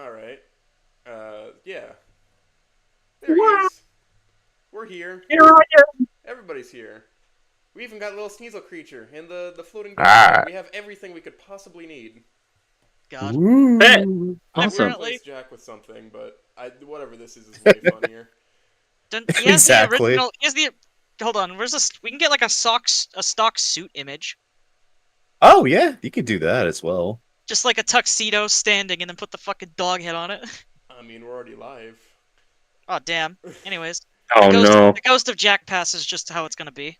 All right. Yeah. There he Wow, is. We're here. here I am. Everybody's here. We even got a little Sneasel creature and the floating dog head. Ah, We have everything we could possibly need. God. Bet. ooh, I would awesome. Apparently, replace Jack with something, but whatever this is way funnier. he has the Exactly. original. He has the. Hold on. Where's this? We can get like a stock suit image, Oh yeah, you could do that as well. just like a tuxedo standing, and then put the fucking dog head on it. I mean, we're already live. Oh damn. Anyways, Oh no. the ghost of Jack Pass is just how it's gonna be.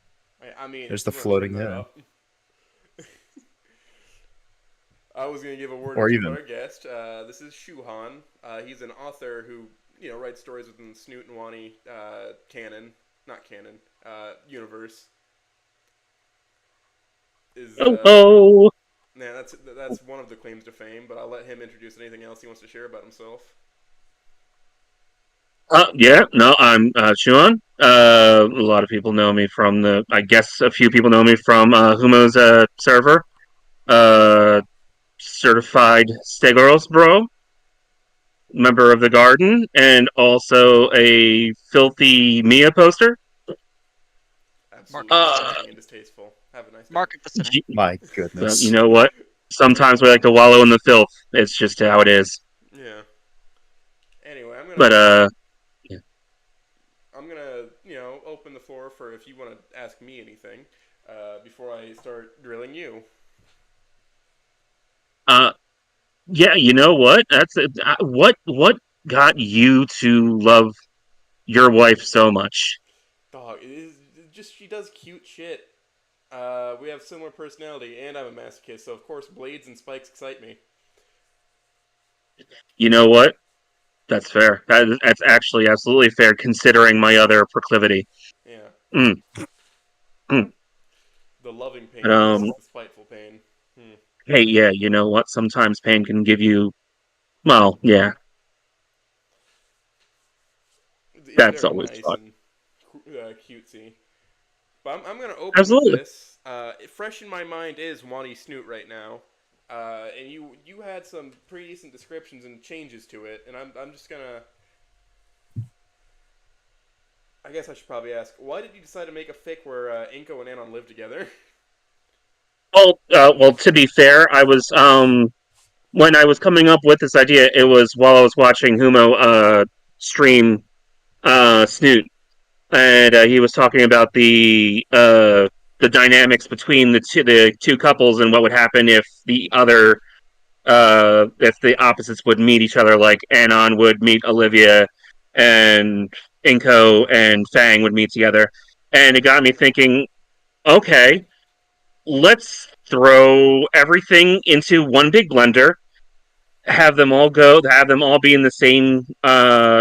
I mean, There's if the you want to turn floating that head. up. I was going to give a word or Or two about even our guest. This is Shuhan. He's an author who, writes stories within the Snoot and Wani canon. Not canon. Universe. Is, Oh oh. yeah, that's one of the claims to fame, but I'll let him introduce anything else he wants to share about himself. Yeah, no, I'm Shuhan. A lot of people know me from I guess a few people know me from Humo's server. Uh, certified Stegoros bro, member of the Garden, and also a filthy Mia poster. Mark Absolutely of the Uh, Sinner. disgusting and distasteful. Have a nice day. Mark of the Sinner. my well, you goodness. know what? Sometimes we like to wallow in the filth. It's just how it is. Yeah. Anyway, But yeah. I'm gonna, open the floor for if you want to ask me anything, before I start drilling you. uh, yeah, you know what? What got you to love your wife so much? Dog, it is just she does cute shit. We have similar personality, and I'm a masochist, so of course blades and spikes excite me. You know what? That's fair. That's actually absolutely fair, considering my other proclivity. Yeah, Mm, mm. the loving But, pain versus the spiteful pain. Hmm. hey, yeah, you know what? Sometimes pain can give you. Well, yeah, It's that's very always nice fun. and cutesy. But I'm gonna open with Absolutely. this. Fresh in my mind is Wani Snoot right now. And you had some pretty decent descriptions and changes to it, and I'm just gonna. I guess I should probably ask, why did you decide to make a fic where Inko and Anon live together? Well, to be fair, I was when I was coming up with this idea, it was while I was watching Humo stream Snoot, and he was talking about the dynamics between the two couples and what would happen if the opposites would meet each other, like Anon would meet Olivia, and Inko and Fang would meet together, and it got me thinking. Okay, let's throw everything into one big blender, have them all be in the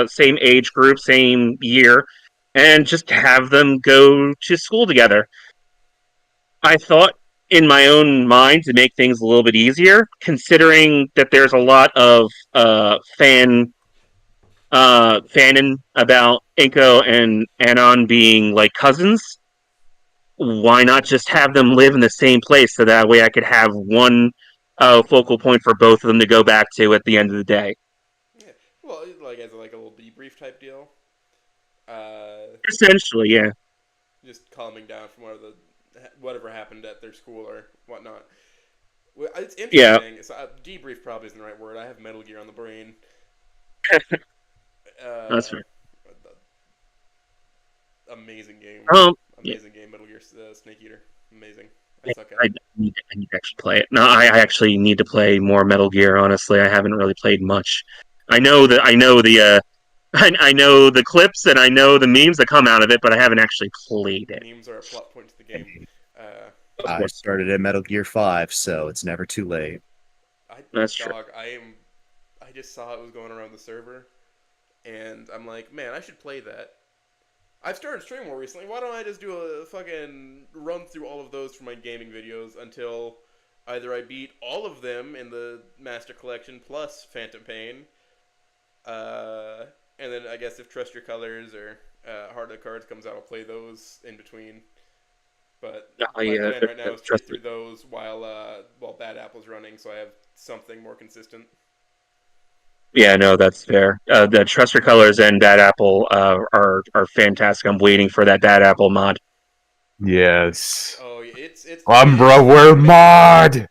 same age group, same year, and just have them go to school together. I thought in my own mind to make things a little bit easier, considering that there's a lot of fanon about Inko and Anon being like cousins. Why not just have them live in the same place so that way I could have one focal point for both of them to go back to at the end of the day? Yeah. Well, like as like a little debrief type deal. Uh, Essentially, yeah. just calming down from whatever happened at their school or whatnot. Well, it's Yeah, interesting. So, debrief probably isn't the right word. I have Metal Gear on the brain. that's Uh, right. amazing game, Yeah, amazing game. Metal Gear Snake Eater, amazing. I I, suck at it. I need to actually play it. No, I actually need to play more Metal Gear. Honestly, I haven't really played much. I know I know the clips and I know the memes that come out of it, but I haven't actually played it. Memes are a plot point to the game. Uh, Of I course, started at Metal Gear 5, so it's never too late. I that's true. dog, I just saw it was going around the server, and I'm like, man, I should play that. I've started streaming more recently. Why don't I just do a fucking run through all of those for my gaming videos until either I beat all of them in the Master Collection plus Phantom Pain, uh, and then I guess if Trust Your Colors or Heart of the Cards comes out, I'll play those in between. But my plan right now is to Trust get me. through those while Bad Apple's running, so I have something more consistent. Yeah, no, that's fair. The Trust Your Colors and Bad Apple are fantastic. I'm waiting for that Bad Apple mod. Yes. Oh, it's Umbra it's word making its mod.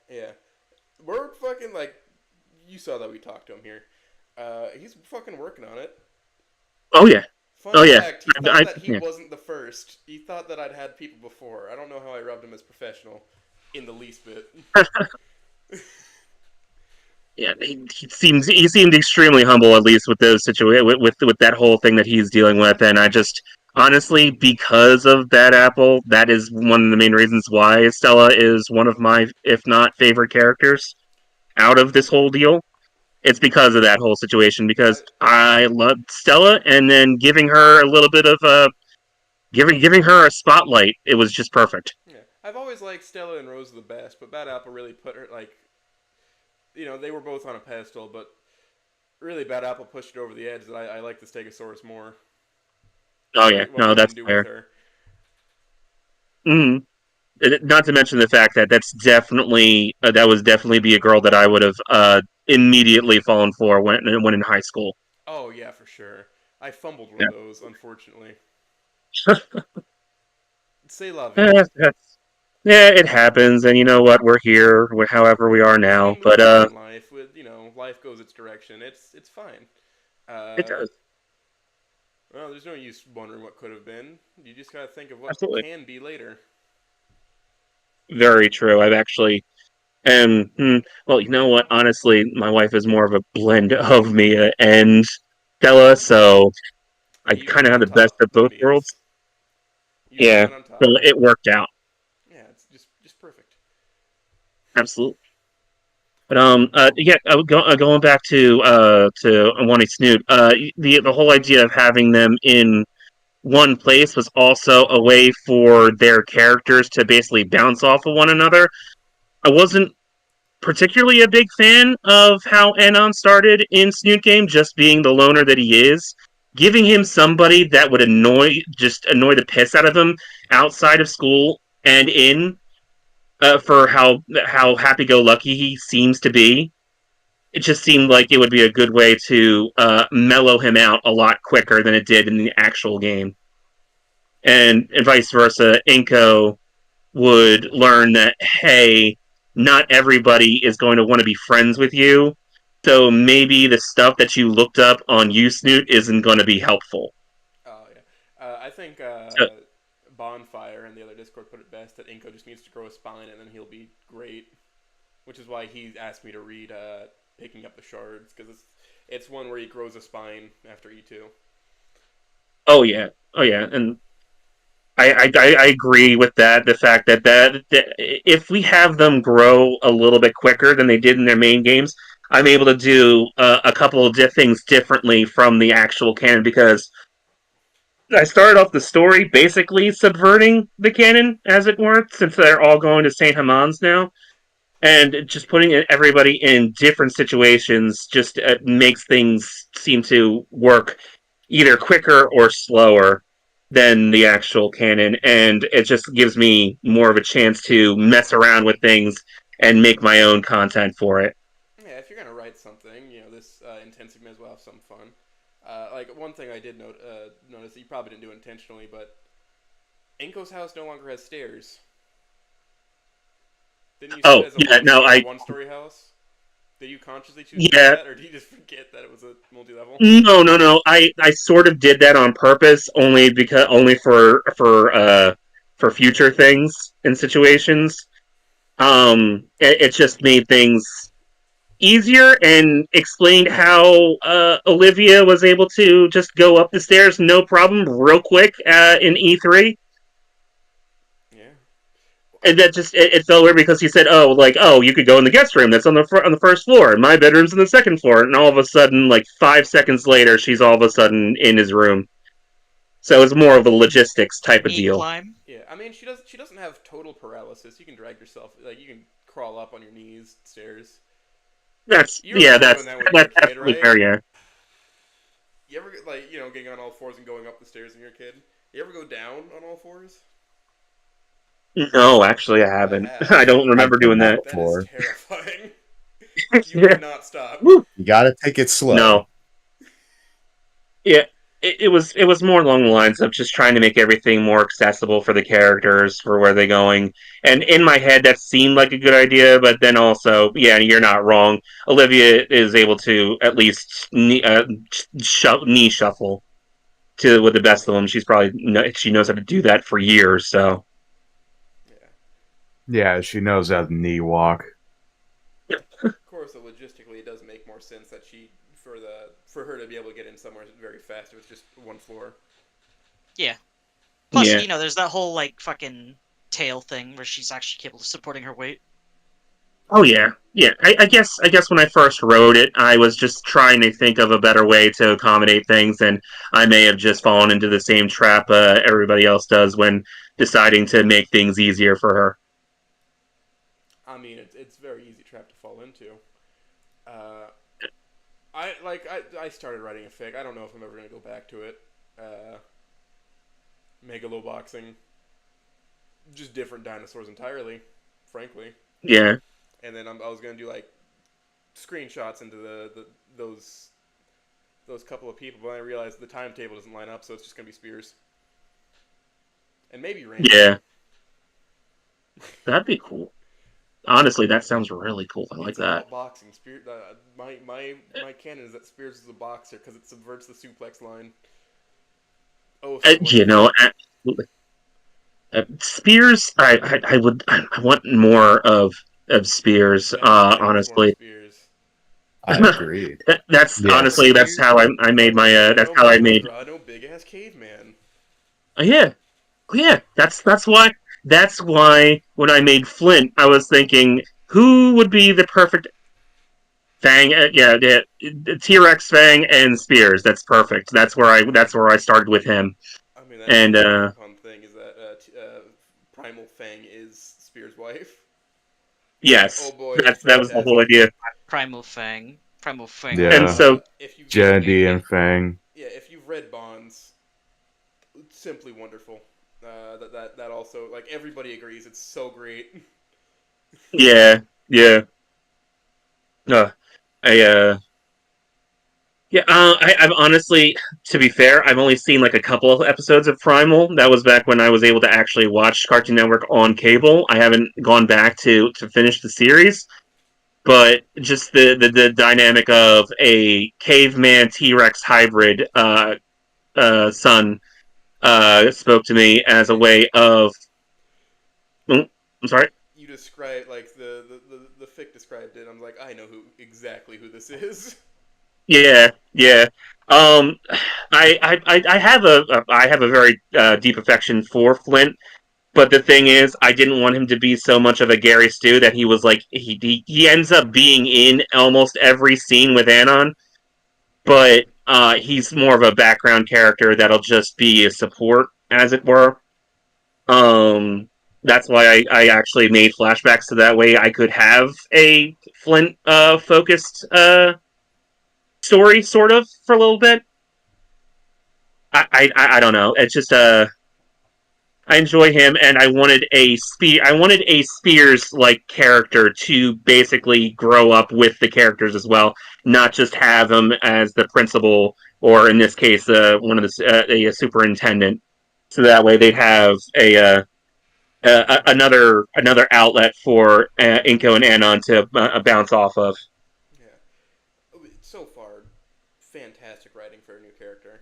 yeah. We're fucking like you saw that we talked to him here. He's fucking working on it. Oh yeah, Fun oh yeah. fact, he thought that he Yeah. wasn't the first. He thought that I'd had people before. I don't know how I rubbed him as professional in the least bit. Yeah, he seemed extremely humble, at least with those with that whole thing that he's dealing with, and I just honestly, because of Bad Apple, that is one of the main reasons why Stella is one of my, if not favorite characters out of this whole deal. It's because of that whole situation. I Because I love Stella, and then giving her a little bit of giving her a spotlight, it was just perfect. yeah, I've always liked Stella and Rose the best, but Bad Apple really put her like they were both on a pedestal, but really Bad Apple pushed it over the edge. That I like the Stegosaurus more. Oh yeah, What no, we can that's do with fair. her. Mm. Not to mention the fact that that was definitely be a girl that I would have immediately fallen for when in high school. Oh yeah, for sure. I fumbled one Yeah. of those, unfortunately. Say la vie. Yeah, it happens, and you know what? We're here, however we are now. Same with But things in life. With life goes its direction. It's fine. it Uh, does well, there's no use wondering what could have been. You just gotta think of what absolutely can be later. very true. I've actually well, you know what? Honestly, my wife is more of a blend of Mia and Stella, so Yeah, I you kind come of out have on the best top of with both Mia's. worlds. You come Yeah, out on top. so it worked out Yeah, it's just perfect. absolutely. But yeah, going back to Wani Snoot, the whole idea of having them in one place was also a way for their characters to basically bounce off of one another. I wasn't particularly a big fan of how Anon started in Snoot Game, just being the loner that he is. Giving him somebody that would annoy the piss out of him outside of school and in, for how happy go lucky he seems to be, it just seemed like it would be a good way to mellow him out a lot quicker than it did in the actual game. And vice versa, Inko would learn that, hey, not everybody is going to want to be friends with you. So maybe the stuff that you looked up on Usnoot isn't going to be helpful. Oh yeah. I think So, Bonfire and the other Discord put it best that Inko just needs to grow a spine and then he'll be great. Which is why he asked me to read Picking Up the Shards because it's one where he grows a spine after E2. oh yeah, and I agree with that. The fact that if we have them grow a little bit quicker than they did in their main games, I'm able to do a couple of things differently from the actual canon because I started off the story basically subverting the canon, as it were, since they're all going to Saint Hamans now, and just putting everybody in different situations just makes things seem to work either quicker or slower than the actual canon, and it just gives me more of a chance to mess around with things and make my own content for it. Yeah, if you're gonna write something, this intensive may as well have some fun. Like one thing I did notice that you probably didn't do intentionally, but Inko's house no longer has stairs. Didn't you set Oh it as yeah, no, a I one-story house? Did you consciously choose to do yeah, that, or did you just forget that it was a multi-level? no. I sort of did that on purpose, only for future things and situations. It just made things easier and explained how Olivia was able to just go up the stairs no problem real quick in E3. Yeah. And that just it felt weird because he said, "Oh, like you could go in the guest room that's on on the first floor, and my bedroom's on the second floor." And all of a sudden, like 5 seconds later, she's all of a sudden in his room. So it's more of a logistics type of Sneak deal. climb. Yeah, I mean she doesn't have total paralysis. You can drag yourself like you can crawl up on your knees stairs. That's You yeah, remember doing that when you were a that's kid, absolutely right? fair. Yeah. You ever like getting on all fours and going up the stairs when you're a kid? You ever go down on all fours? No, actually, I I haven't. have. I don't I've remember done doing that that. That is before. terrifying. You cannot stop. Woo. You gotta take it slow. No. Yeah, it was more along the lines of just trying to make everything more accessible for the characters for where they're going. And in my head, that seemed like a good idea, but then also, yeah, you're not wrong. Olivia is able to at least knee shuffle to with the best of them. She knows how to do that for years. So Yeah. Yeah, she knows how to knee walk. Of course, logistically, it does make more sense that for her to be able to get in somewhere very fast with just one floor. Plus, yeah, there's that whole like fucking tail thing where she's actually capable of supporting her weight. oh yeah, yeah. I guess when I first wrote it, I was just trying to think of a better way to accommodate things, and I may have just fallen into the same trap everybody else does when deciding to make things easier for her. I mean, it's a very easy trap to fall into. Uh, I started writing a fic. I don't know if I'm ever gonna go back to it. Megaloboxing, just different dinosaurs entirely, frankly. Yeah, And then I was gonna do like screenshots into those couple of people, but I realized the timetable doesn't line up, so it's just gonna be Spears and maybe Randy. yeah, that'd be cool. Honestly, that sounds really cool. I like It's that. about boxing. My canon is that Spears is a boxer because it subverts the suplex line. Oh, so You wonderful. know, Spears. I want more of Spears. Everybody wants more Honestly, Spears. I agree. that's Yes. honestly that's how I made my that's No how I Milo, made. draw no big ass caveman. Yeah, yeah. That's why when I made Flint, I was thinking who would be the perfect Fang. Yeah, T Rex, Fang, and Spears. That's perfect. That's where I started with him. I mean, that's And the agreed upon thing is that Primal Fang is Spears' wife. Oh yes, boy, it's that was the whole fantastic. idea. Primal Fang. Primal Fang. And Yeah. so If you've Jenny and Fang. yeah, if you've read Bonds, it's simply wonderful. That also like everybody agrees it's so great. yeah, yeah. Uh, I Yeah, I've honestly, to be fair, I've only seen like a couple of episodes of Primal. That was back when I was able to actually watch Cartoon Network on cable. I haven't gone back to finish the series, but just the dynamic of a caveman T Rex hybrid son spoke to me as a way of. Oh, I'm sorry. You describe like the fic described it. I'm like, I know exactly who this is. Yeah, yeah. Um, I have a very deep affection for Flint. But the thing is, I didn't want him to be so much of a Gary Stu that he was like he ends up being in almost every scene with Anon, but he's more of a background character that'll just be a support, as it were. Um, that's why I actually made flashbacks so that way I could have a Flint focused story, sort of, for a little bit. I don't know. It's just I enjoy him, and I wanted a Spears like character to basically grow up with the characters as well, not just have him as the principal or in this case one of a superintendent. So that way they'd have another outlet for Inko and Anon to bounce off of. Yeah, so far, fantastic writing for a new character.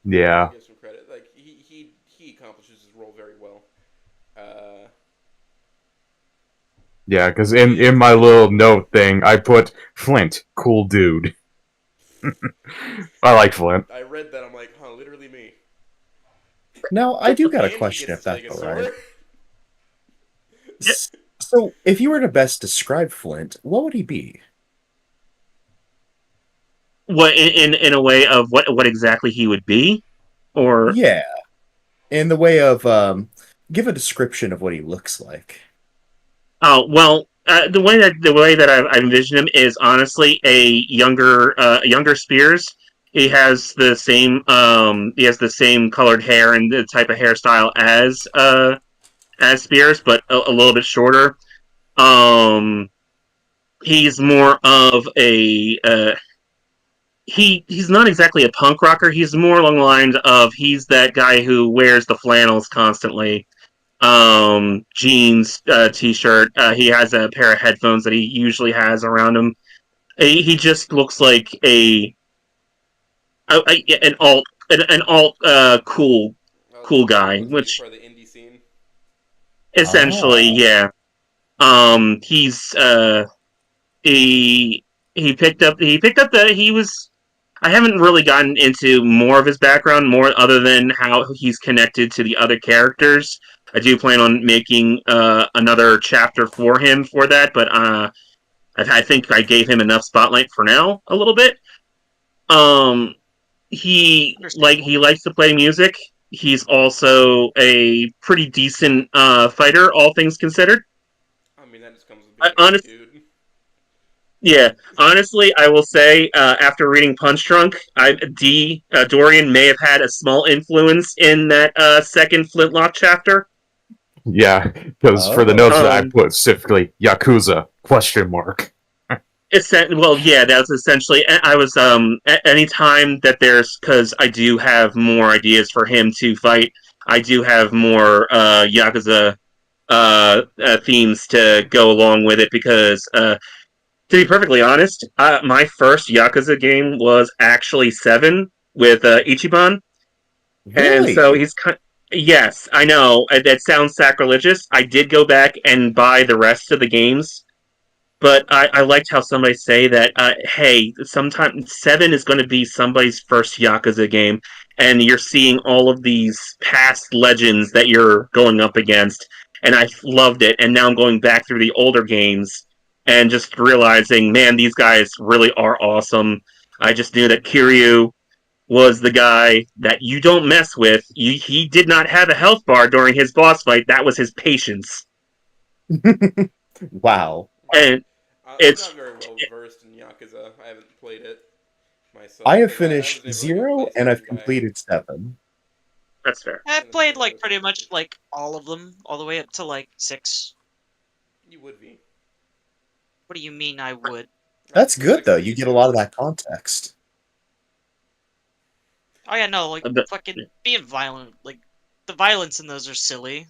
Yeah. Give some credit. Like he accomplishes his role very well. Uh, Yeah, because in my little note thing, I put Flint, cool dude. I like Flint. I read that. I'm like, huh, literally me. Now, I do got a And he question, gets if to that's Stegosaur. all right. So, if you were to best describe Flint, what would he be? What in a way of what exactly he would be, or Yeah, in the way of give a description of what he looks like. oh well, the way that I envision him is honestly a younger Spears. He has the same colored hair and the type of hairstyle as Spears, but a little bit shorter. Um, he's more of a he's not exactly a punk rocker. He's more along the lines of he's that guy who wears the flannels constantly, jeans, t-shirt. He has a pair of headphones that he usually has around him. He just looks like an alt cool guy, Looks like he's which part of the indie scene. essentially, Ah. yeah. He's he picked up that he was. I haven't really gotten into more of his background, more other than how he's connected to the other characters. I do plan on making another chapter for him for that, but I think I gave him enough spotlight for now, a little bit. Um, Understandable. he likes to play music. He's also a pretty decent fighter, all things considered. I mean, that just comes with I, being a big honest, dude. Yeah, honestly, I will say after reading Punch Drunk, Dorian may have had a small influence in that second Flintlock chapter. Yeah, because for the Oh. notes that I put specifically, Yakuza, question mark. Well, yeah, that's essentially. I was any time that there's because I do have more ideas for him to fight. I do have more Yakuza themes to go along with it because to be perfectly honest, my first Yakuza game was actually 7 with Ichiban, and so Really? he's kind. Yes, I know that sounds sacrilegious. I did go back and buy the rest of the games, but I liked how somebody say that. Hey, sometime 7 is going to be somebody's first Yakuza game, and you're seeing all of these past legends that you're going up against, and I loved it. And now I'm going back through the older games and just realizing, man, these guys really are awesome. I just knew that Kiryu was the guy that you don't mess with. He did not have a health bar during his boss fight. That was his patience, Wow. and I'm it's not very well versed in Yakuza. I haven't played it I myself have because I was finished never like a 0 and I've PlayStation guy. completed 7. that's fair. And I've then played played like those pretty games. much like all of them, all the way up to like 6. You would be. What do you mean I would? That's Because good 6 though. is You get a easy. lot of that context. Oh yeah, no, like But fucking being violent, like the violence in those are silly.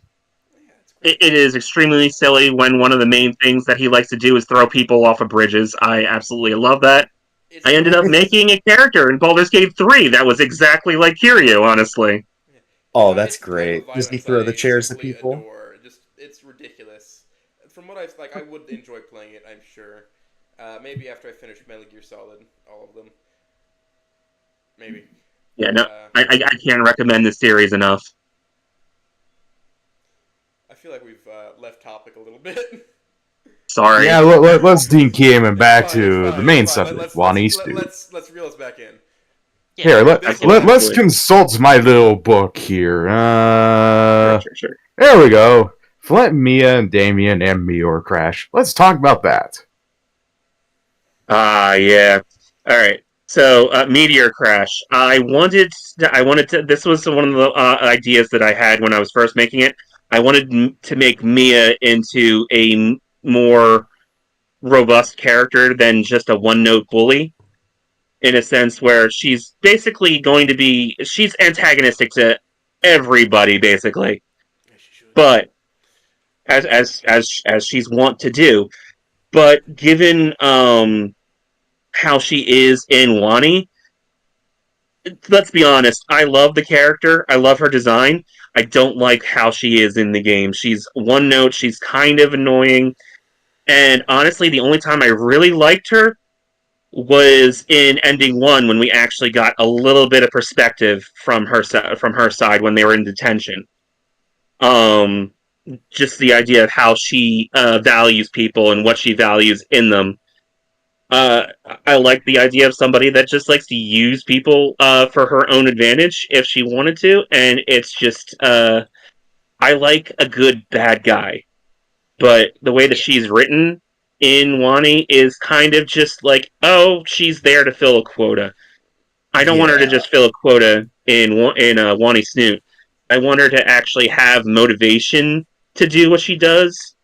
Yeah, it's great. it is extremely silly when one of the main things that he likes to do is throw people off of bridges. I absolutely love that. It's I ended up hilarious. making a character in Baldur's Gate 3 that was exactly like Kiryu, honestly. Yeah. Oh, that's It's the type of great. Does he violence throw the I chairs at simply people? adore. Just it's ridiculous. From what I've like, I would enjoy playing it. I'm sure. Maybe after I finish Metal Gear Solid, all of them. Maybe. Yeah, But no, I can't recommend this series enough. I feel like we've left topic a little bit. Sorry. Yeah, let's DK him It's back fine. It's to the fine. It's main fine. subject, Wani Snoot. Let's reel us back in. Yeah, Here, This will let's Absolutely. consult my little book here. Sure. There we go. Flint, Mia, and Damien, and Meteor Crash. Let's talk about that. Yeah. All right. So, Meteor Crash. I wanted to. This was one of the ideas that I had when I was first making it. I wanted to make Mia into a more robust character than just a one-note bully. In a sense, where she's basically going to be, she's antagonistic to everybody, basically. Yeah, she should. But as she's wont to do. But given how she is in Wani, let's be honest, I love the character. I love her design. I don't like how she is in the game. She's one note, she's kind of annoying. And honestly, the only time I really liked her was in ending 1 when we actually got a little bit of perspective from her side when they were in detention. Um just the idea of how she values people and what she values in them. Uh, I like the idea of somebody that just likes to use people for her own advantage if she wanted to, and it's just I like a good bad guy, but the way that yeah, she's written in Wani is kind of just like, oh, she's there to fill a quota. I don't want her to Yeah. just fill a quota in Wani Snoot. I want her to actually have motivation to do what she does.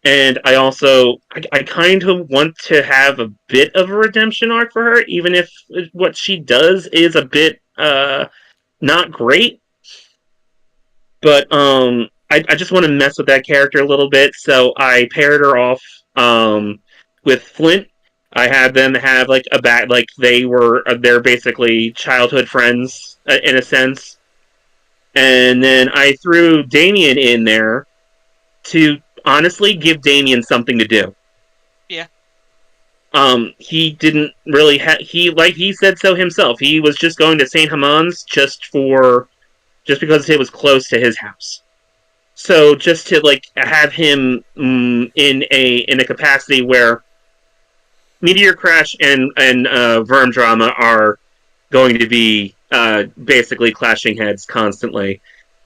And I kind of want to have a bit of a redemption arc for her, even if what she does is a bit not great. But I just want to mess with that character a little bit, so I paired her off with Flint. I had them have like a back, like they're basically childhood friends in a sense, and then I threw Damien in there to honestly give Damien something to do. Yeah. He didn't really he, like he said so himself. He was just going to Saint Hamon's just because it was close to his house. So just to like have him in a capacity where Meteor Crash and Verm Drama are going to be basically clashing heads constantly.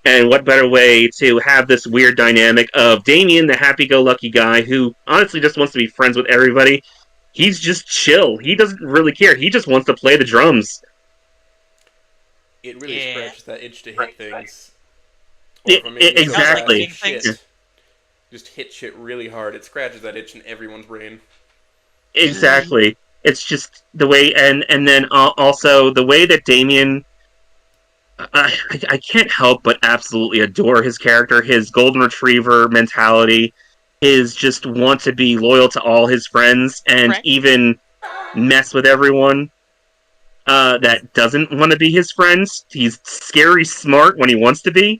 And what better way to have this weird dynamic of Damien, the happy-go-lucky guy who honestly just wants to be friends with everybody. He's just chill. He doesn't really care. He just wants to play the drums. It really Yeah. scratches that itch to hit things. Or if I'm making Exactly. shit, just hit shit really hard. It scratches that itch in everyone's brain. Exactly. It's just the way, and then also the way that Damien. I can't help but absolutely adore his character, his golden retriever mentality, his just want to be loyal to all his friends and Right. even mess with everyone that doesn't want to be his friends. He's scary smart when he wants to be.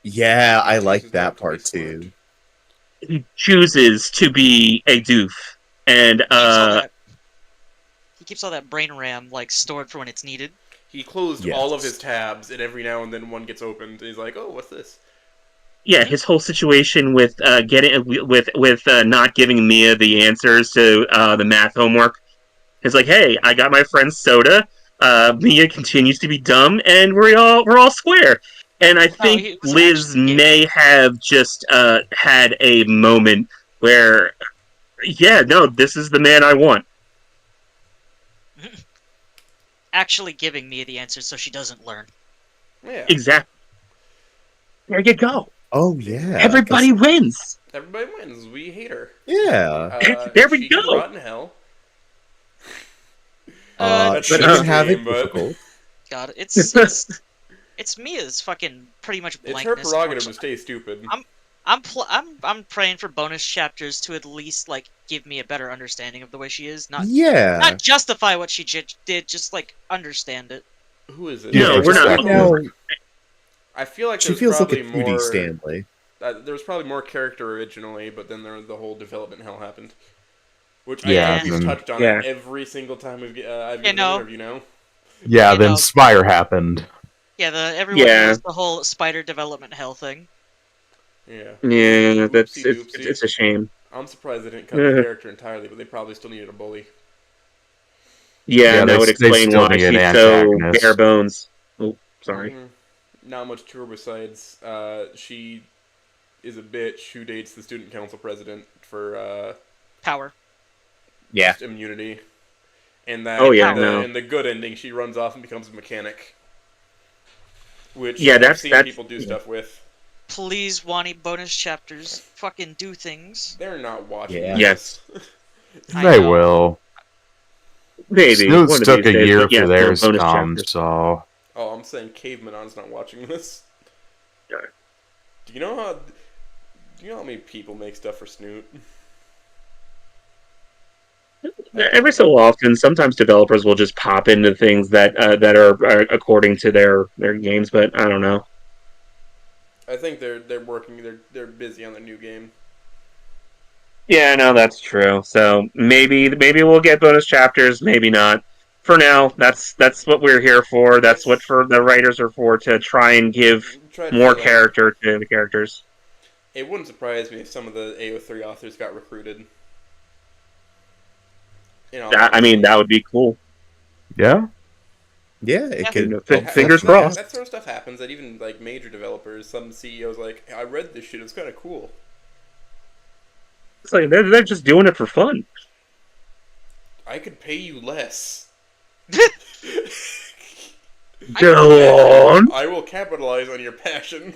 Yeah, I like Chooses that not to be part smart. too. He chooses to be a doof. And He keeps all that brain RAM like stored for when it's needed. He closed Yes. all of his tabs, and every now and then one gets opened. And he's like, "Oh, what's this?" yeah, his whole situation with not giving Mia the answers to the math homework. It's like, hey, I got my friend Soda. Mia continues to be dumb, and we're all square. And I think he was Liz actually- may have just had a moment where, yeah, no, this is the man I want. Actually giving Mia the answers so she doesn't learn. Yeah, Exactly. There you go. Oh yeah, Everybody wins. everybody wins. We hate her. 'cause- yeah. There we she can go. rot in hell. She but, can have it game, but- difficult. God, it's Mia's fucking pretty much It's blankness. her prerogative to stay stupid. I'm praying for bonus chapters to at least like give me a better understanding of the way she is, not Yeah. justify what she did, just like understand it. Who is it? No, we're not- Right now, I feel like she there's feels like a probably 2D more. Stanley. There was probably more character originally, but then the whole development hell happened. Which Yeah, I think we've then- touched on Yeah. it every single time I've Yeah, given no. an interview now. Yeah, You then know- Spire happened. Yeah, everyone Yeah. knows the whole spider development hell thing. Yeah. Yeah, that's Oopsie doopsie. it's a shame. I'm surprised they didn't cut the character entirely, but they probably still needed a bully. Yeah, Yeah, that they- would they explain still why need an she's so antagonist. bare bones. Oh, sorry. Not much to her besides she is a bitch who dates the student council president for Power. Yeah. just immunity. And that Oh, yeah, in the, no. in the good ending, she runs off and becomes a mechanic. Which Yeah, I've seen that's- people do stuff with. Please, Wani bonus chapters, fucking do things. They're not watching Yeah. this. Yes. I They know. will. Maybe. Snoots one of took these a days, year but yes, for no theirs to bonus come, chapters. so... Oh, I'm saying Caveman On's not watching this. Yeah. Do you know how many people make stuff for Snoot? Every so often, sometimes developers will just pop into things that are according to their games, but I don't know. I think they're working. They're busy on the new game. Yeah, no, that's true. So maybe we'll get bonus chapters, maybe not. For now, that's what we're here for. That's what for the writers are for, to try and give Try to more fill out. character to the characters. It wouldn't surprise me if some of the AO3 authors got recruited. I mean, that would be cool. Yeah? Yeah, it Yeah. could. Fingers that, crossed. That sort of stuff happens. That even like major developers, some CEOs like, I read this shit. It's kind of cool. It's like they're just doing it for fun. I could pay you less. Go on. I will capitalize on your passion.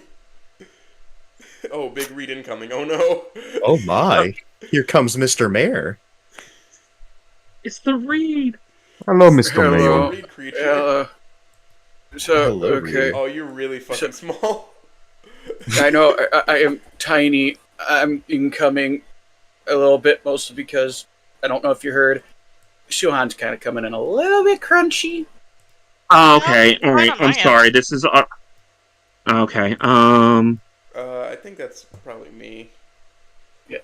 Oh, big read incoming. Oh no. Oh my! Here comes Mr. Mayor. It's the reed. Hello, Mr. It's a Mayor. reed creature. Hello, Okay. Reed. Oh, you're really fucking small. I know I am tiny. I'm incoming a little bit, mostly because I don't know if you heard. Shuhan's kind of coming in a little bit crunchy. Oh, okay, all Fine right. on I'm my sorry. end. This is okay. I think that's probably me. Yeah.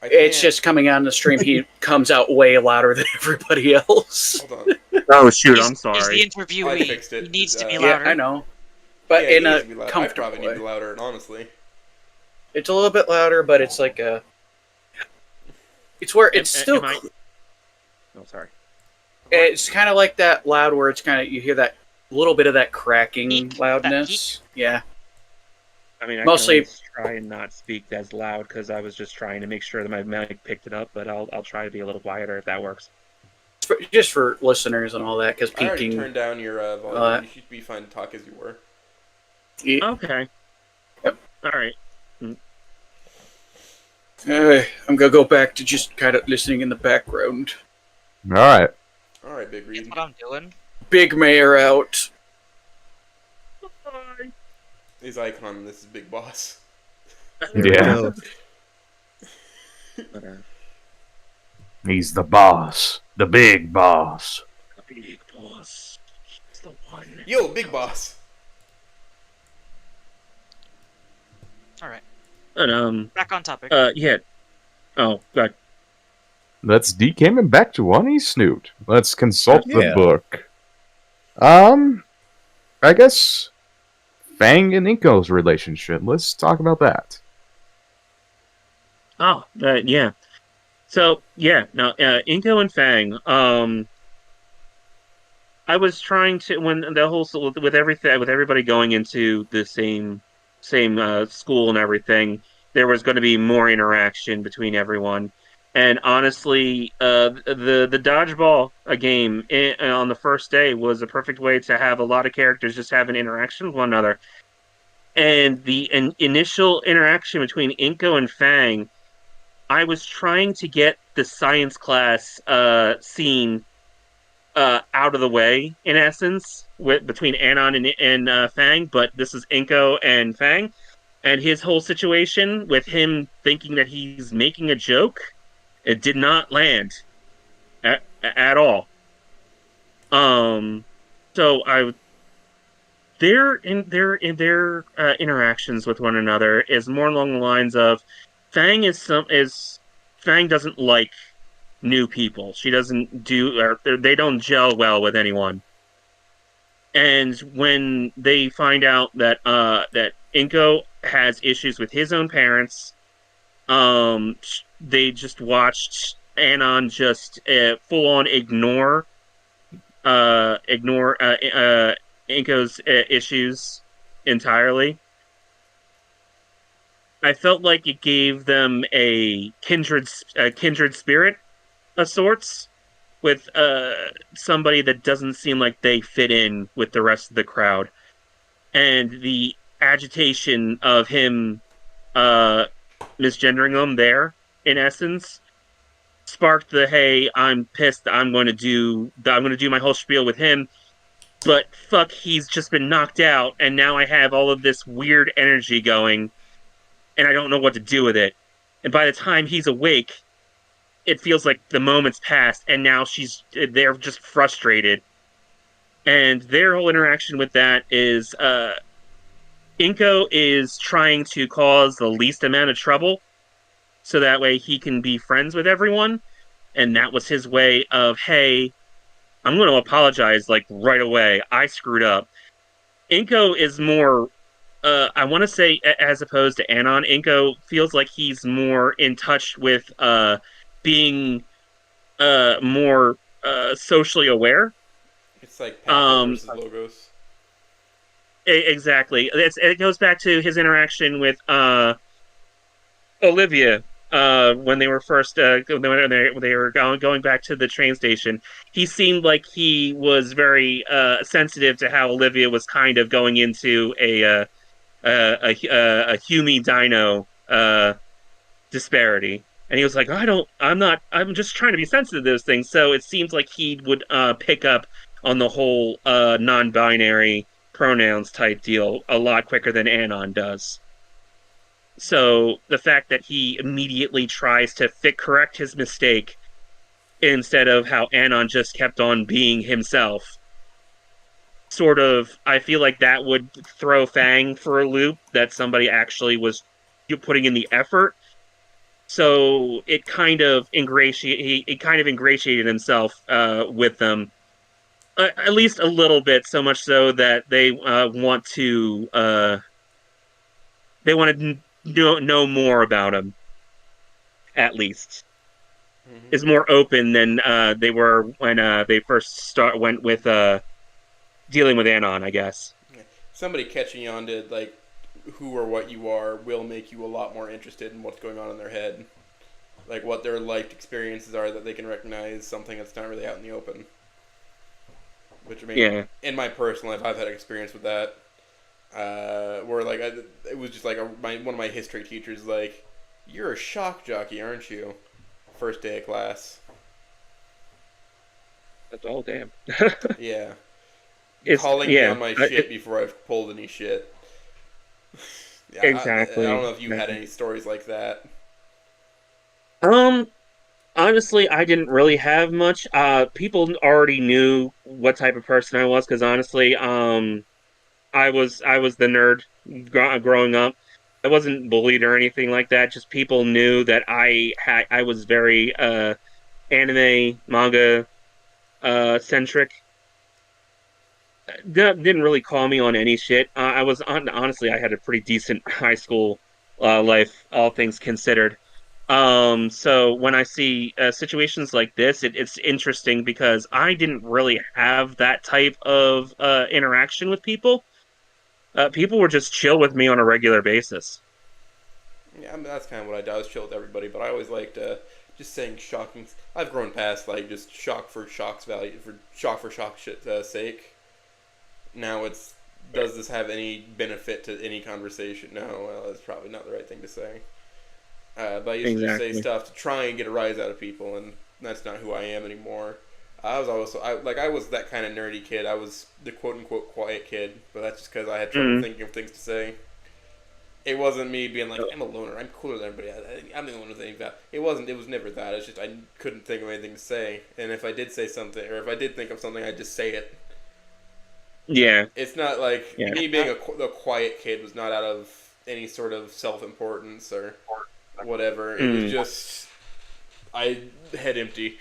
I It's can't- just coming on the stream. He comes out way louder than everybody else. Hold on. Oh shoot, I'm He's the sorry. I interviewee. fixed it. He needs to be Yeah, louder. Yeah, I know, but yeah, in he needs a to be louder. I comfortable probably need way. to be louder, honestly. It's a little bit louder, but it's like a. It's where it's still. Am I... Oh, sorry. It's kind of like that loud where it's kind of you hear that little bit of that cracking Peak? loudness. Yeah. I mean, I Mostly- can always try and not speak as loud because I was just trying to make sure that my mic picked it up. But I'll try to be a little quieter if that works. Just for listeners and all that, because I already peaking. turned down your volume. You should be fine to talk as you were. Okay. Yep. All right. I'm gonna go back to just kind of listening in the background. All right. All right, big That's read. what I'm doing. Big Mayor out. His icon. This is Big Boss. There we Yeah. go. But, He's the boss. The big boss. big boss. It's the one. Yo, Big Boss. All right, And back on topic. yeah. Oh, God. Let's decam him back to Wani's Snoot. Let's consult the Yeah. book. I guess Fang and Inko's relationship. Let's talk about that. Oh, yeah. So yeah, no, Inko and Fang. I was trying to when the whole with everything with everybody going into the same school and everything. There was going to be more interaction between everyone, and honestly, the dodgeball game on the first day was a perfect way to have a lot of characters just have an interaction with one another. And the initial interaction between Inko and Fang, I was trying to get the science class scene out of the way, in essence, between Anon and Fang, but this is Inko and Fang, and his whole situation with him thinking that he's making a joke, it did not land at all. So their interactions with one another is more along the lines of Fang Fang doesn't like new people. She doesn't they don't gel well with anyone. And when they find out that that Inko has issues with his own parents, they just watched Anon just full on ignore Inko's issues entirely. I felt like it gave them a kindred spirit of sorts with somebody that doesn't seem like they fit in with the rest of the crowd, and the agitation of him misgendering them there, in essence, sparked the hey, I'm pissed. I'm going to do my whole spiel with him. But fuck, he's just been knocked out, and now I have all of this weird energy going, and I don't know what to do with it. And by the time he's awake, it feels like the moment's passed, and now they're just frustrated. And their whole interaction with that is, Inko is trying to cause the least amount of trouble, so that way he can be friends with everyone. And that was his way of, hey, I'm going to apologize like right away. I screwed up. Inko is more, I want to say, as opposed to Anon, Inko feels like he's more in touch with being more socially aware. It's like Pathos versus Logos. Exactly. It goes back to his interaction with Olivia when they were first when they were going back to the train station. He seemed like he was very sensitive to how Olivia was kind of going into a Hume Dino disparity. And he was like, I'm just trying to be sensitive to those things. So it seems like he would pick up on the whole non-binary pronouns type deal a lot quicker than Anon does. So the fact that he immediately tries to correct his mistake instead of how Anon just kept on being himself, sort of, I feel like that would throw Fang for a loop, that somebody actually was putting in the effort. So it kind of ingratiated himself with them, at least a little bit. So much so that they want to know more about him. At least Mm-hmm. is more open than they were when they first went with dealing with Anon, I guess. Yeah. Somebody catching on to like who or what you are will make you a lot more interested in what's going on in their head, like what their life experiences are that they can recognize something that's not really out in the open. Which I mean, Yeah. in my personal life, I've had experience with that. Where like it was just like one of my history teachers like, "You're a shock jockey, aren't you?" First day of class. That's all damn. Yeah. It's Calling me yeah. on my shit before I've pulled any shit. Yeah, I don't Exactly. know if you had any stories like that. Um, Honestly, I didn't really have much. People already knew what type of person I was because honestly, I was the nerd growing up. I wasn't bullied or anything like that. Just people knew that I was very anime manga centric. Didn't really call me on any shit. Honestly, I had a pretty decent high school life, all things considered. So when I see situations like this, it's interesting because I didn't really have that type of interaction with people. People were just chill with me on a regular basis. Yeah, I mean, that's kind of what I do. I was chill with everybody, but I always liked just saying shocking. I've grown past like just shock for shock's value for shock shit sake. Now it's, does this have any benefit to any conversation? No, well, that's probably not the right thing to say. But I used to just say Exactly. stuff to try and get a rise out of people, and that's not who I am anymore. I was always I was that kind of nerdy kid. I was the quote unquote quiet kid, but that's just because I had trouble Mm. thinking of things to say. It wasn't me being like, I'm a loner, I'm cooler than everybody. I'm the only one with any value. It wasn't. It was never that. It's just I couldn't think of anything to say, and if I did say something, or if I did think of something, I'd just say it. Yeah, It's not like yeah. me being a quiet kid was not out of any sort of self importance or whatever. It was Mm. just I head empty,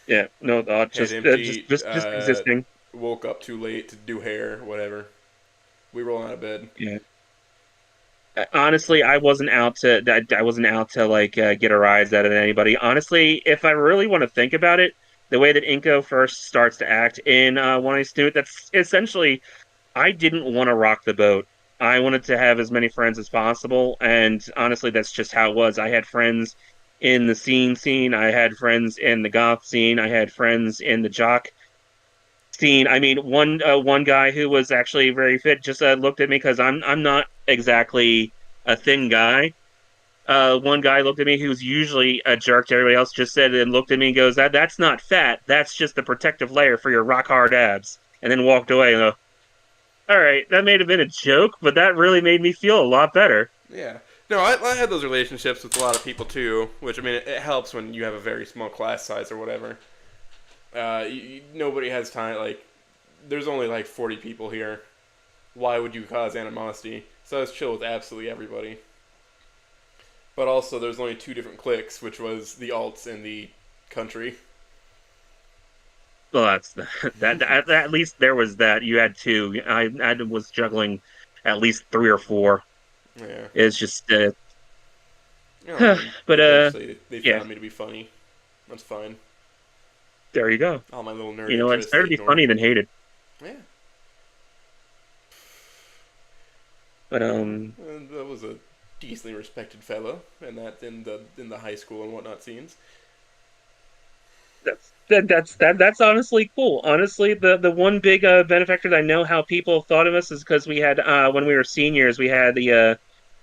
Yeah. No thought. head Just empty. just existing. Woke up too late to do hair, whatever. We roll out of bed. Yeah. Honestly, I wasn't out to like get a rise out of anybody. Honestly, if I really want to think about it, the way that Inko first starts to act in Wani Snoot, that's essentially I didn't want to rock the boat. I wanted to have as many friends as possible, and honestly, that's just how it was. I had friends in the scene. I had friends in the goth scene. I had friends in the jock scene. I mean, one guy who was actually very fit just looked at me because I'm not exactly a thin guy. One guy looked at me who's usually a jerk to everybody else, just said and looked at me and goes, That's not fat. That's just the protective layer for your rock hard abs." And then walked away. And all right, that may have been a joke, but that really made me feel a lot better. Yeah. No, I had those relationships with a lot of people too, which I mean, it helps when you have a very small class size or whatever. Nobody has time. Like, there's only like 40 people here. Why would you cause animosity? So I was chill with absolutely everybody. But also, there's only two different cliques, which was the alts and the country. Well, that's that. At least there was that. You had two. I was juggling at least three or four. Yeah. It's just, You know, and but eventually they yeah. found me to be funny. That's fine. There you go. All my little nerd You know what? It's interests, better they to be ignored. funny than hated. Yeah. But And that was a decently respected fellow, and that in the high school and whatnot scenes. That's honestly cool. Honestly, the one big benefactor that I know how people thought of us is because we had when we were seniors, we had the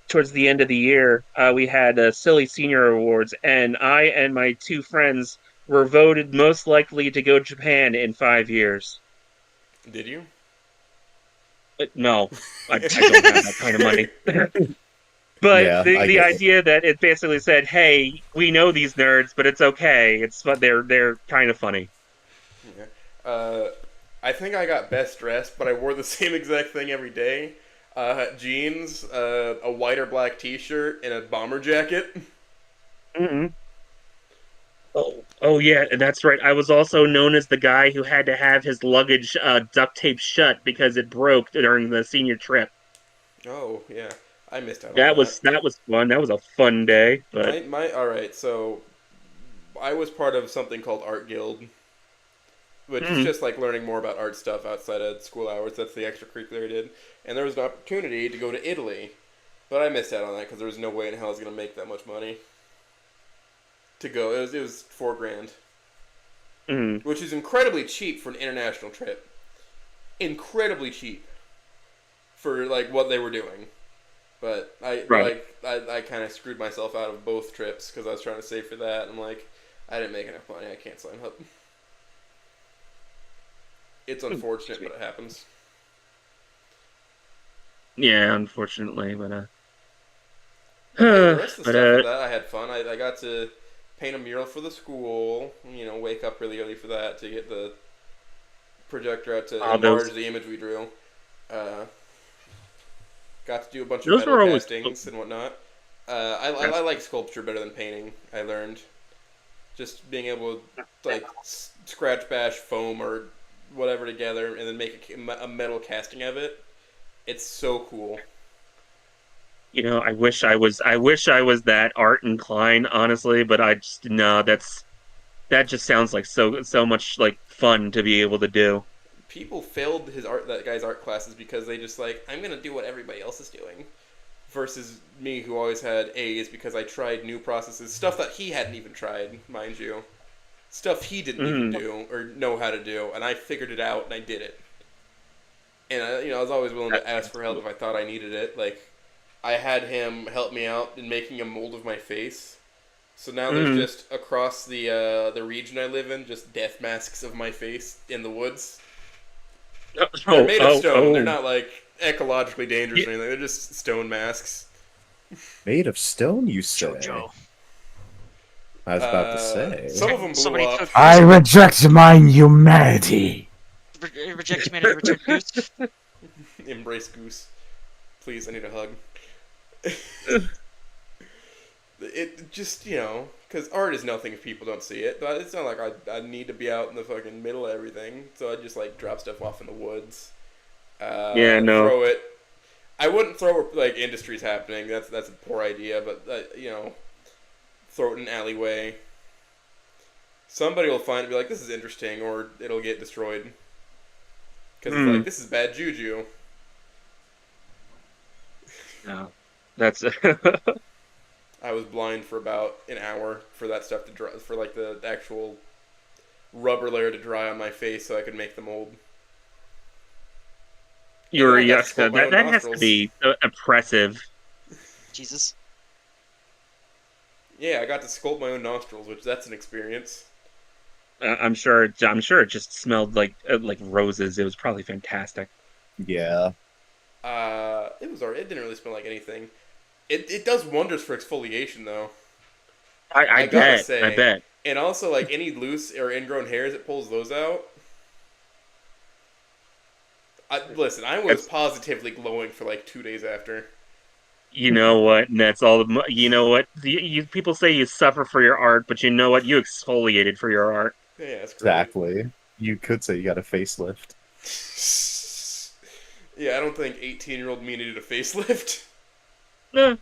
towards the end of the year, we had silly senior awards, and I and my two friends were voted most likely to go to Japan in 5 years. Did you? No, I don't have that kind of money. But Yeah, I the get it. idea that it basically said, "Hey, we know these nerds, but it's okay. It's but they're kind of funny." Yeah. I think I got best dressed, but I wore the same exact thing every day. Jeans, a white or black T-shirt, and a bomber jacket. Mm-mm. Oh yeah, that's right. I was also known as the guy who had to have his luggage duct taped shut because it broke during the senior trip. Oh yeah, I missed out on that. That was fun. That was a fun day. But My all right. So I was part of something called Art Guild, which is mm, just like learning more about art stuff outside of school hours. That's the extracurricular I did. And there was an opportunity to go to Italy, but I missed out on that because there was no way in hell I was gonna make that much money to go. It was $4,000, mm, which is incredibly cheap for an international trip. Incredibly cheap for like what they were doing. But right. I kind of screwed myself out of both trips because I was trying to save for that. I'm like, I didn't make enough money. I can't sign up. It's unfortunate, but it happens. Yeah, unfortunately, But hey, the rest of the but stuff with that, I had fun. I got to paint a mural for the school. Wake up really early for that to get the projector out to all enlarge those the image we drew. Uh, got to do a bunch of those metal were always castings and whatnot. I impressive. like sculpture better than painting. I learned just being able to like scratch bash foam or whatever together and then make a metal casting of it. It's so cool. I wish I was that art inclined, honestly, but I just no, that just sounds like so much like fun to be able to do. People failed that guy's art classes because they just like I'm gonna do what everybody else is doing. Versus me, who always had A's because I tried new processes, stuff that he hadn't even tried, mind you, stuff he didn't even Mm, do or know how to do, and I figured it out and I did it. And I was always willing that, to ask that's for help cool. if I thought I needed it. Like I had him help me out in making a mold of my face. So now there's Mm. just across the region I live in, just death masks of my face in the woods. They're Oh, made of oh, stone. They're oh. not like ecologically dangerous Yeah, or anything. They're just stone masks. Made of stone, you say? Jojo. I was about to Some say. of them blew Somebody up. took I reject my humanity. reject humanity, return goose. Embrace Goose. Please, I need a hug. It just, because art is nothing if people don't see it. But it's not like I need to be out in the fucking middle of everything. So I just, like, drop stuff off in the woods. yeah, no. Throw it. I wouldn't throw it, like, industries happening. That's a poor idea. But, throw it in an alleyway. Somebody will find it and be like, this is interesting. Or it'll get destroyed. Because it's like, Mm, this is bad juju. no. That's I was blind for about an hour for that stuff to dry, for like the actual rubber layer to dry on my face so I could make the mold. And then you're I got to yes, sculpt my own that has to nostrils. be oppressive. Jesus. Yeah, I got to sculpt my own nostrils, which that's an experience. I'm sure it just smelled like roses. It was probably fantastic. Yeah. It was alright. It didn't really smell like anything. It does wonders for exfoliation though. I I gotta bet. I say, bet. and also like any loose or ingrown hairs, it pulls those out. Listen, I was That's positively glowing for like 2 days after. You know what? And that's all. You know what? People say you suffer for your art, but you know what? You exfoliated for your art. Yeah, it's great. Exactly. You could say you got a facelift. Yeah, I don't think 18-year-old me needed a facelift. Eh,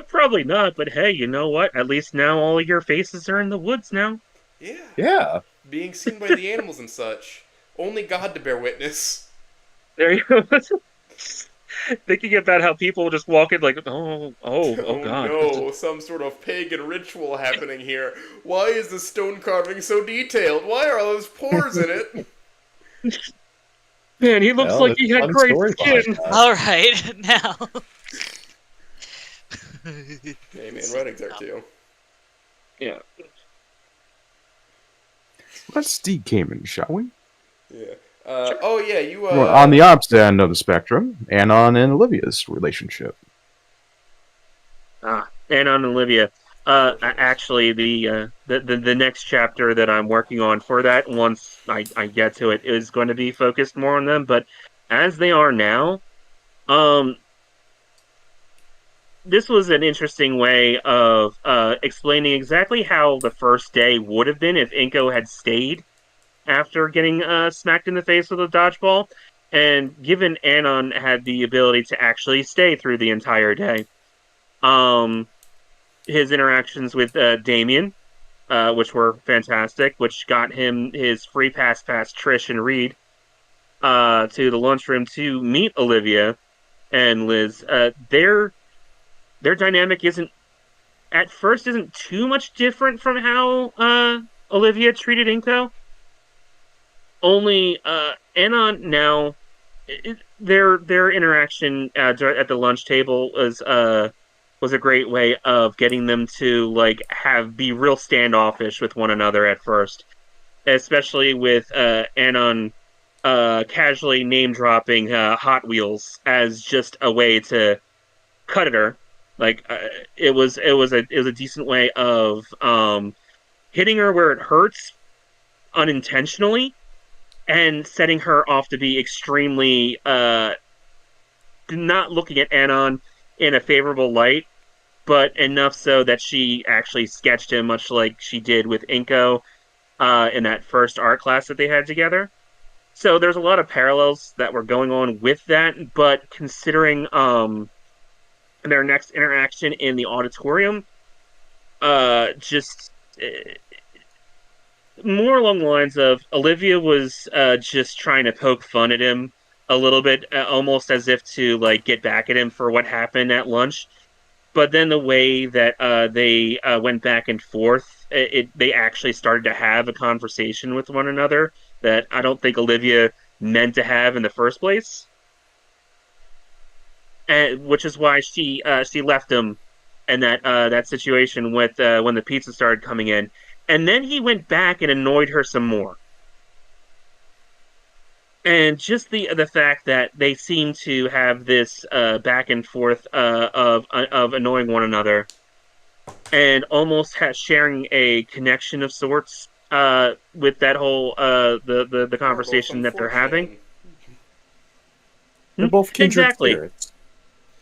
probably not. But hey, you know what? At least now all your faces are in the woods now. Yeah, Yeah. being seen by the animals and such. Only God to bear witness. There you go. thinking about how people just walk in like, oh Oh god. no, some sort of pagan ritual happening here. Why is the stone carving so detailed? Why are all those pores in it? Man, he looks Well, like there's he a had funny great story behind skin. that. All right, now. Hey man, writing's art too. Yeah. Let's decamin, shall we? Yeah. Oh yeah, you Well, on the opposite end of the spectrum, Anon and Olivia's relationship. And on Olivia. Actually, the next chapter that I'm working on for that, once I get to it, is going to be focused more on them. But as they are now, um, this was an interesting way of explaining exactly how the first day would have been if Inko had stayed after getting smacked in the face with a dodgeball, and given Anon had the ability to actually stay through the entire day. His interactions with Damien, which were fantastic, which got him his free pass past Trish and Reed to the lunchroom to meet Olivia and Liz. Their dynamic isn't too much different from how Olivia treated Inko. Only Anon now, their interaction at the lunch table was a great way of getting them to like be real standoffish with one another at first, especially with Anon casually name dropping Hot Wheels as just a way to cut at her. Like it was a decent way of hitting her where it hurts unintentionally and setting her off to be extremely not looking at Anon in a favorable light, but enough so that she actually sketched him, much like she did with Inko in that first art class that they had together. So there's a lot of parallels that were going on with that, but considering their next interaction in the auditorium, just more along the lines of Olivia was just trying to poke fun at him a little bit, almost as if to like get back at him for what happened at lunch. But then the way that they went back and forth, they actually started to have a conversation with one another that I don't think Olivia meant to have in the first place, and which is why she left him in that situation with when the pizza started coming in, and then he went back and annoyed her some more. And just the fact that they seem to have this back and forth of annoying one another and almost sharing a connection of sorts with that whole the Or both conversation that they're having. unfortunate. They're both kindred Exactly. spirits.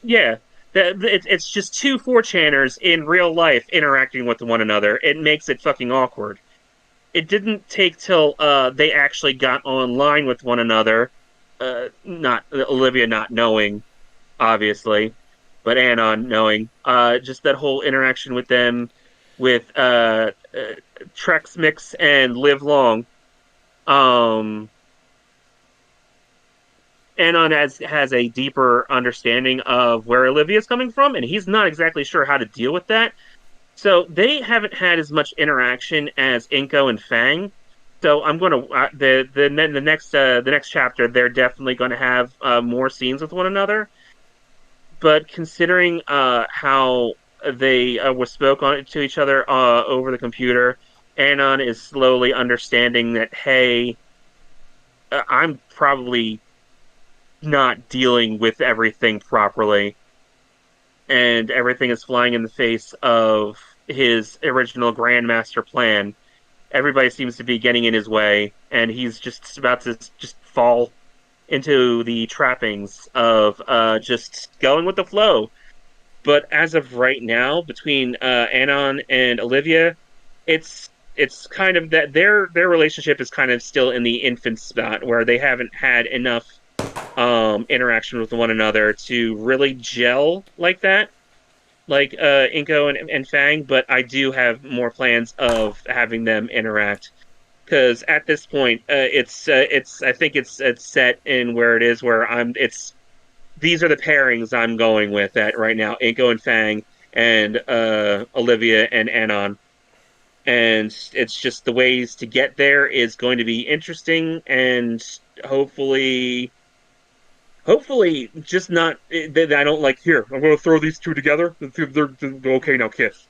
Yeah. It's just two 4chaners in real life interacting with one another. It makes it fucking awkward. It didn't take till they actually got online with one another. Not Olivia not knowing, obviously, but Anon knowing. Just that whole interaction with them, with Trex Mix and Live Long. Um, Anon has a deeper understanding of where Olivia's coming from, and he's not exactly sure how to deal with that. So they haven't had as much interaction as Inko and Fang. So I'm going to the next chapter. They're definitely going to have more scenes with one another. But considering how they spoke on to each other over the computer, Anon is slowly understanding that hey, I'm probably not dealing with everything properly, and everything is flying in the face of his original grandmaster plan. Everybody seems to be getting in his way, and he's just about to just fall into the trappings of just going with the flow. But as of right now, between Anon and Olivia, it's kind of that their relationship is kind of still in the infant spot where they haven't had enough interaction with one another to really gel like that, like Inko and Fang. But I do have more plans of having them interact because at this point, it's I think it's set in where it is where these are the pairings I'm going with at right now: Inko and Fang, and Olivia and Anon. And it's just the ways to get there is going to be interesting, and hopefully, just not that I don't like. Here, I'm going to throw these two together. They're okay now. Kiss.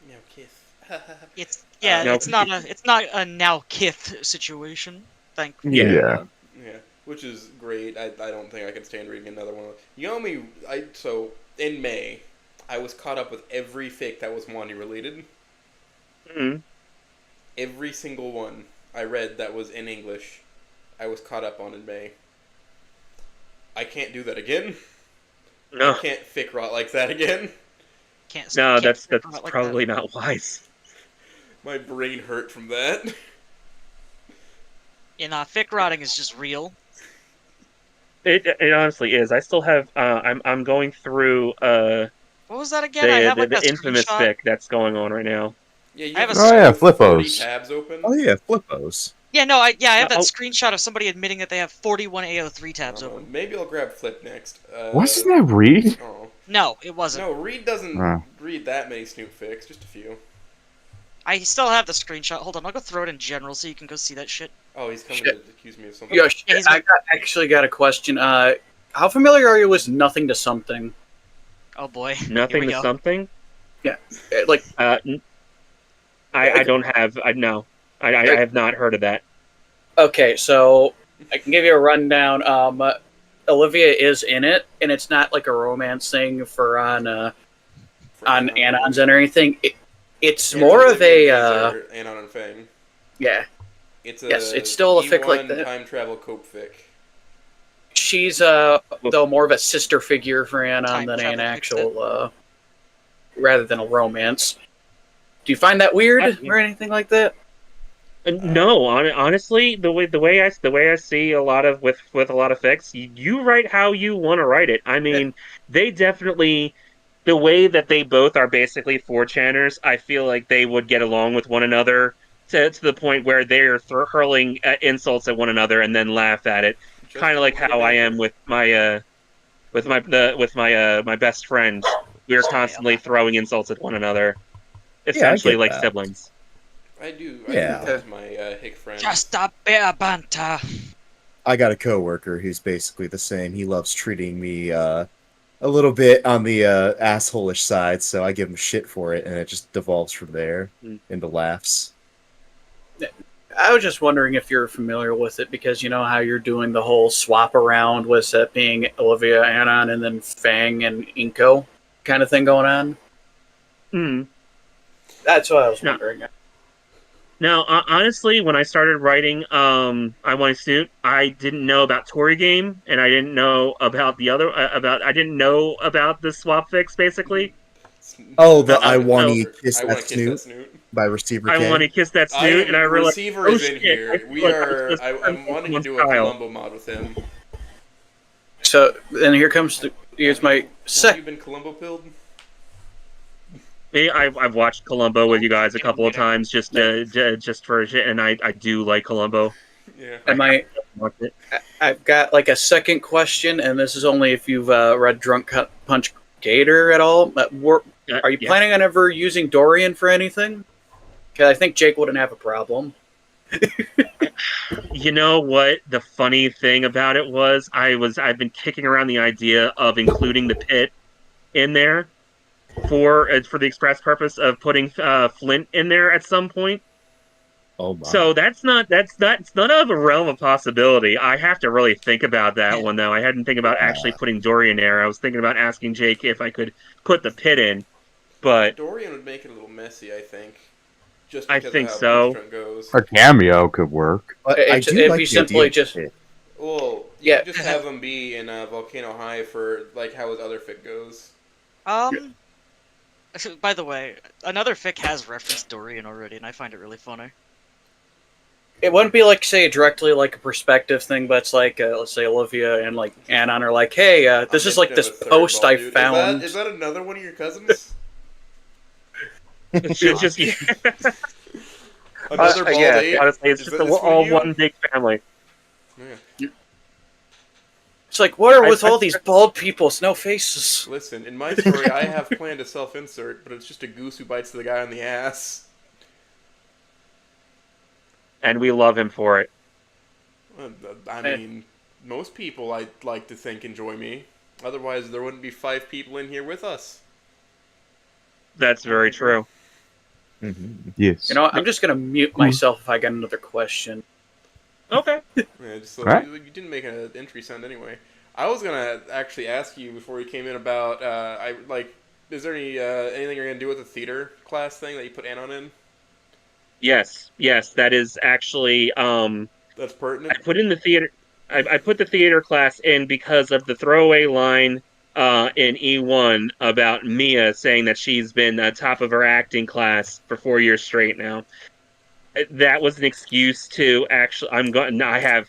No kiss. No. It's not a now kith situation. Thankfully. Yeah. Yeah, which is great. I don't think I can stand reading another one. You know me. So in May, I was caught up with every fic that was Wani related. Mm-hmm. Every single one I read that was in English, I was caught up on in May. I can't do that again. No, I can't fic rot like that again. no, Can't that's figure out like probably that. not wise. My brain hurt from that. Fic rotting is just real. It honestly is. I still have. I'm going through What was that again? I have like the that infamous screenshot. fic that's going on right now. Yeah, you I have have a Oh yeah, 40 Flippos. tabs open. Oh yeah, Flippos. Yeah, no, I have that Oh. screenshot of somebody admitting that they have 41 AO3 tabs I don't know, open. maybe I'll grab Flip next. Wasn't that Reed? Oh. No, it wasn't. No, Reed doesn't read that many Snoot fics, just a few. I still have the screenshot. Hold on, I'll go throw it in general so you can go see that shit. Oh, he's coming Shit. to accuse me of something. Yo, Yeah, he's I actually got a question. How familiar are you with Nothing to Something? Oh boy. Nothing Here we to go. something. Like, I don't have. No. I have not heard of that. okay, so I can give you a rundown. Olivia is in it, and it's not like a romance thing for on Anon's and everything. It's more of a Anon and Fang. yeah. It's a Yes, it's still a fic like E1 that. time travel cope fic. She's though more of a sister figure for Anon Time than an travel actual rather than a romance. Do you find that weird or anything like that? No, honestly, the way I see a lot of with a lot of fics, you write how you want to write it. I mean, they definitely the way that they both are basically 4chaners. I feel like they would get along with one another to the point where they're hurling insults at one another and then laugh at it. Kind of like how I am with my my best friend. We're constantly throwing insults at one another, essentially get like that. siblings. I do Yeah. love my hick friend. Just a bit of banter. I got a coworker who's basically the same. He loves treating me a little bit on the asshole-ish side, so I give him shit for it, and it just devolves from there into laughs. I was just wondering if you're familiar with it because you know how you're doing the whole swap around with it being Olivia Anon and then Fang and Inko kind of thing going on. Hmm. That's what I was wondering. Now, honestly, when I started writing I Want to Snoot, I didn't know about Tory Game, and I didn't know about the other I didn't know about the swap fix basically. Oh, the I Want wanna to Kiss I want That to kiss that Snoot Snoot. by Receiver I K. Want to Kiss That Snoot, and I realized Receiver oh, is in shit, here. I We feel like are. I'm wanting to do a style. Columbo mod with him. So then here's my Have sec. you been Columbo pilled? Me, I've watched Columbo with you guys a couple of times just for shit, and I do like Columbo. Yeah. I've got like a second question, and this is only if you've read Drunk Punch Gator at all. Are you planning on ever using Dorian for anything? Because I think Jake wouldn't have a problem. You know what? The funny thing about it was I've been kicking around the idea of including the pit in there for the express purpose of putting Flint in there at some point. Oh my. So that's not none of a realm of possibility. I have to really think about that one though. I hadn't think about actually putting Dorian there. I was thinking about asking Jake if I could put the pit in, but Dorian would make it a little messy, I think. Just I because think of how so. Punch Drunk goes. A cameo could work. But I do If like you the simply idea just of it. Well, Yeah. you just have him be in Volcano High for like how his other fic goes. By the way, another fic has referenced Dorian already, and I find it really funny. it wouldn't be like say directly like a perspective thing, but it's like let's say Olivia and like Anon are like, hey, this is like this post I found. Is that another one of your cousins? it's just Another bald ape? honestly, it's Is just that- is all for you? one big family. Yeah. It's like, what are with all these bald people with no faces? Listen, in my story, I have planned a self-insert, but it's just a goose who bites the guy on the ass. And we love him for it. I mean, most people, I'd like to think, enjoy me. Otherwise, there wouldn't be 5 people in here with us. That's very true. Mm-hmm. Yes. You know what? I'm just going to mute myself if I get another question. Okay. Yeah, just so Right. you didn't make an entry sound anyway. I was gonna actually ask you before you came in about is there anything you're gonna do with the theater class thing that you put Anon in? Yes, that is actually That's pertinent. I put in the theater. I put the theater class in because of the throwaway line in E1 about Mia saying that she's been top of her acting class for 4 years straight now. That was an excuse to actually. I have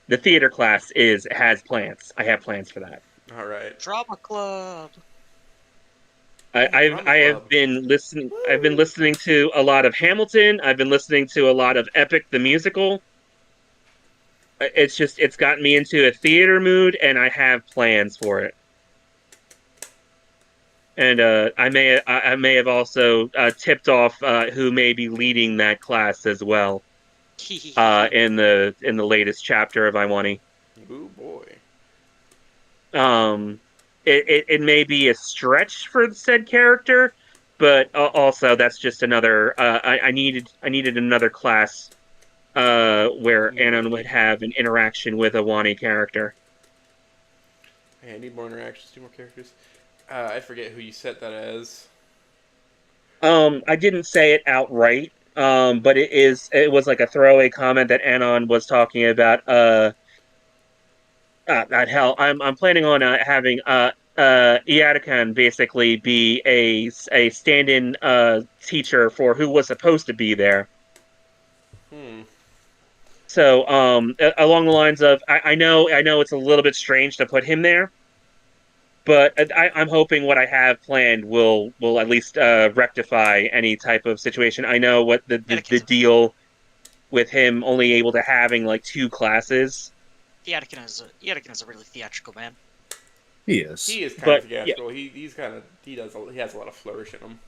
the theater class has plans. I have plans for that. All right. Drama club. Drama I have club. been listening. I've been listening to a lot of Hamilton. I've been listening to a lot of Epic the musical. It's gotten me into a theater mood, and I have plans for it. And I may have also tipped off who may be leading that class as well in the latest chapter of Wani. Ooh boy. It may be a stretch for said character, but also that's just another. I needed another class where Anon would have an interaction with a Wani character. Hey, I need more interactions, 2 more characters. I forget who you set that as. I didn't say it outright, but it was like a throwaway comment that Anon was talking about. Hell, I'm planning on having Iadakan basically be a stand-in teacher for who was supposed to be there. So, along the lines of, I know it's a little bit strange to put him there, but I'm hoping what I have planned will at least rectify any type of situation. I know what the deal with him only able to having like 2 classes. Iadakan is a really theatrical man. He is. He is kind of Yeah. theatrical. He has a lot of flourish in him.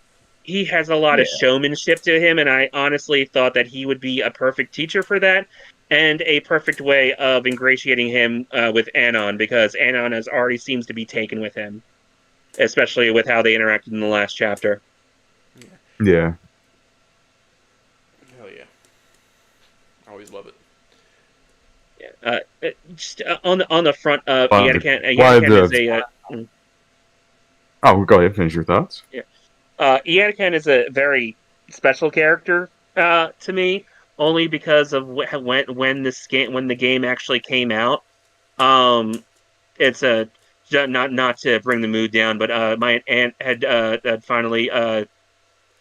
He has a lot of showmanship to him, and I honestly thought that he would be a perfect teacher for that, and a perfect way of ingratiating him with Anon, because Anon has already seems to be taken with him, especially with how they interacted in the last chapter. Yeah. Hell yeah. I always love it. Just on the front of Iadakan is a. Oh, go ahead. Finish your thoughts. Yeah. Iadakan is a very special character to me, only because of when the game actually came out. It's a not to bring the mood down, but my aunt had finally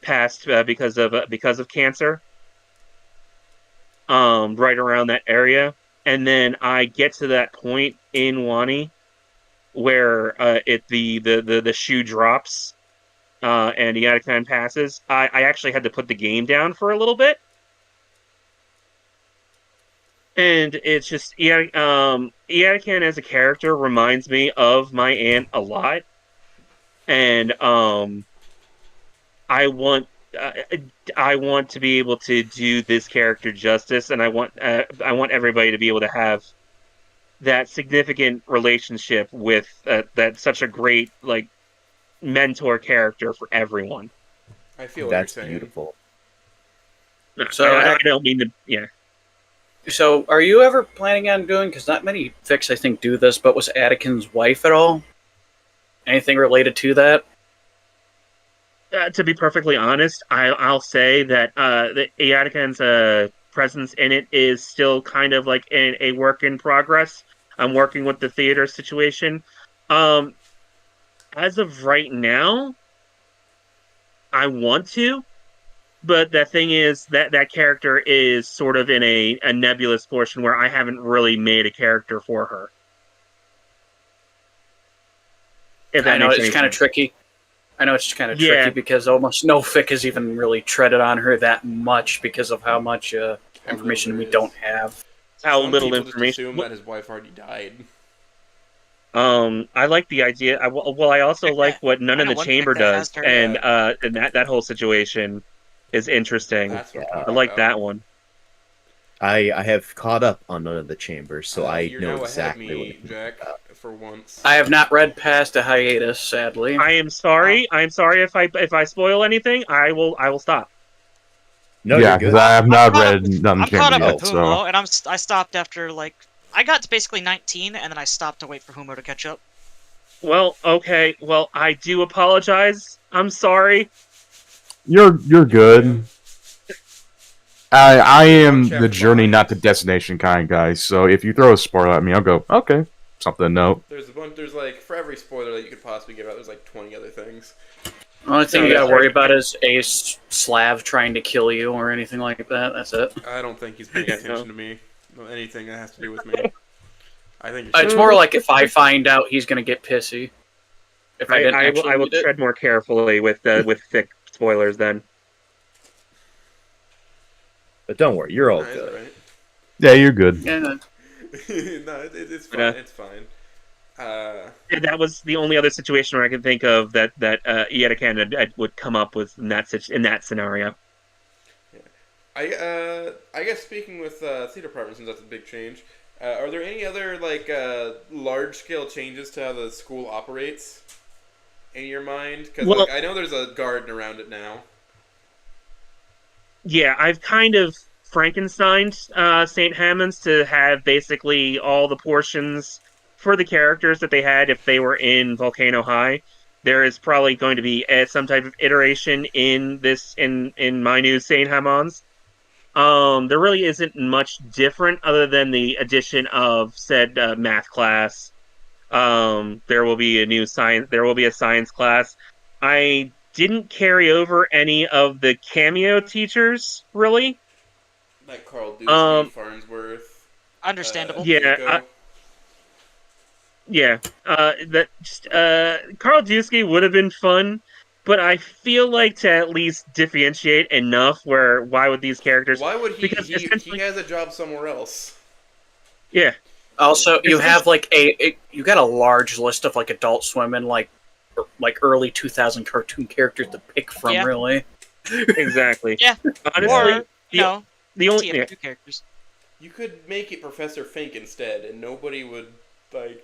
passed because of cancer. Right around that area, and then I get to that point in Wani where the shoe drops. And Iadakan passes. I actually had to put the game down for a little bit, and it's just Iadakan as a character reminds me of my aunt a lot, and I want to be able to do this character justice, and I want everybody to be able to have that significant relationship with that such a great mentor character for everyone. I feel that's what you're saying. beautiful. So I don't mean to. Yeah. So, are you ever planning on doing? Because not many fics, I think, do this. But was Adakin's wife at all? Anything related to that? To be perfectly honest, I'll say that the Iadakan's presence in it is still kind of like a work in progress. I'm working with the theater situation. As of right now, I want to, but the thing is that character is sort of in a nebulous portion where I haven't really made a character for her. I know it's kind of tricky. Tricky because almost no fic has even really treaded on her that much because of how much information we don't have. How Some little people information. Just assume that his wife already died. I like the idea. I also Check like that. what None I in know the one chick Chamber that has does, her. and that whole situation is interesting. That's what I'm I talking like about. that one. I have caught up on None of the Chambers, so I You're know now ahead of exactly what me, it Jack, for once. I have not read past a hiatus, sadly. I am sorry. I'm sorry if I spoil anything. I will stop. No, yeah, you're because good. I have I'm not caught up read with, None I'm caught Chamber up yet, with so Humo, and I stopped after like I got to basically 19, and then I stopped to wait for Humo to catch up. Well, okay. Well, I do apologize. I'm sorry. you're Yeah. good. I On am the chapter journey, 5. not the destination kind guy. So if you throw a spoiler at me, I'll go, okay, something to note. There's a bunch. There's like for every spoiler that you could possibly give out, there's like 20 other things. The only thing No, you gotta that's worry right. about is a Slav trying to kill you or anything like that. That's it. I don't think he's paying Yeah, attention to me. No, anything that has to do with me. I think It's more like if I find out, he's gonna get pissy. If I didn't actually I will read it. tread more carefully with thick spoilers then. But don't worry, you're all Nah, it's good. alright. Yeah, you're good. Yeah. No, it's fine. It's fine. And that was the only other situation where I can think of that Ietakan would come up with in that scenario. I guess speaking with theater department, since that's a big change, are there any other like large scale changes to how the school operates in your mind? Because Well- like I know there's a garden around it now. Yeah, I've kind of Frankensteined St. Hammond's to have basically all the portions for the characters that they had if they were in Volcano High. There is probably going to be some type of iteration in my new St. Hammond's. There really isn't much different other than the addition of said math class. There will be a science class. I didn't carry over any of the cameo teachers, really. Like Carl Dusky, Um, Farnsworth. Understandable. Yeah, Zuko. Yeah, Carl Dusky would have been fun, but I feel like to at least differentiate enough why would these characters? Why would he? Because He essentially, has a job somewhere else. yeah, Also, you have like you got a large list of like Adult Swim and like early 2000 cartoon characters to pick from. Yeah. Really. exactly. Yeah. Honestly, Or the only TF2 characters. You could make it Professor Fink instead, and nobody would like.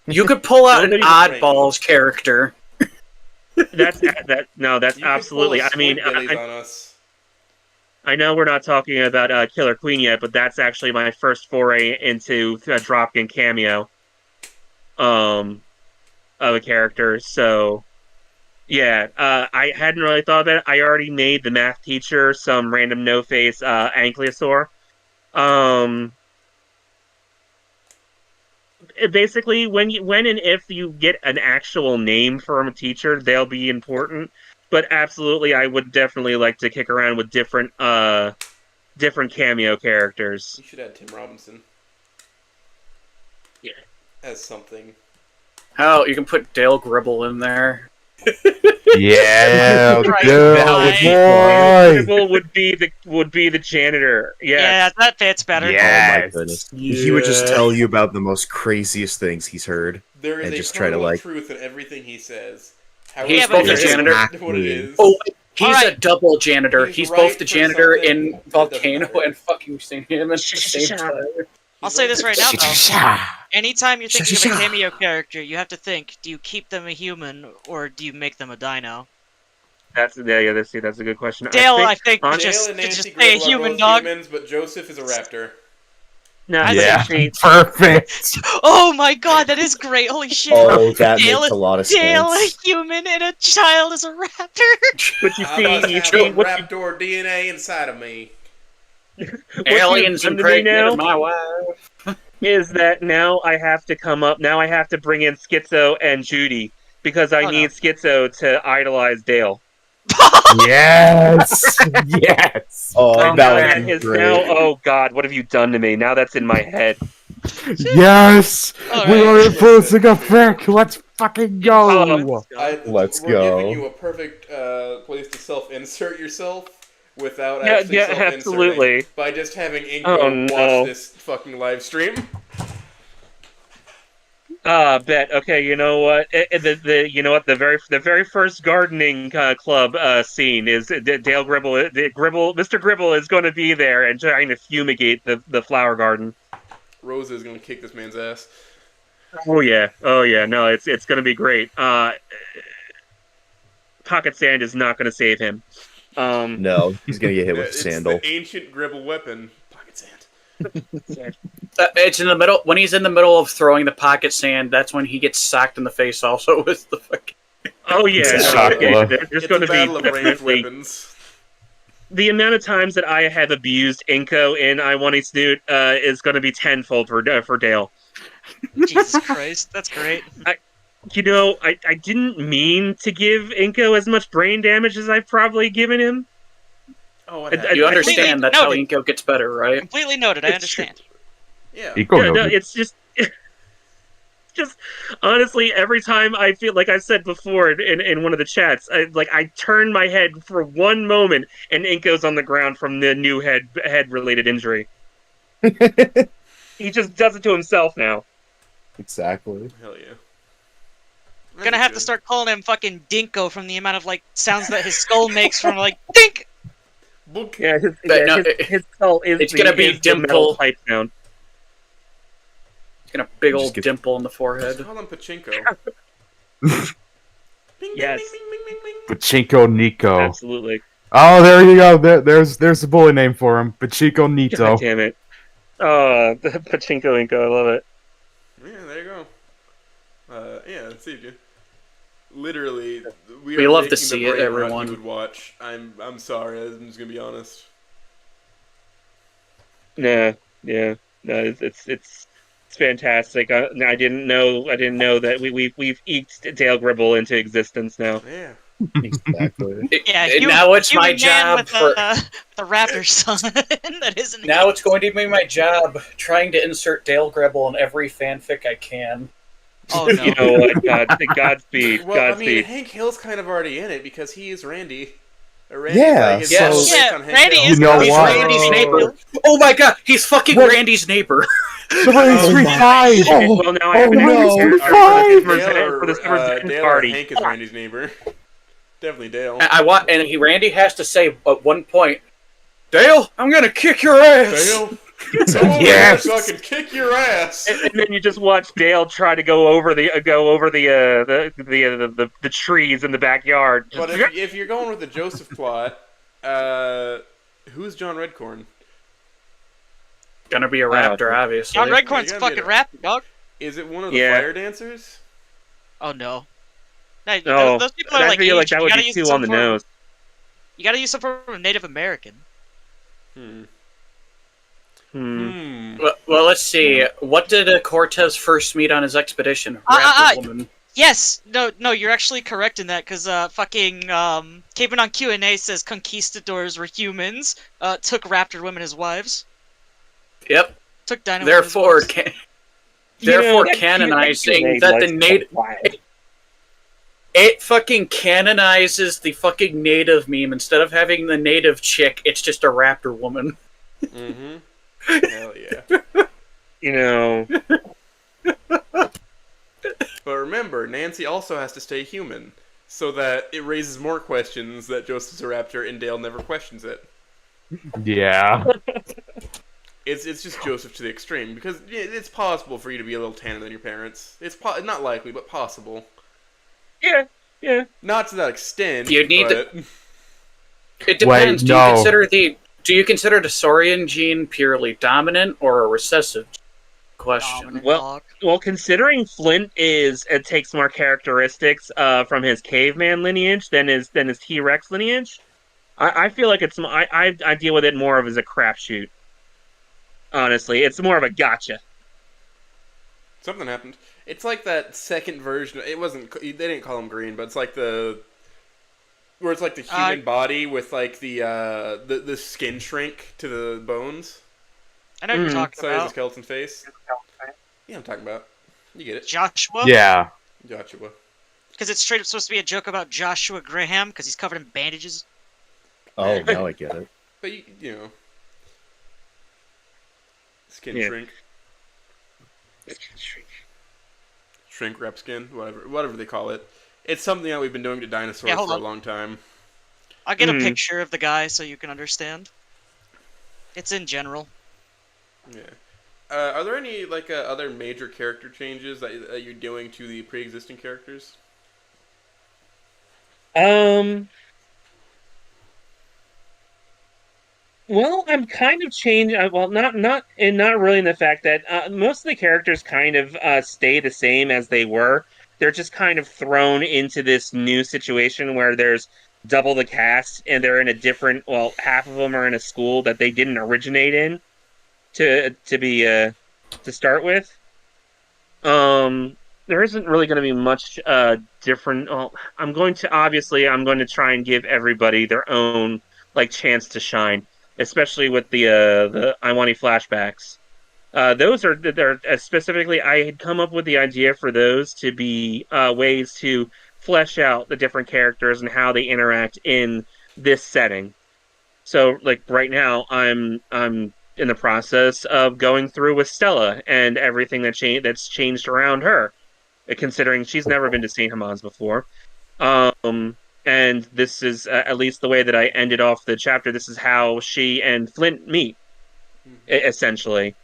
You could pull out an Nobody would oddballs character. that's You could absolutely. pull a I mean, Squidbillies on us. I know we're not talking about Killer Queen yet, but that's actually my first foray into a Dropkin cameo of a character. So, yeah, I hadn't really thought about it. I already made the math teacher some random no-face Ankylosaur. Basically, when and if you get an actual name from a teacher, they'll be important. But absolutely, I would definitely like to kick around with different cameo characters. You should add Tim Robinson. Yeah. As something. Oh, you can put Dale Gribble in there. Yeah, Right. good boy. would be the janitor. Yes. Yeah, that fits better. Yeah. Oh my goodness. He would just tell you about the most craziest things he's heard. There is And a just try to, kernel of like- truth in everything he says. He's both However, the janitor. What it is. Oh, he's Alright. a double janitor. He's He's right both the for janitor something in that doesn't Volcano matter. and fucking St. Hammond's at the same time. I'll say this right now, though. Anytime you're thinking of a cameo character, you have to think: do you keep them a human or do you make them a dino? That's a good question. Dale, I think, on- could Dale just, and could Nancy just say a Gribble are human both dog. humans, but Joseph is a raptor. No, I Yeah, actually, perfect. Oh my god, that is great! Holy shit! Oh, that Dale makes a lot of Dale, a sense. human, and a child is a raptor. but you I see, must you have see some what raptor DNA inside of me. Aliens you've done to me now impregnated my wife. is that now I have to Now I have to bring in Schizo and Judy because I Oh, no. need Schizo to idolize Dale. Yes, yes, Oh, And that now would that be is great. now. Oh God, what have you done to me? Now that's in my head. yes. All We right. are in full swing effect. Let's fucking go. Let's we're go. giving you a perfect place to self-insert yourself without Yeah, actually yeah, self-inserting. absolutely. By just having Inko Oh, no. watch this fucking live stream. Bet. Okay, you know what? You know what? The very first gardening club scene is Dale Gribble. Mr. Gribble is going to be there and trying to fumigate the flower garden. Rosa is gonna kick this man's ass. Oh yeah. No, it's going to be great. Pocket Sand is not going to save him. No, he's gonna get hit with a It's sandal. the ancient Gribble weapon, pocket sand. It's in the middle. When he's in the middle of throwing the pocket sand, that's when he gets socked in the face also with the fucking... Oh yeah, It's a no, shock yeah, blow. there's It's going a to be battle of ranged definitely weapons. the amount of times that I have abused Inko in I Wani Snoot is going to be tenfold for Dale. Jesus Christ, that's great. You know, I didn't mean to give Inko as much brain damage as I've probably given him. Oh, what I- happened? You I- understand that's how noted. Inko gets better, right? Completely noted. I It's understand. Yeah. Eco Yeah, no, noted. it's just honestly, every time I feel like I said before in one of the chats, I turn my head for one moment and Inko's on the ground from the new head related injury. He just does it to himself now. Exactly. Hell yeah. Gonna have to start calling him fucking Dinko from the amount of like sounds that his skull makes from like dink. Book. Yeah, But no, his skull is it's gonna be is the metal Dimple. pipe sound. He's got a big Just old get- dimple in the Just forehead. call him Pachinko. Bing, Yes. bing, bing, bing, bing, bing. Pachinko Nico. Absolutely. Oh, there you go. There's the bully name for him. Pachinko God Nito. damn it. Oh, the Pachinko Inko, I love it. Yeah, there you go. Yeah, let's see you. Literally, We are love to making see the it, brain rot everyone. You would watch. I'm sorry. I'm just gonna be honest. Yeah. No, it's fantastic. I didn't know that we've eked Dale Gribble into existence now. Yeah. Exactly. Yeah, Now it's my human man job with for. the raptor son that isn't. Now it's going to be my job trying to insert Dale Gribble in every fanfic I can. Oh no. You know what? Godspeed. Well, I mean, Godspeed. Hank Hill's kind of already in it because he is Randy. Randy's Yeah, his yes. based Yeah, on Hank Randy Hill. is You know He's what? Randy's neighbor. Oh my god, he's fucking What? Randy's neighbor. Serenity Street my- 5! Well, now I have oh, an no. answer Fine. for Dale the summer's end Dale or party. Hank is Randy's neighbor. Definitely Dale. I want, and Randy has to say at one point, Dale, I'm gonna kick your ass. Dale, come over Yes. here so I can kick your ass. And then you just watch Dale try to go over the trees in the backyard. But if you're going with the Joseph plot, who's John Redcorn? Gonna be a raptor, obviously. John Redcorn's You gotta fucking be a- raptor, dog. Is it one of the Yeah. fire dancers? Oh no. No, No, those people are I like feel like Asian. that You would gotta be use too some on the form- nose. You gotta use some form of Native American. Hmm. Well, let's see. What did Cortez first meet on his expedition? Raptor woman. Yes, no, you're actually correct in that because fucking Capen on Q&A says conquistadors were humans, took raptor women as wives, Yep. took dino Therefore, women as wives. therefore that canonizing Q&A that the was native. wild. It fucking canonizes the fucking native meme. Instead of having the native chick, it's just a raptor woman. Mm-hmm. Hell yeah. You know, But remember, Nancy also has to stay human, so that it raises more questions that Joseph's a raptor and Dale never questions it. Yeah. It's just Joseph to the extreme, because it's possible for you to be a little tanner than your parents. It's not likely, but possible. yeah. Not to that extent. You need but... It depends. Wait, Do no. you consider the Saurian gene purely dominant or a recessive? Question. Dominant Well- dog. Considering Flint takes more characteristics from his caveman lineage than his T-Rex lineage, I feel like I deal with it more of as a crapshoot. Honestly, it's more of a gotcha. Something happened. It's like that second version. It wasn't. They didn't call him green, but it's like where it's like the human body with like the skin shrink to the bones. I know what you're talking So he has a about. skeleton face. Yeah, I'm talking about. You get it. Joshua? Yeah. Joshua. Because it's straight up supposed to be a joke about Joshua Graham because he's covered in bandages. Oh, now I get it. But you know, skin Yeah. shrink. shrink wrap skin, whatever they call it. It's something that we've been doing to dinosaurs for a long time. I'll get a picture of the guy so you can understand. It's in general. Yeah. Are there any other major character changes that you're doing to the pre-existing characters? Well, I'm kind of changed. Well, not really in the fact that most of the characters kind of stay the same as they were. They're just kind of thrown into this new situation where there's double the cast, and they're in a different. Well, half of them are in a school that they didn't originate in to start with. There isn't really going to be much different. Well, I'm going to try and give everybody their own chance to shine, especially with the Wani flashbacks. They're specifically I had come up with the idea for those to be ways to flesh out the different characters and how they interact in this setting. So right now I'm in the process of going through with Stella and everything that's changed around her, considering she's never been to St. Hamans before. And this is at least the way that I ended off the chapter. This is how she and Flint meet, essentially.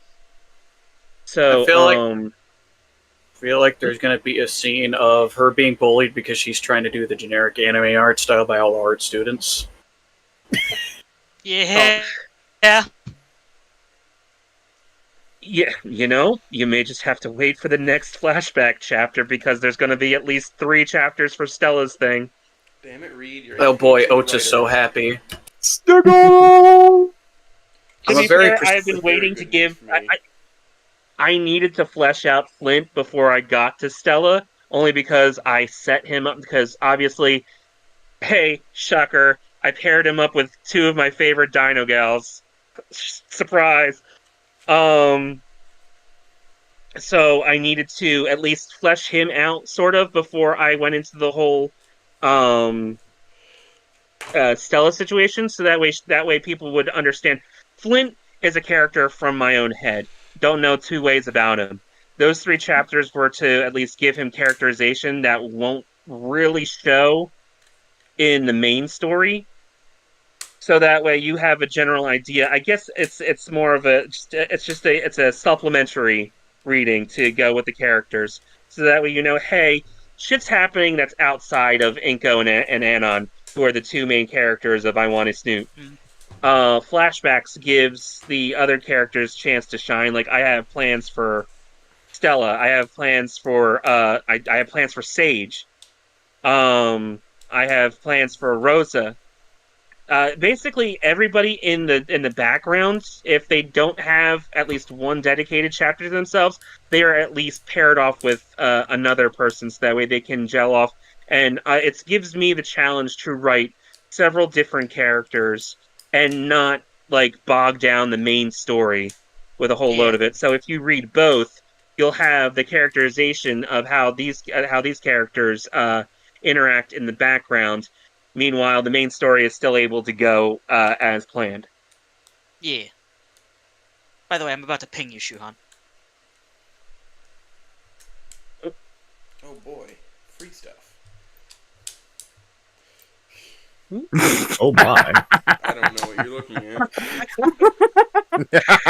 So I feel like there's going to be a scene of her being bullied because she's trying to do the generic anime art style by all art students. Yeah. Yeah. Yeah, you may just have to wait for the next flashback chapter because there's going to be at least 3 chapters for Stella's thing. Damn it, Reed! Oh boy, Oates is so happy. To be very fair, I've been waiting to give. I needed to flesh out Flint before I got to Stella, only because I set him up. Because obviously, hey, shocker, I paired him up with 2 of my favorite Dino gals. Surprise. So I needed to at least flesh him out, sort of, before I went into the whole Stella situation. So that way people would understand. Flint is a character from my own head. Don't know 2 ways about him. Those 3 chapters were to at least give him characterization that won't really show in the main story. So that way you have a general idea. I guess it's more of it's a supplementary reading to go with the characters. So that way hey, shit's happening that's outside of Inko and Anon, who are the 2 main characters of I Want to Snoot. Flashbacks gives the other characters chance to shine. I have plans for Stella. I have plans for I have plans for Sage. I have plans for Rosa. Basically, everybody in the background, if they don't have at least one dedicated chapter to themselves, they are at least paired off with another person, so that way they can gel off. And it gives me the challenge to write several different characters and not bog down the main story with a whole load of it. So if you read both, you'll have the characterization of how these characters interact in the background. Meanwhile, the main story is still able to go as planned. Yeah. By the way, I'm about to ping you, Shuhan. Oh boy, free stuff. Oh my. I don't know what you're looking at.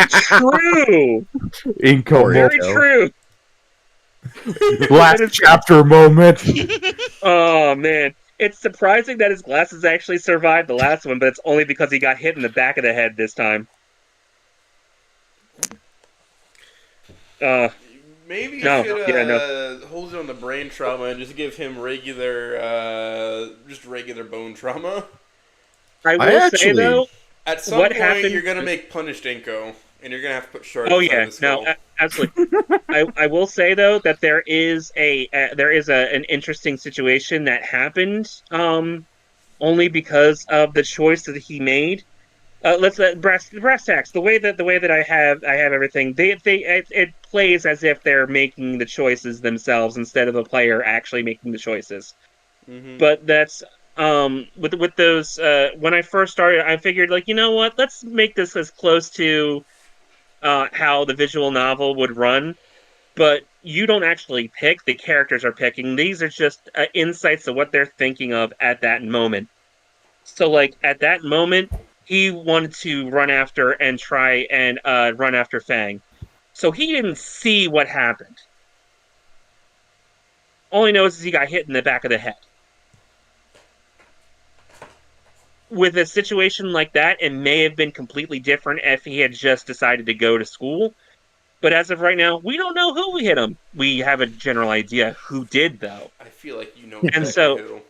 True! Inco Very true! Last chapter moment. Oh, man. It's surprising that his glasses actually survived the last one, but it's only because he got hit in the back of the head this time. Maybe you No, should yeah, no. hold it on the brain trauma and just give him regular bone trauma. I will actually- say, though, At some What point, happened- you're gonna make punished Inko, and you're gonna have to put shards oh inside yeah, the skull. no, absolutely. I will say though that there is an interesting situation that happened only because of the choice that he made. Let's brass tacks. The way that I have everything. It plays as if they're making the choices themselves instead of a player actually making the choices. Mm-hmm. But that's with those when I first started, I figured you know what, let's make this as close to how the visual novel would run. but you don't actually pick. The characters are picking. These are just insights of what they're thinking of at that moment. So, like, at that moment, he wanted to run after and try and run after Fang. So he didn't see what happened. All he knows is he got hit in the back of the head. With a situation like that, it may have been completely different if he had just decided to go to school. But as of right now, we don't know who hit him. We have a general idea who did, though. I feel like you know And exactly so,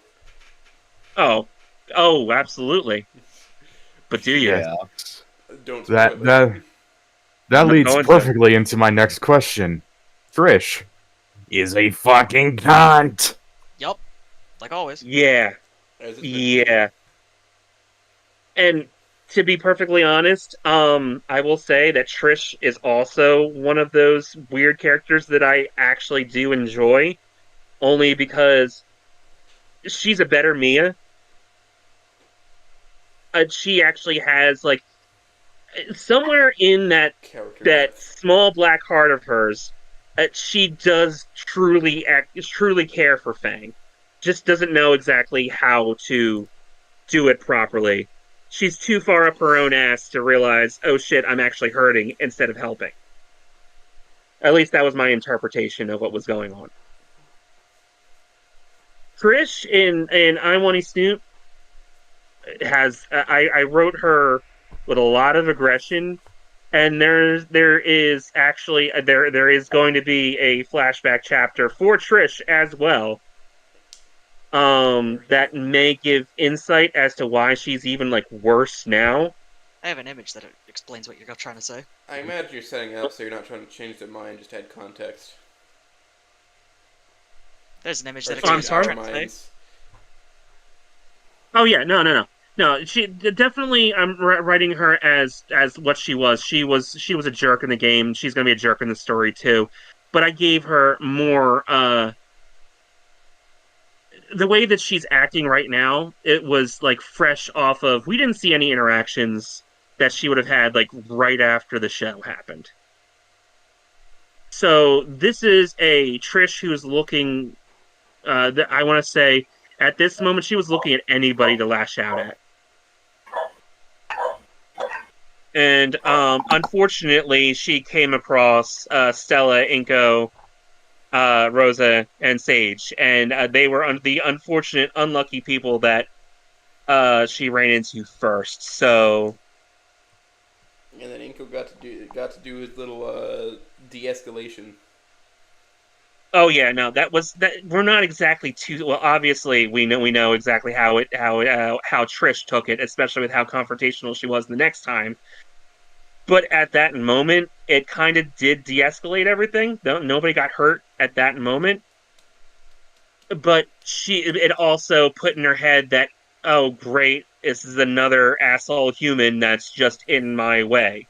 who. oh, absolutely. But do you? Yeah. Don't spoil it. That leads going to. perfectly into my next question. Trish is a fucking cunt. Yup. Like always. Yeah. As it's meant to be. Yeah. And to be perfectly honest, I will say that Trish is also one of those weird characters that I actually do enjoy, only because she's a better Mia. She actually has, like, somewhere in that Character that depth. small black heart of hers, she does truly care for Fang. Just doesn't know exactly how to do it properly. She's too far up her own ass to realize, oh shit, I'm actually hurting instead of helping. At least that was my interpretation of what was going on. Trish in I Wani Snoot has I wrote her with a lot of aggression, and there is actually there is going to be a flashback chapter for Trish as well. That may give insight as to why she's even, like, worse now. I have an image that explains what you're trying to say. I imagine you're setting up so you're not trying to change their mind, just add context. There's an image Or that I'm explains what sorry? you're trying to say. Oh yeah, no. She definitely. I'm writing her as what she was. She was a jerk in the game. She's gonna be a jerk in the story too. But I gave her more. The way that she's acting right now, it was like fresh off of. We didn't see any interactions that she would have had, like, right after the show happened. So this is a Trish who's looking. I want to say at this moment she was looking at anybody to lash out at. And unfortunately, she came across Stella, Inko, Rosa, and Sage, and they were the unfortunate, unlucky people that she ran into first. So, And then Inko got to do his little de-escalation. oh yeah, no, that was that. We're not exactly too well. Obviously, we know exactly how Trish took it, especially with how confrontational she was the next time. But at that moment, it kind of did de-escalate everything. Nobody got hurt at that moment. But it also put in her head that, oh great, this is another asshole human that's just in my way.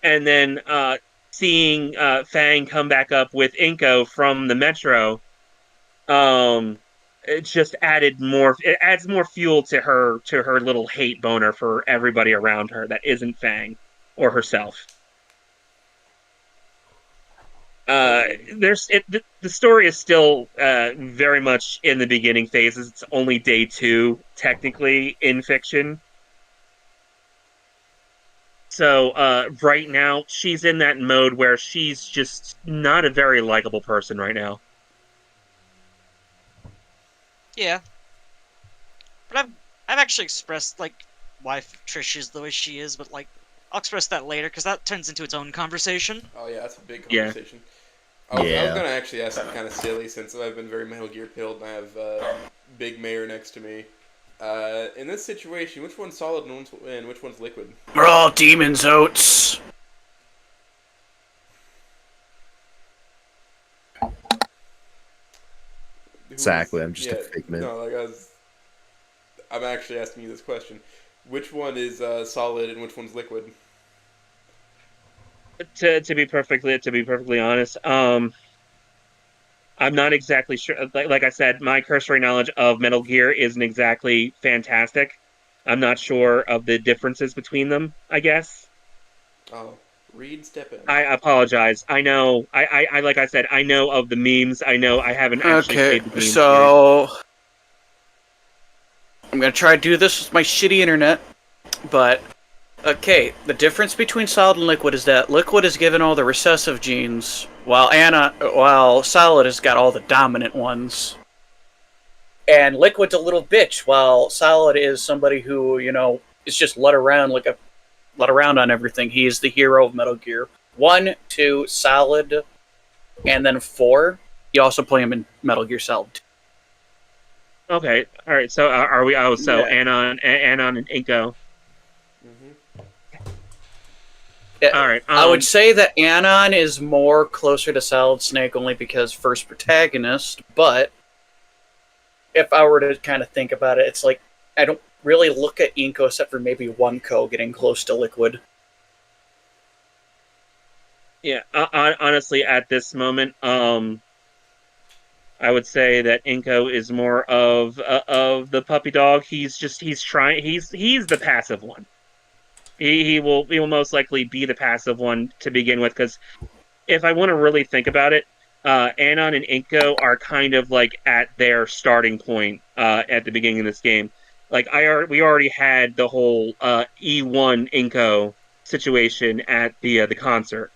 And then seeing Fang come back up with Inko from the metro, it just added more. It adds more fuel to her little hate boner for everybody around her that isn't Fang or herself. The story is still very much in the beginning phases. It's only day 2 technically in fiction. So right now she's in that mode where she's just not a very likable person right now. Yeah. But I've actually expressed, like, why Trish is the way she is, but, like, I'll express that later because that turns into its own conversation. Oh yeah, that's a big Yeah. conversation. I was Yeah. gonna actually ask something kind of silly since I've been very Metal Gear pilled and I have Big Mayor next to me. In this situation, which one's solid and which one's liquid? We're all demons, Oats. Exactly, I'm just a figment. No, like I'm actually asking you this question. Which one is solid and which one's liquid? To be perfectly honest, I'm not exactly sure. Like I said, my cursory knowledge of Metal Gear isn't exactly fantastic. I'm not sure of the differences between them, I guess. Oh, Reed, step in. I apologize. I know. I like I said, I know of the memes. I know I haven't actually Okay, played the game. so I'm gonna try to do this with my shitty internet, but okay. The difference between solid and liquid is that liquid is given all the recessive genes, while solid has got all the dominant ones. And liquid's a little bitch, while solid is somebody who is just led around on everything. He is the hero of Metal Gear 1, 2, solid, and then 4. You also play him in Metal Gear Solid 2. Okay, all right. So are we? Oh, so Yeah. Anon, and Inko. Mm-hmm. Yeah, All right. I would say that Anon is more closer to Solid Snake only because first protagonist, but if I were to kind of think about it, it's like I don't really look at Inko except for maybe one Co getting close to Liquid. Yeah. Honestly, at this moment, I would say that Inko is more of the puppy dog. He's trying. He's the passive one. He will most likely be the passive one to begin with, because if I want to really think about it, Anon and Inko are kind of like at their starting point at the beginning of this game. Like we already had the whole E1 Inko situation at the concert.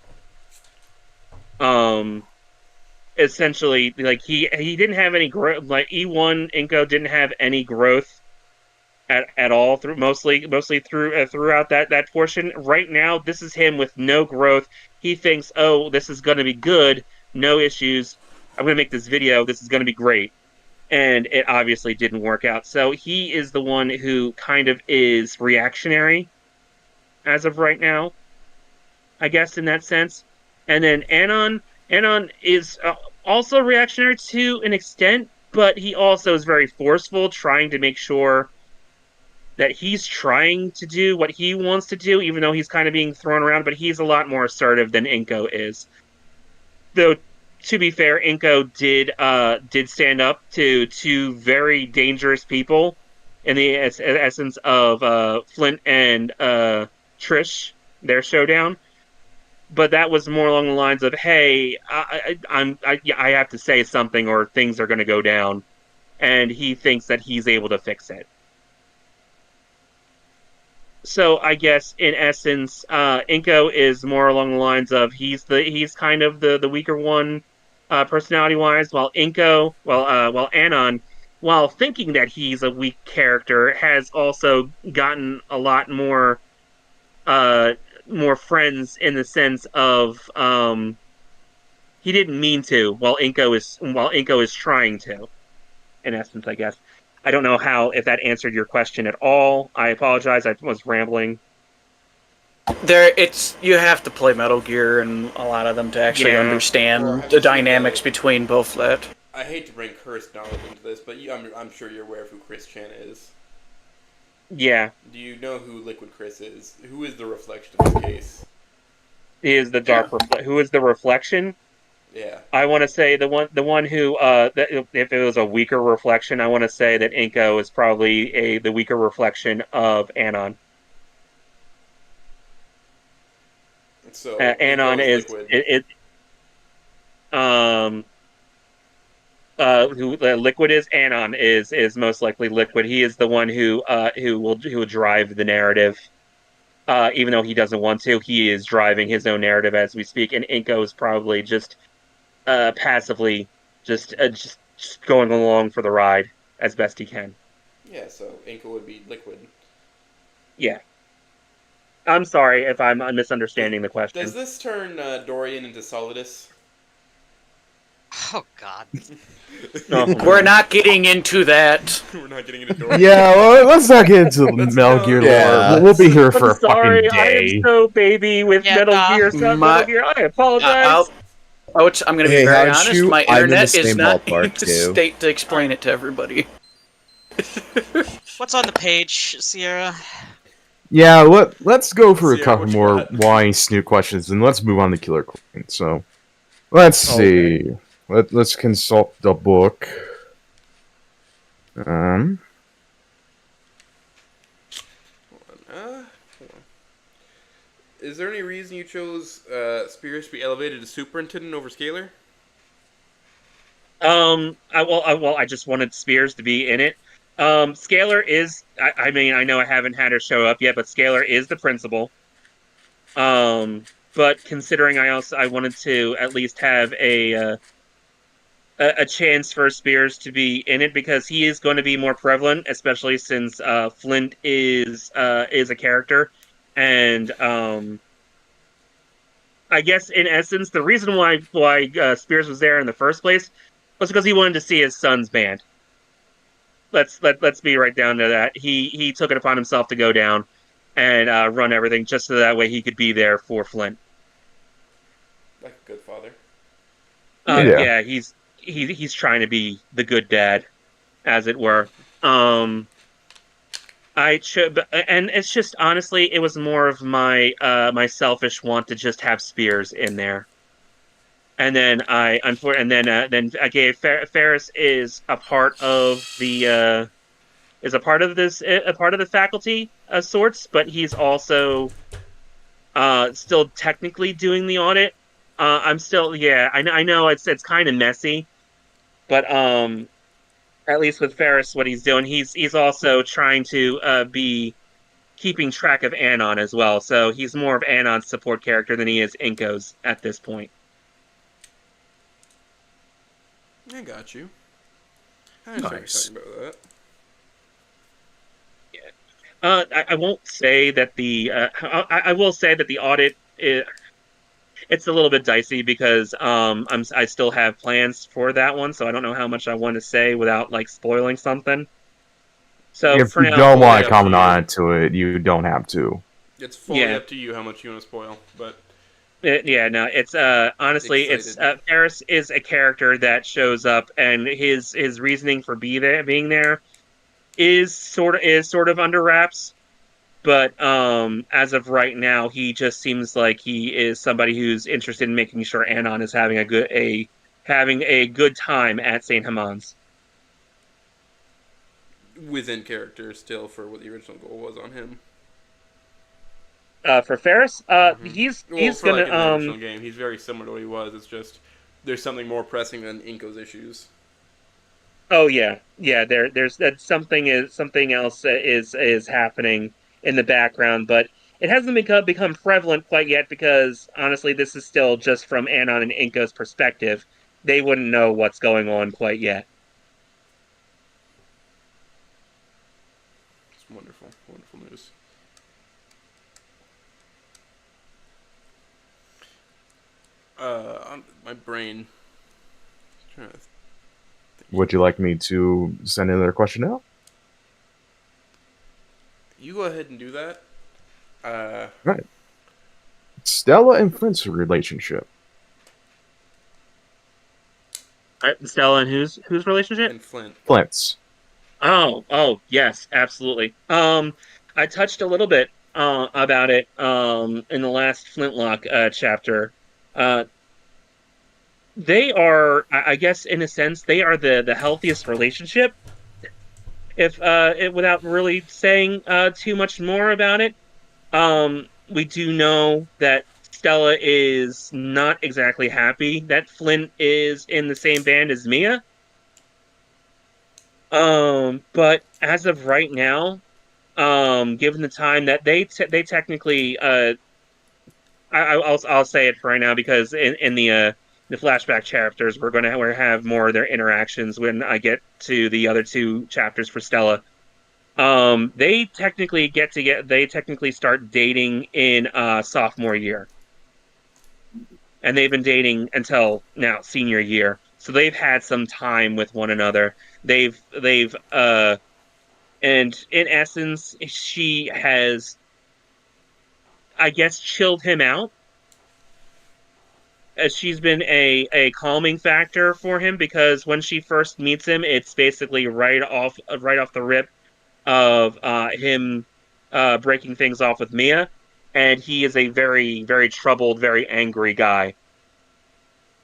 Essentially, like he didn't have any growth. Like E1 Inko didn't have any growth at all through mostly throughout that portion. Right now, this is him with no growth. He thinks, oh, this is going to be good, no issues. I'm going to make this video. This is going to be great, and it obviously didn't work out. So he is the one who kind of is reactionary as of right now, I guess, in that sense. And then Anon is also reactionary to an extent, but he also is very forceful, trying to make sure that he's trying to do what he wants to do, even though he's kind of being thrown around, but he's a lot more assertive than Inko is. Though, to be fair, Inko did stand up to two very dangerous people in the essence of Flint and Trish, their showdown. But that was more along the lines of, "Hey, I have to say something, or things are going to go down," and he thinks that he's able to fix it. So I guess in essence, Inko is more along the lines of he's kind of the weaker one, personality wise, while while Anon, while thinking that he's a weak character, has also gotten a lot uh more friends, in the sense of he didn't mean to, while Inko is trying to, in essence, I guess. I don't know if that answered your question at all. I apologize. I was rambling. You have to play Metal Gear and a lot of them to actually understand the dynamics between both that. I hate to bring cursed knowledge into this, but I'm sure you're aware of who Chris Chan is. Yeah. Do you know who Liquid Chris is? Who is the reflection of this case? He is the dark who is the reflection? Yeah. I want to say the one who if it was a weaker reflection, I want to say that Inko is probably the weaker reflection of Anon. So Anon is Liquid. Who Liquid is. Anon is most likely Liquid. He is the one who will drive the narrative. Even though he doesn't want to, he is driving his own narrative as we speak, and Inko is probably just passively just going along for the ride as best he can. Yeah, so Inko would be Liquid. Yeah. I'm sorry if I'm misunderstanding the question. Does this turn Dorian into Solidus? Oh God. We're not getting into that. We're not getting into Dorian. Yeah, well, let's not get into Metal Gear lore. We'll be here for a fucking day. I am so baby with Metal Gear. Metal Gear. I apologize. I'm going to be very honest. My internet is not in the state to explain it to everybody. What's on the page, Sierra? Yeah, let's go for a couple more Wani Snoot questions, and let's move on to Killer Queen. So, let's see. Let's consult the book. is there any reason you chose Spears to be elevated to superintendent over Scalar? I just wanted Spears to be in it. Scalar is. I mean, I know I haven't had her show up yet, but Scalar is the principal. But considering I wanted to at least have a chance for Spears to be in it because he is going to be more prevalent, especially since Flint is a character, and I guess in essence the reason why Spears was there in the first place was because he wanted to see his son's band. Let's be right down to that. He took it upon himself to go down and run everything just so that way he could be there for Flint. Like a good father. Yeah, he's trying to be the good dad, as it were. I should, and it's just honestly, it was more of my selfish want to just have Spears in there, and then then I gave Ferris is a part of the is a part of this a part of the faculty of sorts, but he's also still technically doing the audit. I'm still I know it's kind of messy, but at least with Ferris, what he's doing, he's also trying to be keeping track of Anon as well. So he's more of Anon's support character than he is Inko's at this point. I got you. Nice. Talking about that. I won't say that the I will say that the audit it's a little bit dicey because I still have plans for that one, so I don't know how much I want to say without like spoiling something. So If for you now, don't want up to to comment you. on to it, you don't have to. It's fully Yeah. up to you how much you want to spoil, but No, it's honestly, it's Excited. Ferris is a character that shows up, and his reasoning for being there is sort of under wraps. But as of right now, he just seems like he is somebody who's interested in making sure Anon is having a good time at Saint Haman's. within character still for what the original goal was on him. For Ferris, he's For gonna like in the original game, he's very similar to what he was. It's just there's something more pressing than Inko's issues. Oh yeah. There's that something else is happening in the background, but it hasn't become prevalent quite yet because honestly, this is still just from Anon and Inko's perspective. They wouldn't know what's going on quite yet. It's wonderful, wonderful news. On my brain. Trying to Would you like me to send another question now? You go ahead and do that. Right. Stella and Flint's relationship. Stella and whose relationship? And Flint. Flint's. Oh, yes, absolutely. I touched a little bit about it in the last Flintlock chapter. They are, I guess, in a sense, they are the healthiest relationship. If without really saying too much more about it, we do know that Stella is not exactly happy that Flint is in the same band as Mia. But as of right now, given the time that they technically, I'll say it for right now because in the flashback chapters we're gonna have more of their interactions when I get to the other two chapters for Stella. They technically start dating in sophomore year, and they've been dating until now senior year. So they've had some time with one another. They've and in essence, she has, I guess, chilled him out. As she's been a calming factor for him because when she first meets him, it's basically right off the rip of him breaking things off with Mia, and he is a very very troubled, very angry guy.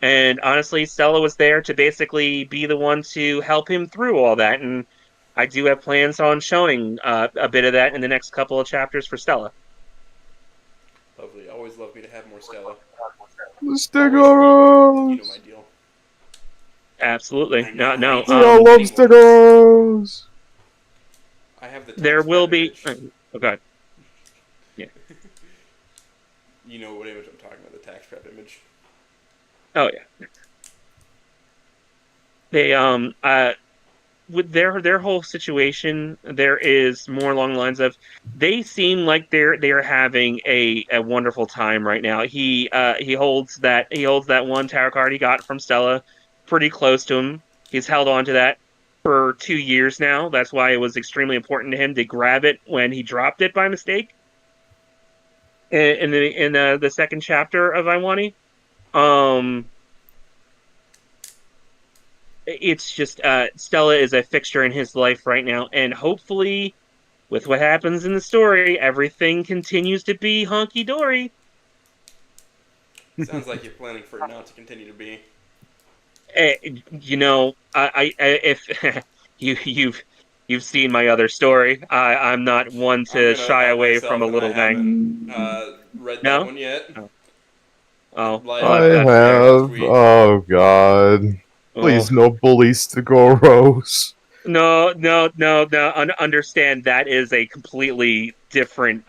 And honestly, Stella was there to basically be the one to help him through all that, and I do have plans on showing a bit of that in the next couple of chapters for Stella. Lovely. Always love me to have more Stella. Stegoros! You know my deal. Absolutely. I No, know, no. We all love Stegoros! I have the There tax will prep be. image. Okay. Yeah. You know what image I'm talking about, the tax prep image. Oh yeah. They with their whole situation, there is more along the lines of they seem like they're having a wonderful time right now. He holds that one tarot card he got from Stella pretty close to him. He's held on to that for 2 years now. That's why it was extremely important to him to grab it when he dropped it by mistake in the second chapter of Iwani. Um, it's just Stella is a fixture in his life right now, and hopefully, with what happens in the story, everything continues to be honky dory. Sounds like you're planning for it not to continue to be. If you've seen my other story, I'm not one I'm to gonna shy out away from myself, a and I little bang. haven't read that No? one yet. Oh, oh, Life I oh, happened that's to me fair. last have. week. Oh god. Oh. Please, no bully Stegoros. No, no, no, no. Understand that is a completely different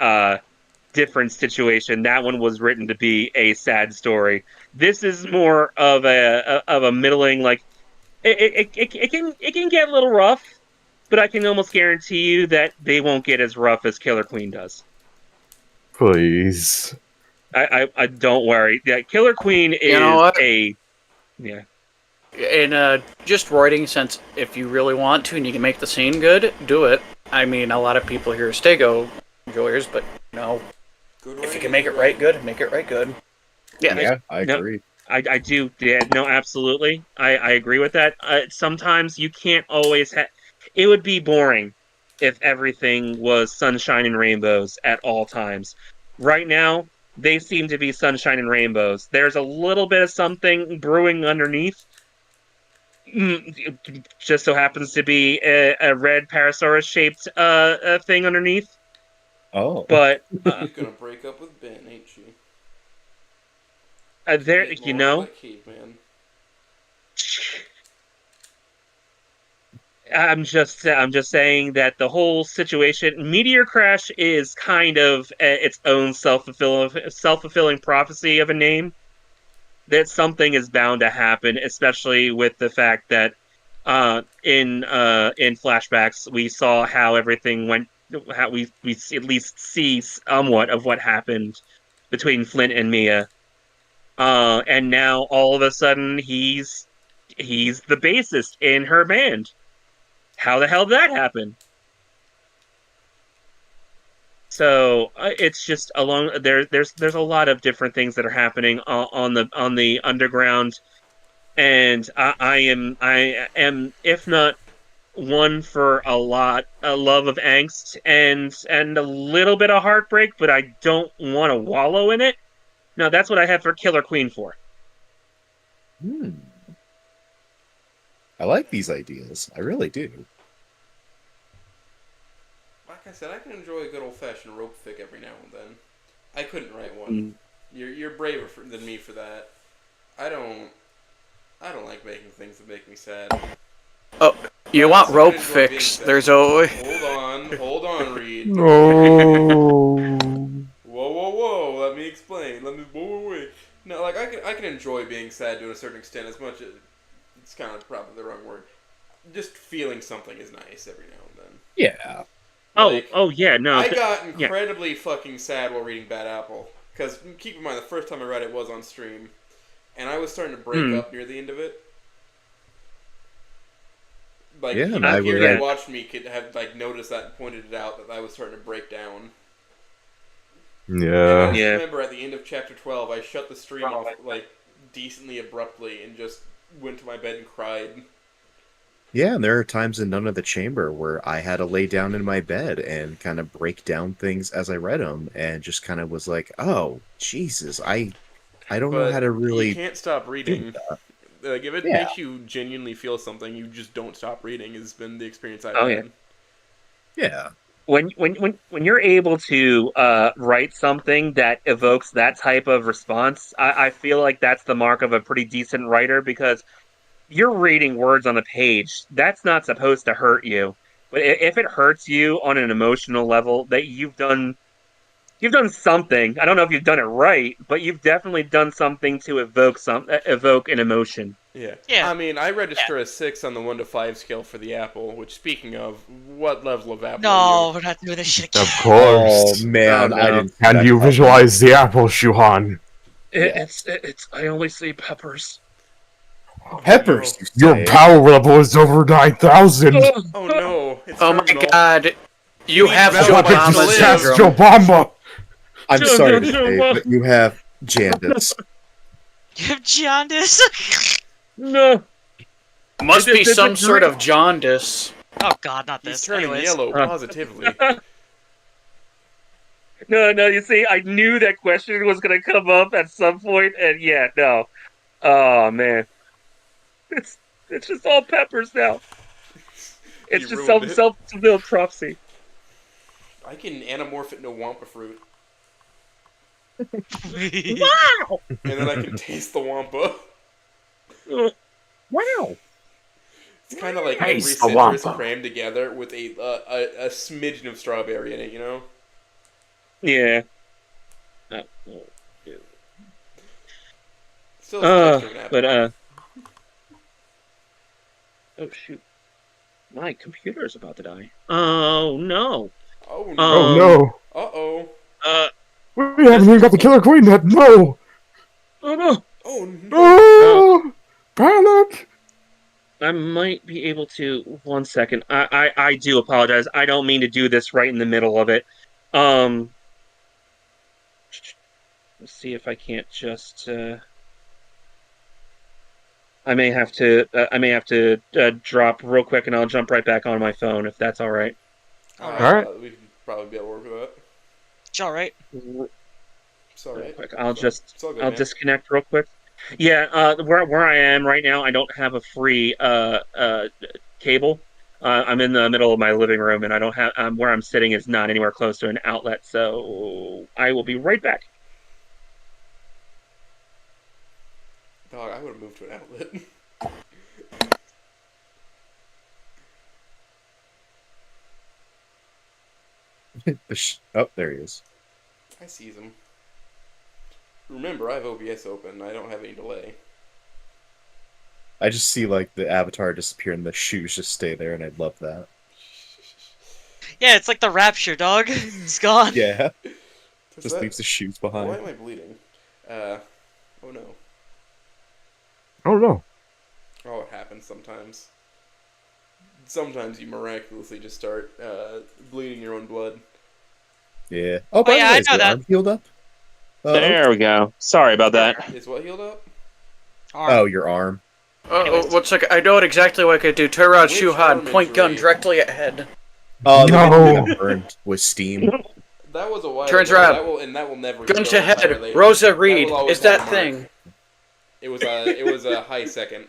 situation. That one was written to be a sad story. This is more of a middling like it can get a little rough, but I can almost guarantee you that they won't get as rough as Killer Queen does. Please. I don't worry. Yeah, Killer Queen You know is what? a yeah. In just writing sense, if you really want to and you can make the scene good, do it. I mean, a lot of people here are Stego enjoyers, but Good if you writing can is make good it right writing. good, make it right good. Yeah. I, Yeah, I no, agree. I do. Yeah, no, absolutely. I agree with that. Sometimes you can't always have. It would be boring if everything was sunshine and rainbows at all times. Right now, they seem to be sunshine and rainbows. There's a little bit of something brewing underneath. It just so happens to be a red Parasaurus shaped thing underneath. Oh. But She's gonna break up with Ben, ain't she? there, Get you more out of know. that caveman. I'm just saying that the whole situation, Meteor Crash, is kind of its own self fulfilling prophecy of a name. That something is bound to happen, especially with the fact that in flashbacks we saw how everything went, how we at least see somewhat of what happened between Flint and Mia. And now all of a sudden he's the bassist in her band. How the hell did that happen? So it's just along there's a lot of different things that are happening on the underground, and I am if not one for a love of angst and a little bit of heartbreak, but I don't want to wallow in it. No, that's what I have for Killer Queen for. Hmm. I like these ideas. I really do. Like I said, I can enjoy a good old fashioned rope fic every now and then. I couldn't write one. Mm. You're braver than me for that. I don't like making things that make me sad. Oh, you I want also rope can enjoy being fix? sad. There's always. Hold on, Reed. No. Whoa! Let me explain. Wait. No, like I can enjoy being sad to a certain extent. As much as it's kind of probably the wrong word. Just feeling something is nice every now and then. Yeah. Oh yeah, no, I got yeah. incredibly fucking sad while reading Bad Apple. Because keep in mind, the first time I read it was on stream, and I was starting to break up near the end of it. Like Yeah, people and I here would- that watched me could have like noticed that and pointed it out that I was starting to break down. And I Yeah. just Yeah. remember at the end of chapter 12, I shut the stream off like decently abruptly and just went to my bed and cried. Yeah, and there are times in None of the Chamber where I had to lay down in my bed and kind of break down things as I read them, and just kind of was like, "Oh, Jesus, I don't know how But to you really can't stop deal with reading. that." Like if it Yeah, makes you genuinely feel something, you just don't stop reading. Has been the experience I've Oh yeah. had. yeah. when you're able to write something that evokes that type of response, I feel like that's the mark of a pretty decent writer because you're reading words on a page. That's not supposed to hurt you. But if it hurts you on an emotional level, that you've done something. I don't know if you've done it right, but you've definitely done something to evoke an emotion. Yeah. Yeah. I mean, I register a 6 on the 1 to 5 scale for the apple, which, speaking of, what level of apple No, are we're not doing this shit again. Of course. Oh man, Oh, I no. didn't. see Can that you coming. visualize the apple, Shuhan? Yeah. It's. I only see peppers. Peppers? Oh, You Your say? power level is over 9,000. Oh no, it's Oh my terminal. god. You need have Velma Joe to Obama live. syndrome. Obama. I'm Joe, sorry Joe, to Joe, say, what? but you have jaundice. You have jaundice. No. Must be It's a some sort drink. of jaundice. Oh god, not He's this. turning Anyways. yellow, positively. No, you see, I knew that question was going to come up at some point, and yeah, no. Oh, man. It's just all peppers now. It's You just ruined it. self-fulfilled prophecy. I can anamorph it into Wampa fruit, Wow! and then I can taste the Wampa. Wow! It's kind of like every Taste the citrus Wampa. crammed together with a smidgen of strawberry in it, you know? Yeah. Still some texture in apple. But, oh, shoot. My computer is about to die. Oh, no. Oh no. Oh no. Uh-oh. We haven't even got the Killer Queen yet. No. Oh, no. Oh no. Oh, panic. I might be able to. 1 second. I do apologize. I don't mean to do this right in the middle of it. Let's see if I can't just. I may have to drop real quick, and I'll jump right back on my phone if that's all right. Alright. We could probably be able to work with that. It's alright. It's alright. Quick, It's all good, I'll man. disconnect real quick. Yeah, where I am right now, I don't have a free cable. I'm in the middle of my living room, and I don't have where I'm sitting is not anywhere close to an outlet. So I will be right back. Dog, I would have moved to an outlet. Oh, there he is. I sees him. Remember, I have OBS open. I don't have any delay. I just see like the avatar disappear and the shoes just stay there, and I love that. Yeah, it's like the rapture, dog. It's gone. Yeah, Does just that- leaves the shoes Why behind. am I bleeding? Oh no. Oh no. Oh, it happens sometimes. Sometimes you miraculously just start bleeding your own blood. Yeah. Oh, by yeah, the way, I is know your that. arm healed up? There we go. Sorry about that. Is what healed up? Oh, your arm. Oh, what's like? I know what exactly what I could do. Turn around, Which Shuhan, arm point gun injury? directly at head. Oh, the No. video got burned with steam. That was a while Turns ago. around. That will never Gun heal to head. entirely. Rosa That Reed. will always Is that have a mark. thing? It was a high second.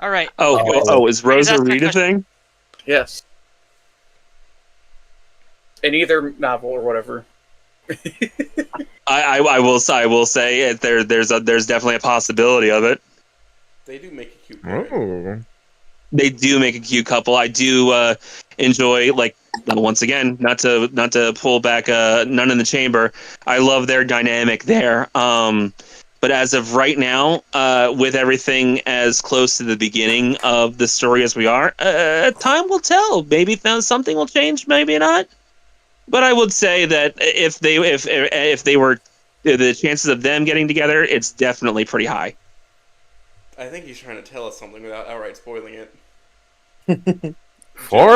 Alright. Is Rosa Rosa Reed Reed a a thing? Yes. In either novel or whatever. I will say there's definitely a possibility of it. They do make a cute pair. Oh. They do make a cute couple. I do enjoy, like, once again, not to pull back none in the chamber. I love their dynamic there. But as of right now, with everything as close to the beginning of the story as we are, time will tell. Maybe something will change, maybe not. But I would say that if they were, the chances of them getting together, it's definitely pretty high. I think he's trying to tell us something without outright spoiling it.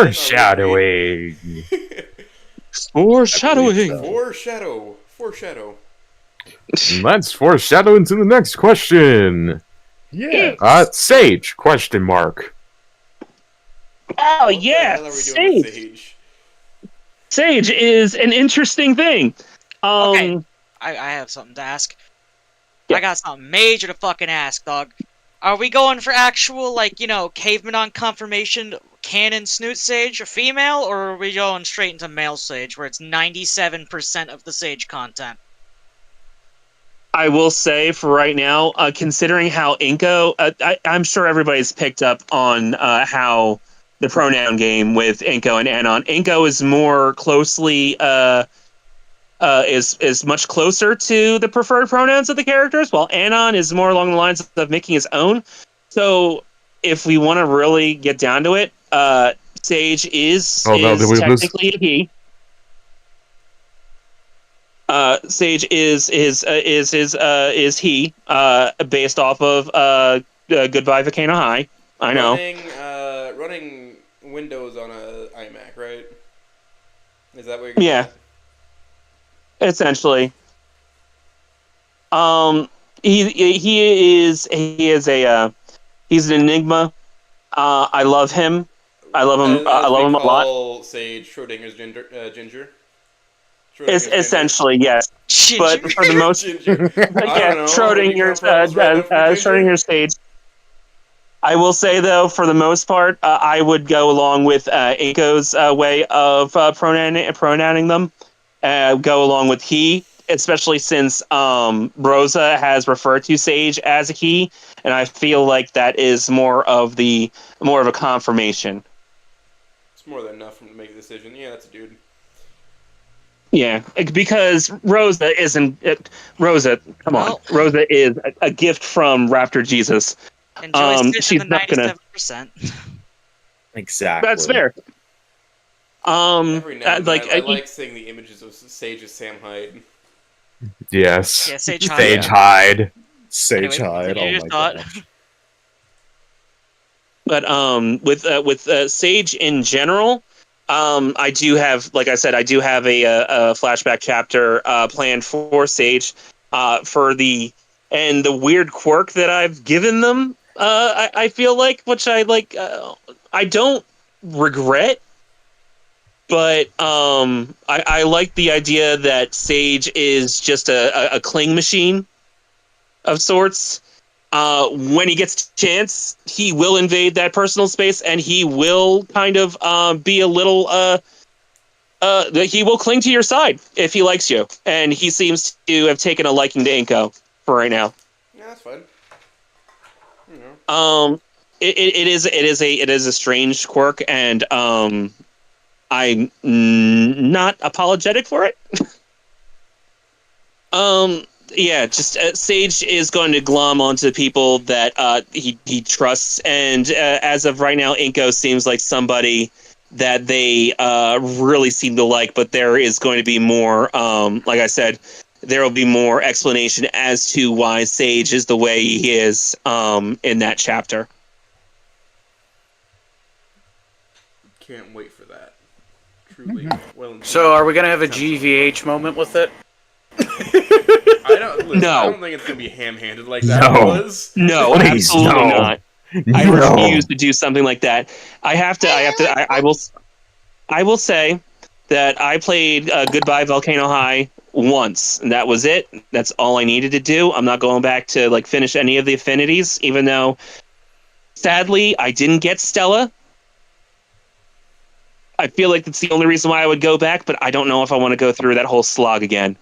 Foreshadowing. Foreshadowing. Foreshadow. Let's foreshadow into the next question. Yeah. Sage? Question mark. Oh What the yeah, hell are we doing with Sage? Sage is an interesting thing. Okay. I have something to ask. Yeah. I got something major to fucking ask, dog. Are we going for actual, like, caveman on confirmation canon Snoot Sage a female, or are we going straight into male Sage, where it's 97% of the Sage content? I will say for right now, considering how Inko, I'm sure everybody's picked up on how the pronoun game with Inko and Anon. Inko is more closely is much closer to the preferred pronouns of the characters, while Anon is more along the lines of making his own. So if we want to really get down to it, Sage is technically a he. Sage is he based off of Goodbye Volcano High. I know. Running Windows on a iMac, right? Is that what you're getting at? Essentially. He's an enigma. I love him. I love him. I love him a lot. Sage Schrodinger's ginger. Essentially, yes. But for the most, Schrodinger's Sage. I will say though, for the most part, I would go along with Inko's way of pronouncing them. Go along with he, especially since Rosa has referred to Sage as a he, and I feel like that is more of a confirmation. It's more than enough to make a decision. Yeah, that's a dude. Yeah, because Rosa isn't Rosa. Come on, Rosa is a gift from Raptor Jesus. She's not gonna. Exactly. That's fair. Every now and then, I like seeing the images of Sage as Sam Hyde. Yes. Yeah, Sage Hyde. Sage Hyde. Oh my gosh. But with Sage in general, I do have, like I said, I do have a flashback chapter planned for Sage, for the weird quirk that I've given them. I feel like, which I like, I don't regret, but I like the idea that Sage is just a cling machine of sorts. When he gets a chance, he will invade that personal space, and he will kind of be a little he will cling to your side if he likes you, and he seems to have taken a liking to Inko for right now. Yeah, that's fine. You know. It is a strange quirk, and I'm not apologetic for it. Yeah, just Sage is going to glom onto people that he trusts, and as of right now, Inko seems like somebody that they really seem to like. But there is going to be more. Like I said, there will be more explanation as to why Sage is the way he is in that chapter. Can't wait for that. Truly, well. So, are we gonna have a GVH moment with it? I don't think it's gonna be ham-handed like that was. No, absolutely not. I refuse to do something like that. I will say that I played Goodbye Volcano High once, and that was it. That's all I needed to do. I'm not going back to finish any of the affinities, even though sadly I didn't get Stella. I feel like that's the only reason why I would go back, but I don't know if I want to go through that whole slog again.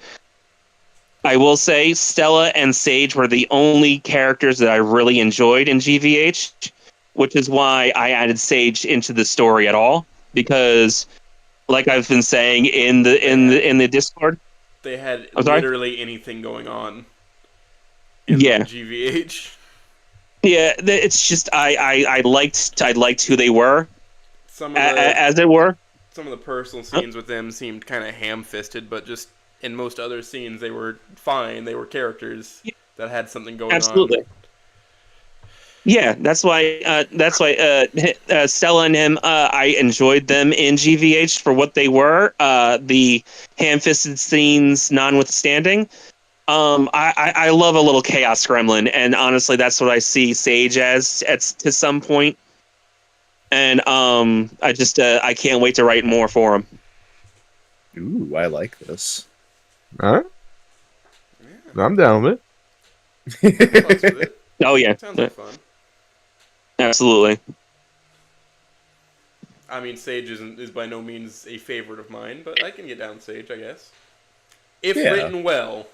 I will say Stella and Sage were the only characters that I really enjoyed in GVH, which is why I added Sage into the story at all. Because, like I've been saying in the Discord, they had literally anything going on. In GVH. Yeah, it's just I liked who they were. As it were. Some of the personal scenes with them seemed kind of ham-fisted, but just in most other scenes, they were fine. They were characters that had something going on. Absolutely. Yeah, that's why Stella and him, I enjoyed them in GVH for what they were. The ham-fisted scenes notwithstanding. I love a little chaos gremlin, and honestly, that's what I see Sage as to some point. And I can't wait to write more for him. Ooh, I like this. All right. Yeah. I'm down with it. Oh yeah. Sounds like fun. Absolutely. I mean, Sage is by no means a favorite of mine, but I can get down Sage, I guess. If written well.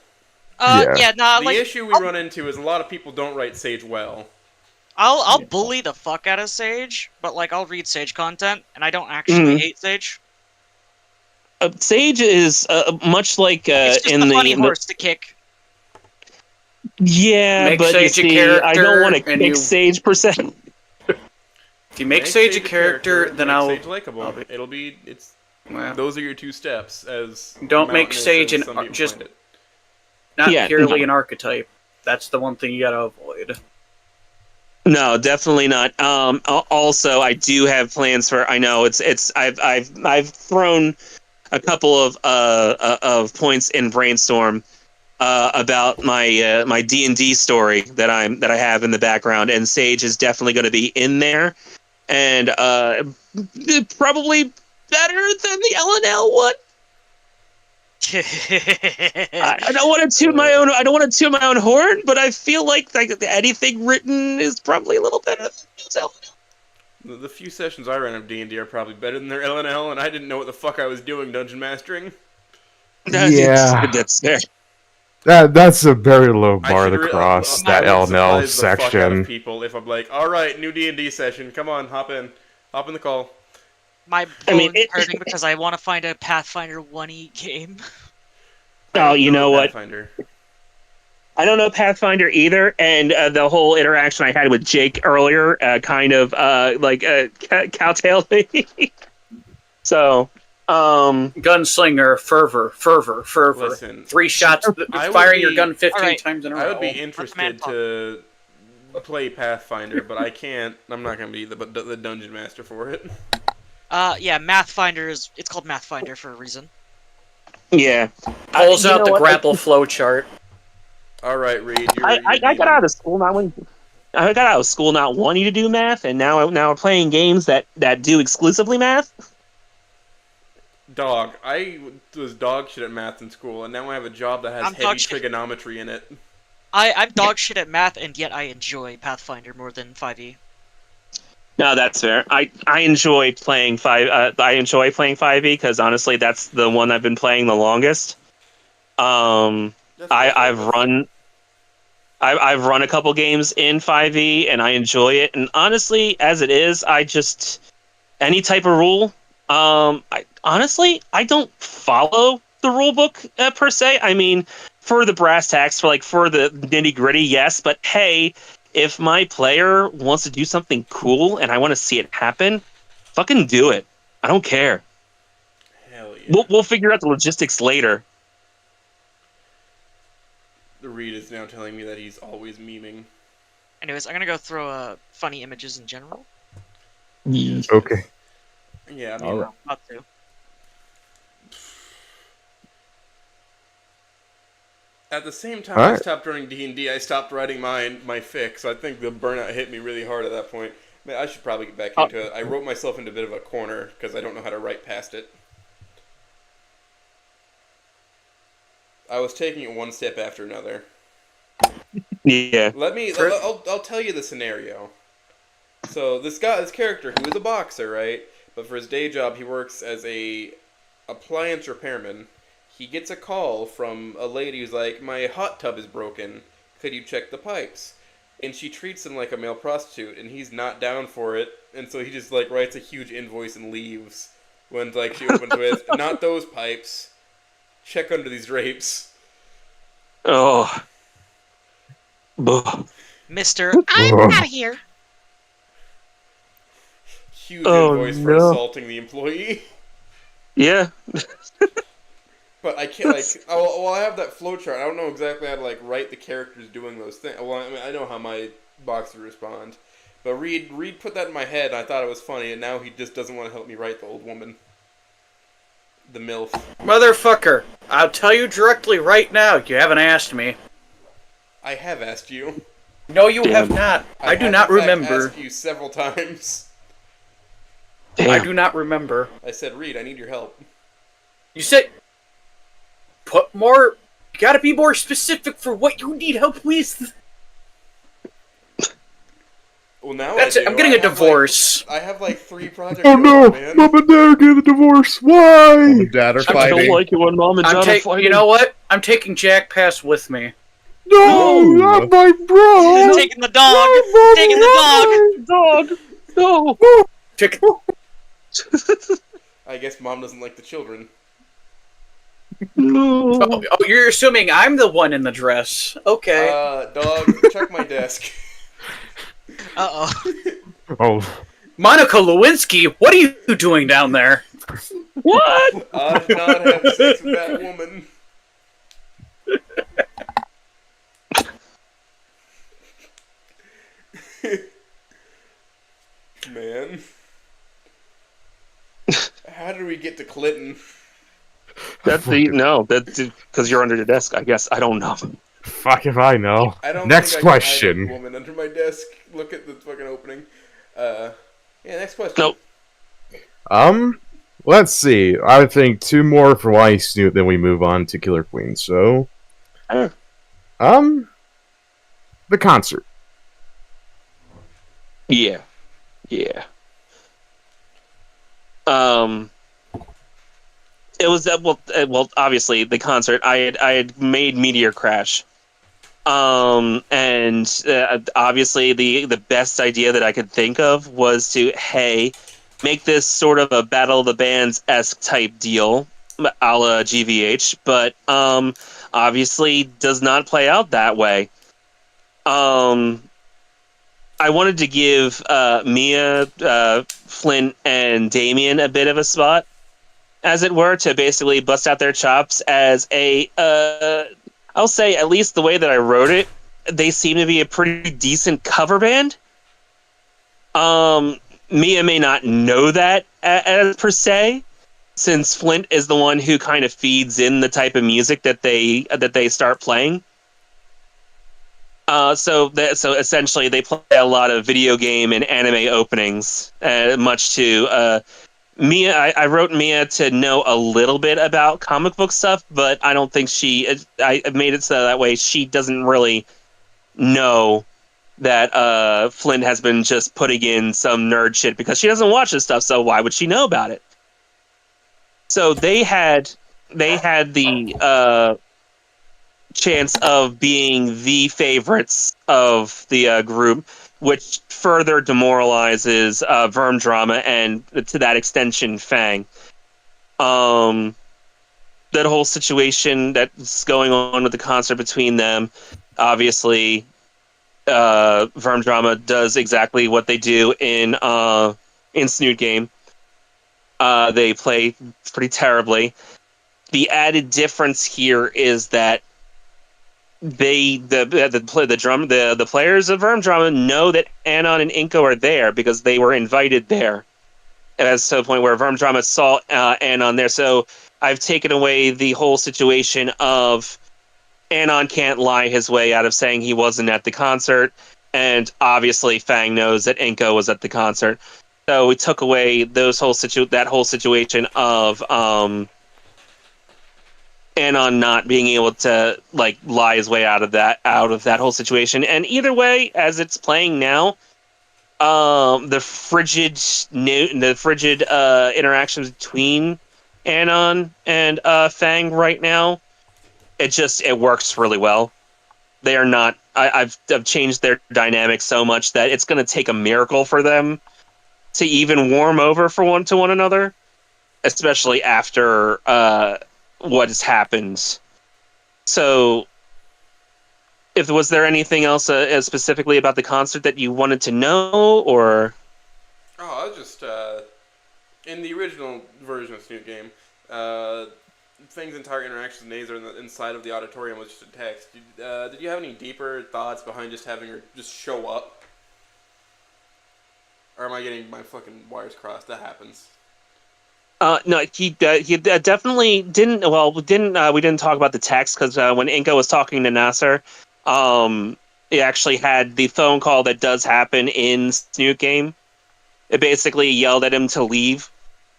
Yeah, nah, the like, issue we run into is a lot of people don't write Sage well. I'll bully the fuck out of Sage, but like I'll read Sage content, and I don't actually hate Sage. Sage is much like it's just in a funny horse to kick. Yeah, Make but Sage you a see, character, I don't want to and kick you- Sage per se. If you make Sage a character, then make I'll. Sage likable. Well, those are your two steps. As don't make mountainous Sage as an some people just find it. not Yeah, purely no. an archetype. That's the one thing you gotta avoid. No, definitely not. Also, I do have plans for. I know I've thrown a couple of points in brainstorm about my D&D story that I have in the background, and Sage is definitely going to be in there, and probably better than the LNL one. I don't want to toot my own. I don't want to toot my own horn, but I feel like anything written is probably a little better than LNL. The few sessions I ran of D&D are probably better than their LNL, and I didn't know what the fuck I was doing dungeon mastering. Yeah. That's fair. That's a very low I bar should to cross, that I would LNL surprise the fuck out of section. people if I'm like, all right, new D&D session, come on, hop in the call. My bones hurting because I want to find a Pathfinder Wani game. Oh, you know what? Pathfinder. I don't know Pathfinder either, and the whole interaction I had with Jake earlier kind of cowtailed me. So, Gunslinger, fervor. Listen, 3 shots, firing your gun 15 times in a row. I would be interested to play Pathfinder, but I can't. I'm not going to be the dungeon master for it. Yeah, it's called Mathfinder for a reason. Yeah. Pulls out the grapple flow chart. All right, Reed. I got out of school not wanting to do math, and now I'm playing games that do exclusively math. Dog, I was dog shit at math in school, and now I have a job that has heavy trigonometry in it. I'm dog shit at math, and yet I enjoy Pathfinder more than 5e. No, that's fair. I enjoy playing 5e because honestly, that's the one I've been playing the longest. I've run a couple games in 5e and I enjoy it. And honestly, as it is, I just any type of rule. I don't follow the rule book per se. I mean, for the brass tacks, for the nitty gritty, yes. But hey, if my player wants to do something cool and I want to see it happen, fucking do it. I don't care. Hell yeah. We'll figure out the logistics later. The Reed is now telling me that he's always memeing. Anyways, I'm gonna go throw funny images in general. Okay. Yeah, I mean, all right. Not to. At the same time I stopped running D&D, I stopped writing my fic, so I think the burnout hit me really hard at that point. Man, I should probably get back into it. I wrote myself into a bit of a corner because I don't know how to write past it. I was taking it one step after another. Yeah. I'll tell you the scenario. So this character who is a boxer, right? But for his day job, he works as a appliance repairman. He gets a call from a lady who's like, my hot tub is broken. Could you check the pipes? And she treats him like a male prostitute, and he's not down for it. And so he just writes a huge invoice and leaves. When she opens with, not those pipes. Check under these drapes. Oh. Mister, I'm out of here. Huge invoice for assaulting the employee. Yeah. But I can't, I have that flowchart. I don't know exactly how to, write the characters doing those things. Well, I mean, I know how my boxer respond. But Reed put that in my head, and I thought it was funny, and now he just doesn't want to help me write the old woman. The MILF. Motherfucker, I'll tell you directly right now, you haven't asked me. I have asked you. No, you have not. I do not remember. I asked you several times. Damn. I do not remember. I said, Reed, I need your help. You said... You gotta be more specific for what you need help with. Well, now That's I it. do. I'm getting I a have, divorce. I have 3 projects Oh going no! on, man. Mom and Dad are getting a divorce. Mom Why? and Dad are I fighting. I don't like it when mom and dad are fighting. You know what? I'm taking Jack Pass with me. No, No. not my bro. He's taking the dog. No, Taking the dog. Dog. No. Take I guess mom doesn't like the children. No. oh, you're assuming I'm the one in the dress. Okay. Dog, check my desk. Uh-oh. Oh, Monica Lewinsky, what are you doing down there? What? I did not have sex with that woman. Man. How did we get to Clinton? That's because you're under the desk. I guess I don't know. fuck if I know. I don't Next think I can hide question. a woman under my desk. Look at the fucking opening. Yeah, next question. Nope. Let's see. I think 2 more for Wani Snoot, then we move on to Killer Queen. So, Sure. the concert. Yeah. It was well, obviously the concert. I had made Meteor Crash, and obviously the best idea that I could think of was to make this sort of a Battle of the Bands-esque type deal, a la GVH, but obviously does not play out that way. I wanted to give Mia, Flint, and Damien a bit of a spot, as it were, to basically bust out their chops as I'll say, at least the way that I wrote it, they seem to be a pretty decent cover band. Mia may not know that as per se, since Flint is the one who kind of feeds in the type of music that they start playing. So essentially, they play a lot of video game and anime openings, much to Mia. I wrote Mia to know a little bit about comic book stuff, but I don't think I made it so that way she doesn't really know that Flint has been just putting in some nerd shit because she doesn't watch this stuff. So why would she know about it? So they had the chance of being the favorites of the group, which further demoralizes Verm Drama and, to that extension, Fang. That whole situation that's going on with the concert between them, obviously, Verm Drama does exactly what they do in Snoot Game. They play pretty terribly. The added difference here is that the players of Verm Drama know that Anon and Inko are there because they were invited there. As to the point where Verm Drama saw Anon there. So I've taken away the whole situation of Anon can't lie his way out of saying he wasn't at the concert, and obviously Fang knows that Inko was at the concert. So we took away that whole situation of Anon not being able to lie his way out of that whole situation. And either way, as it's playing now, the frigid interactions between Anon and Fang right now, it works really well. They are not. I've changed their dynamic so much that it's going to take a miracle for them to even warm over one to one another, especially after what has happened. So, was there anything else specifically about the concert that you wanted to know, or? Oh, I was just in the original version of Snoot Game. Fang's entire interaction with Nazer inside of the auditorium was just a text. Did you have any deeper thoughts behind just having her just show up? Or am I getting my fucking wires crossed? That happens. No, he definitely didn't. Well, we didn't talk about the text because when Inko was talking to Nasser, he actually had the phone call that does happen in Snoot Game. It basically yelled at him to leave.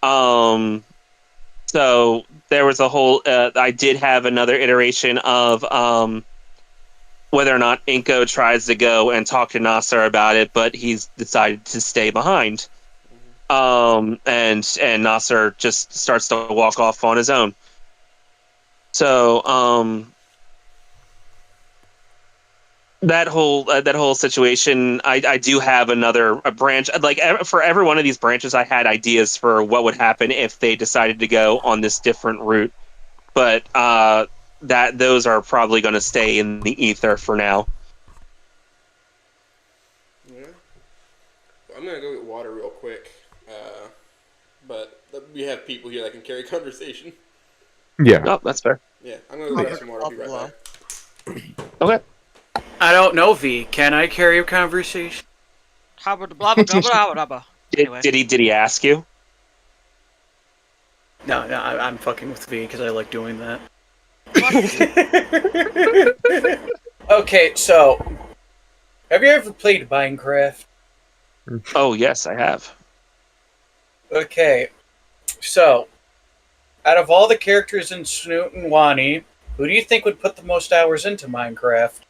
So there was a whole. I did have another iteration of whether or not Inko tries to go and talk to Nasser about it, but he's decided to stay behind. And Nasser just starts to walk off on his own. So that whole situation, I do have a branch. Like for every one of these branches, I had ideas for what would happen if they decided to go on this different route. But those are probably going to stay in the ether for now. Yeah. I'm gonna go get water real quick. But we have people here that can carry conversation. Yeah. Oh, that's fair. Yeah, I'm gonna go grab some water. I'll be right back. Okay. I don't know, V. Can I carry a conversation? Did he ask you? No, I'm fucking with V because I like doing that. Okay, so have you ever played Minecraft? Oh yes, I have. Okay, so out of all the characters in Snoot and Wani, who do you think would put the most hours into Minecraft?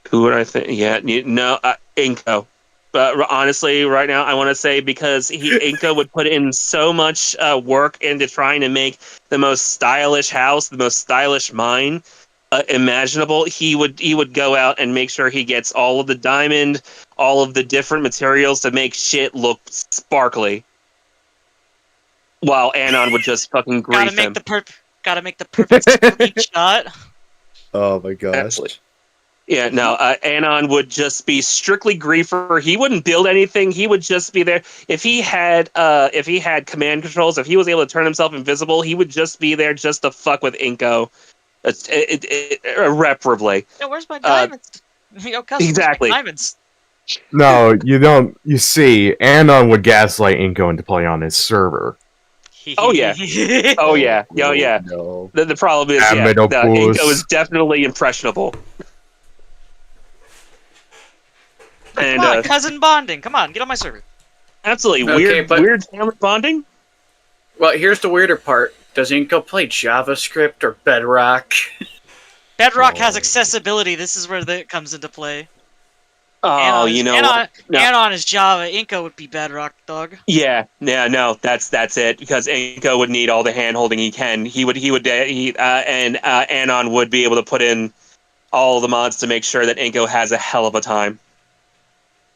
Who would I think? Yeah, no, Inko. But honestly, right now, I want to say because Inko would put in so much work into trying to make the most stylish house, the most stylish mine imaginable. He would go out and make sure he gets all of the diamond, all of the different materials to make shit look sparkly. While Anon would just fucking grief him. Gotta make the perfect shot. Oh my gosh. Absolutely. Yeah, no, Anon would just be strictly griefer. He wouldn't build anything. He would just be there. If he had command controls, if he was able to turn himself invisible, he would just be there just to fuck with Inko. Irreparably. Yo, where's my diamonds? Yo, customers, Exactly. diamonds. No, you don't. You see, Anon would gaslight Inko into playing on his server. Oh yeah. Oh yeah. Oh yeah. No. The problem is, Inko is definitely impressionable. Come on, cousin bonding. Come on, get on my server. Absolutely. Okay, weird family bonding? Well, here's the weirder part. Does Inko play JavaScript or Bedrock? Bedrock has accessibility. This is where that comes into play. Oh, Anon is Java. Inko would be Bedrock, dog. Yeah, no, that's it. Because Inko would need all the hand holding he can. And Anon would be able to put in all the mods to make sure that Inko has a hell of a time.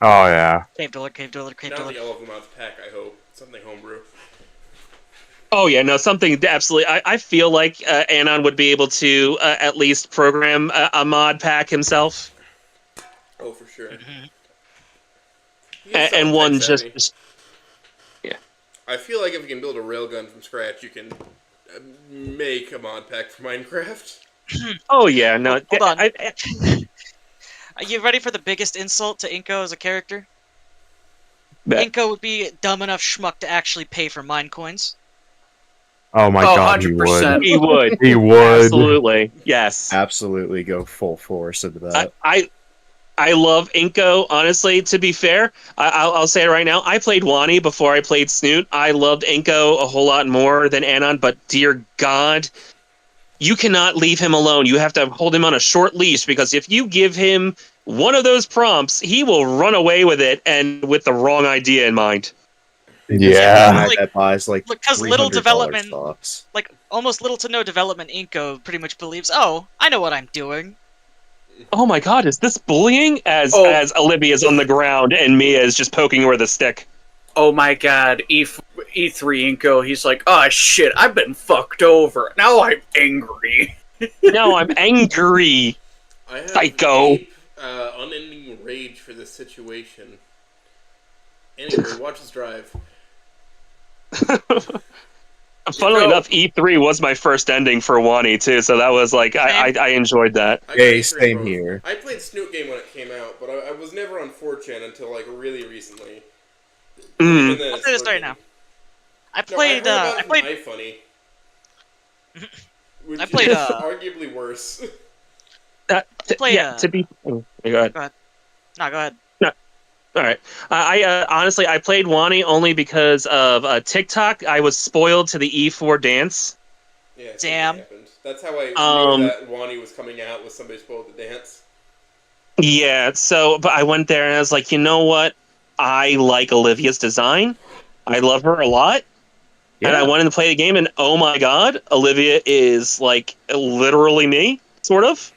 Oh yeah. Cave dweller. Not the Yellow of the Mods pack, I hope. Something homebrew. Oh yeah, no, something absolutely. I feel like Anon would be able to at least program a mod pack himself. Oh, for sure. And one just yeah. I feel like if you can build a railgun from scratch, you can make a mod pack for Minecraft. Oh yeah, no. Hold on. Are you ready for the biggest insult to Inko as a character? Inko would be dumb enough schmuck to actually pay for mine coins. Oh my god, 100%. he would. He would. Absolutely. Yes. Absolutely go full force into that. I love Inko, honestly, to be fair. I'll say it right now. I played Wani before I played Snoot. I loved Inko a whole lot more than Anon, but dear God, you cannot leave him alone. You have to hold him on a short leash, because if you give him one of those prompts, he will run away with it and with the wrong idea in mind. Yeah. That buys like because little development, stocks. like almost little to no development, Inko pretty much believes, oh, I know what I'm doing. Oh my god, is this bullying? As Olivia's on the ground and Mia is just poking her with a stick. Oh my god, E3 Inko, he's like, oh shit, I've been fucked over. Now I'm angry. Now I'm angry. I have Psycho. Unending rage for this situation. Anyway, watch us drive. Funnily enough, E3 was my first ending for Wani too, so that was like I enjoyed that. Hey, same here. I played Snoot game when it came out, but I was never on 4chan until like really recently. Mm. I'll say this right now. I played iFunny. Which I played is arguably worse. To be. Go ahead. No, go ahead. All right. I honestly, I played Wani only because of TikTok. I was spoiled to the E4 dance. Yeah, Damn. happened. That's how I knew that Wani was coming out, was somebody spoiled the dance. Yeah, so, but I went there and I was like, you know what? I like Olivia's design. I love her a lot. And I Yeah. wanted to play the game, and oh my god, Olivia is like literally me, sort of.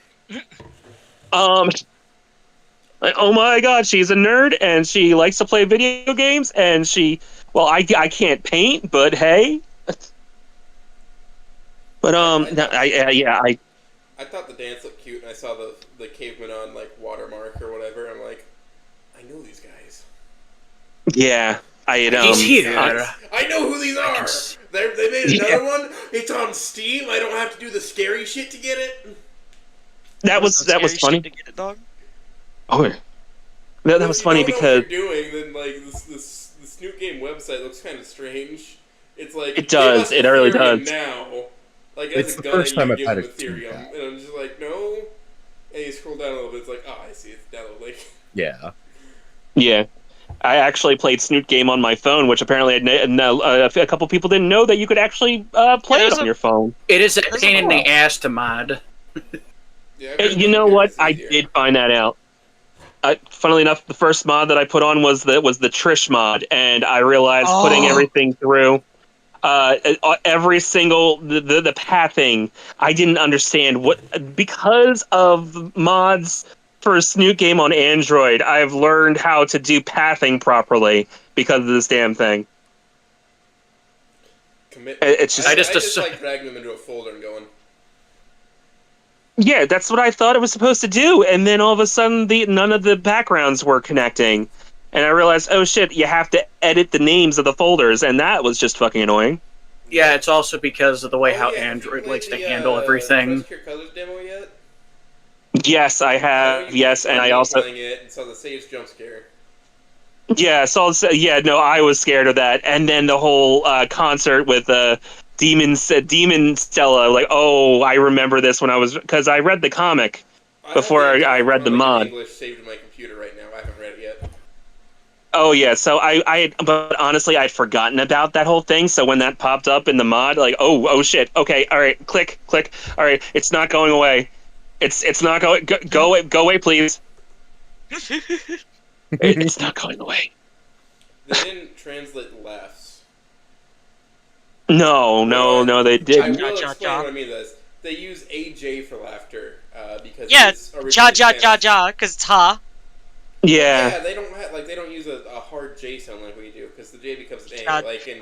Like, oh my god, she's a nerd and she likes to play video games, and well, I can't paint, but hey. But I thought the dance looked cute, and I saw the caveman on like Watermark or whatever. I'm like, I know these guys. yeah, He's here. I know who these are. They made another one. It's on Steam. I don't have to do the scary shit to get it. That was funny. To get it, dog. Oh, yeah. That was funny because if you don't know what you're doing, then like the Snoot game website looks kind of strange. It's like it does. It really does. Now, like It's as a the gunner, first time you I've give had them it. Ethereum, and I'm just like, no. And you scroll down a little bit. It's like, oh, I see. It's download link. Yeah. yeah. I actually played Snoot game on my phone, which apparently a couple people didn't know that you could actually play it on your phone. It is a pain in the ass to mod. Yeah, You know what? I did find that out. Funnily enough, the first mod that I put on was the Trish mod, and I realized putting everything through every single the pathing. I didn't understand because of mods for a Snoot game on Android. I've learned how to do pathing properly because of this damn thing. It's just I just like dragging them into a folder and going. Yeah, that's what I thought it was supposed to do, and then all of a sudden, none of the backgrounds were connecting, and I realized, oh shit, you have to edit the names of the folders, and that was just fucking annoying. Yeah, it's also because of the way how Android likes to handle everything. Trust Your Colors demo yet? Yes, I have. Yes, and I also playing it and saw the Sage jump scare. Yeah, no, I was scared of that, and then the whole concert with Demon Stella, like, oh, I remember this because I read the comic before I read the mod. English saved in my computer right now. I haven't read it yet. Oh yeah, so but honestly, I'd forgotten about that whole thing. So when that popped up in the mod, like, oh shit, okay, all right, click, all right, it's not going away. It's not going. Go away, please. It's not going away. They didn't translate laughs. No, they didn't. I will explain what I mean. They use AJ for laughter because because it's ha. Yeah, they don't use a hard J sound like we do because the J becomes an A. Like in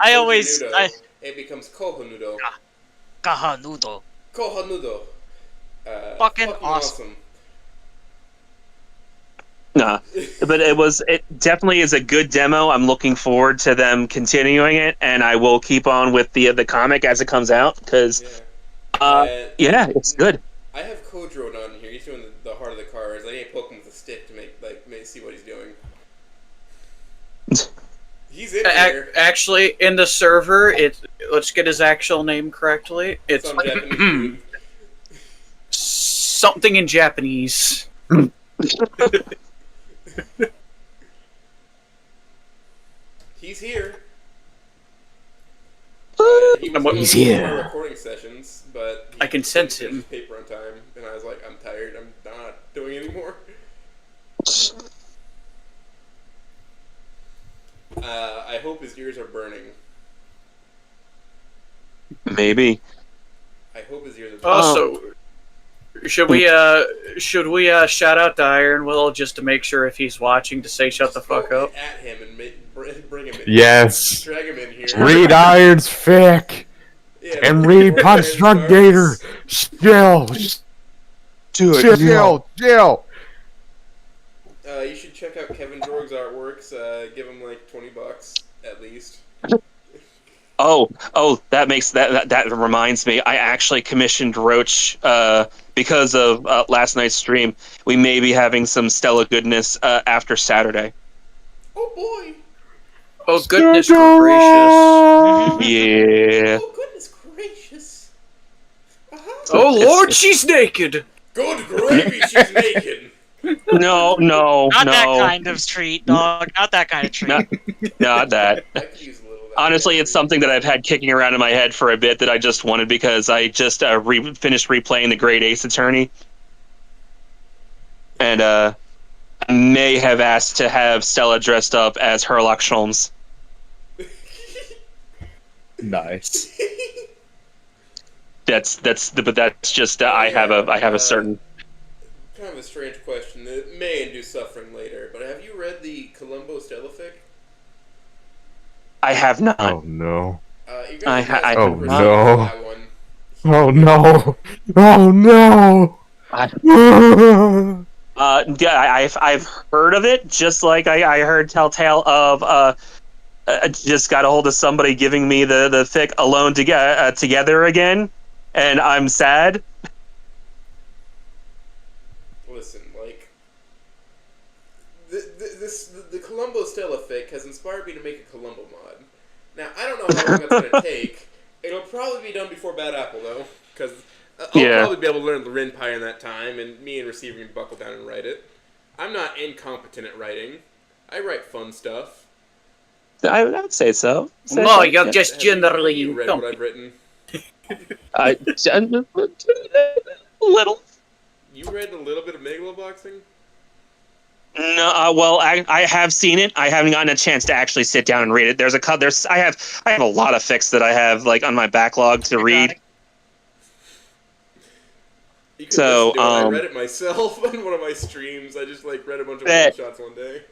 it becomes Kohonudo. Kahanudo. Kohonudo. Fucking awesome. Nah, but it definitely is a good demo. I'm looking forward to them continuing it, and I will keep on with the comic as it comes out because, it's good. I have Kodron on here. He's doing the heart of the cars. I need to poke him with a stick to make see what he's doing. He's in there. Actually, in the server, let's get his actual name correctly. It's some Japanese food. Something in Japanese. He's here. He's here. Recording sessions, but I can sense him. Paper on time, and I was like, I'm tired. I'm not doing it anymore. I hope his ears are burning. Maybe. I hope his ears are burning. Also, should we shout out to Iron Will just to make sure if he's watching to say shut the fuck up? At him and bring him in. Yes. Drag him in here. Read Iron's fic. Yeah, and read Punch Drunk Gator. Still. Do it. Chill. You should check out Kevin Jorg's artworks. Give him like $20 at least. Oh, that reminds me. I actually commissioned Roach because of last night's stream. We may be having some Stella goodness after Saturday. Oh boy! Oh goodness gracious! Yeah. Oh goodness gracious! Oh Lord, she's naked. Good gravy, she's naked. No. Not that kind of treat, dog. Not that kind of treat. Not that. I could use a little of Honestly, it's something that I've had kicking around in my head for a bit that I just wanted because I just finished replaying the Great Ace Attorney. And I may have asked to have Stella dressed up as Herlock Sholmes. Nice. But that's just I have a certain. Kind of a strange question that may induce suffering later, but have you read the Columbo Stella fic? I have not. Oh no. You guys I oh can proceed no. with that one. Oh no. Oh no. Yeah, I've heard of it. Just like I heard telltale of just got a hold of somebody giving me the fic Alone Together again, and I'm sad. Listen, like the Columbo Stella fic has inspired me to make a Columbo mod. Now I don't know how long that's gonna take. It'll probably be done before Bad Apple though, because I'll probably be able to learn the Rin Pie in that time, and me and Receiver can buckle down and write it. I'm not incompetent at writing. I write fun stuff. I would say so. No, you're just Have generally you read what I've written? Little. You read a little bit of Megaloboxing? No, well, I have seen it. I haven't gotten a chance to actually sit down and read it. I have a lot of fics that I have like on my backlog to read. You can listen to it. I read it myself on one of my streams. I just like read a bunch of one shots one day.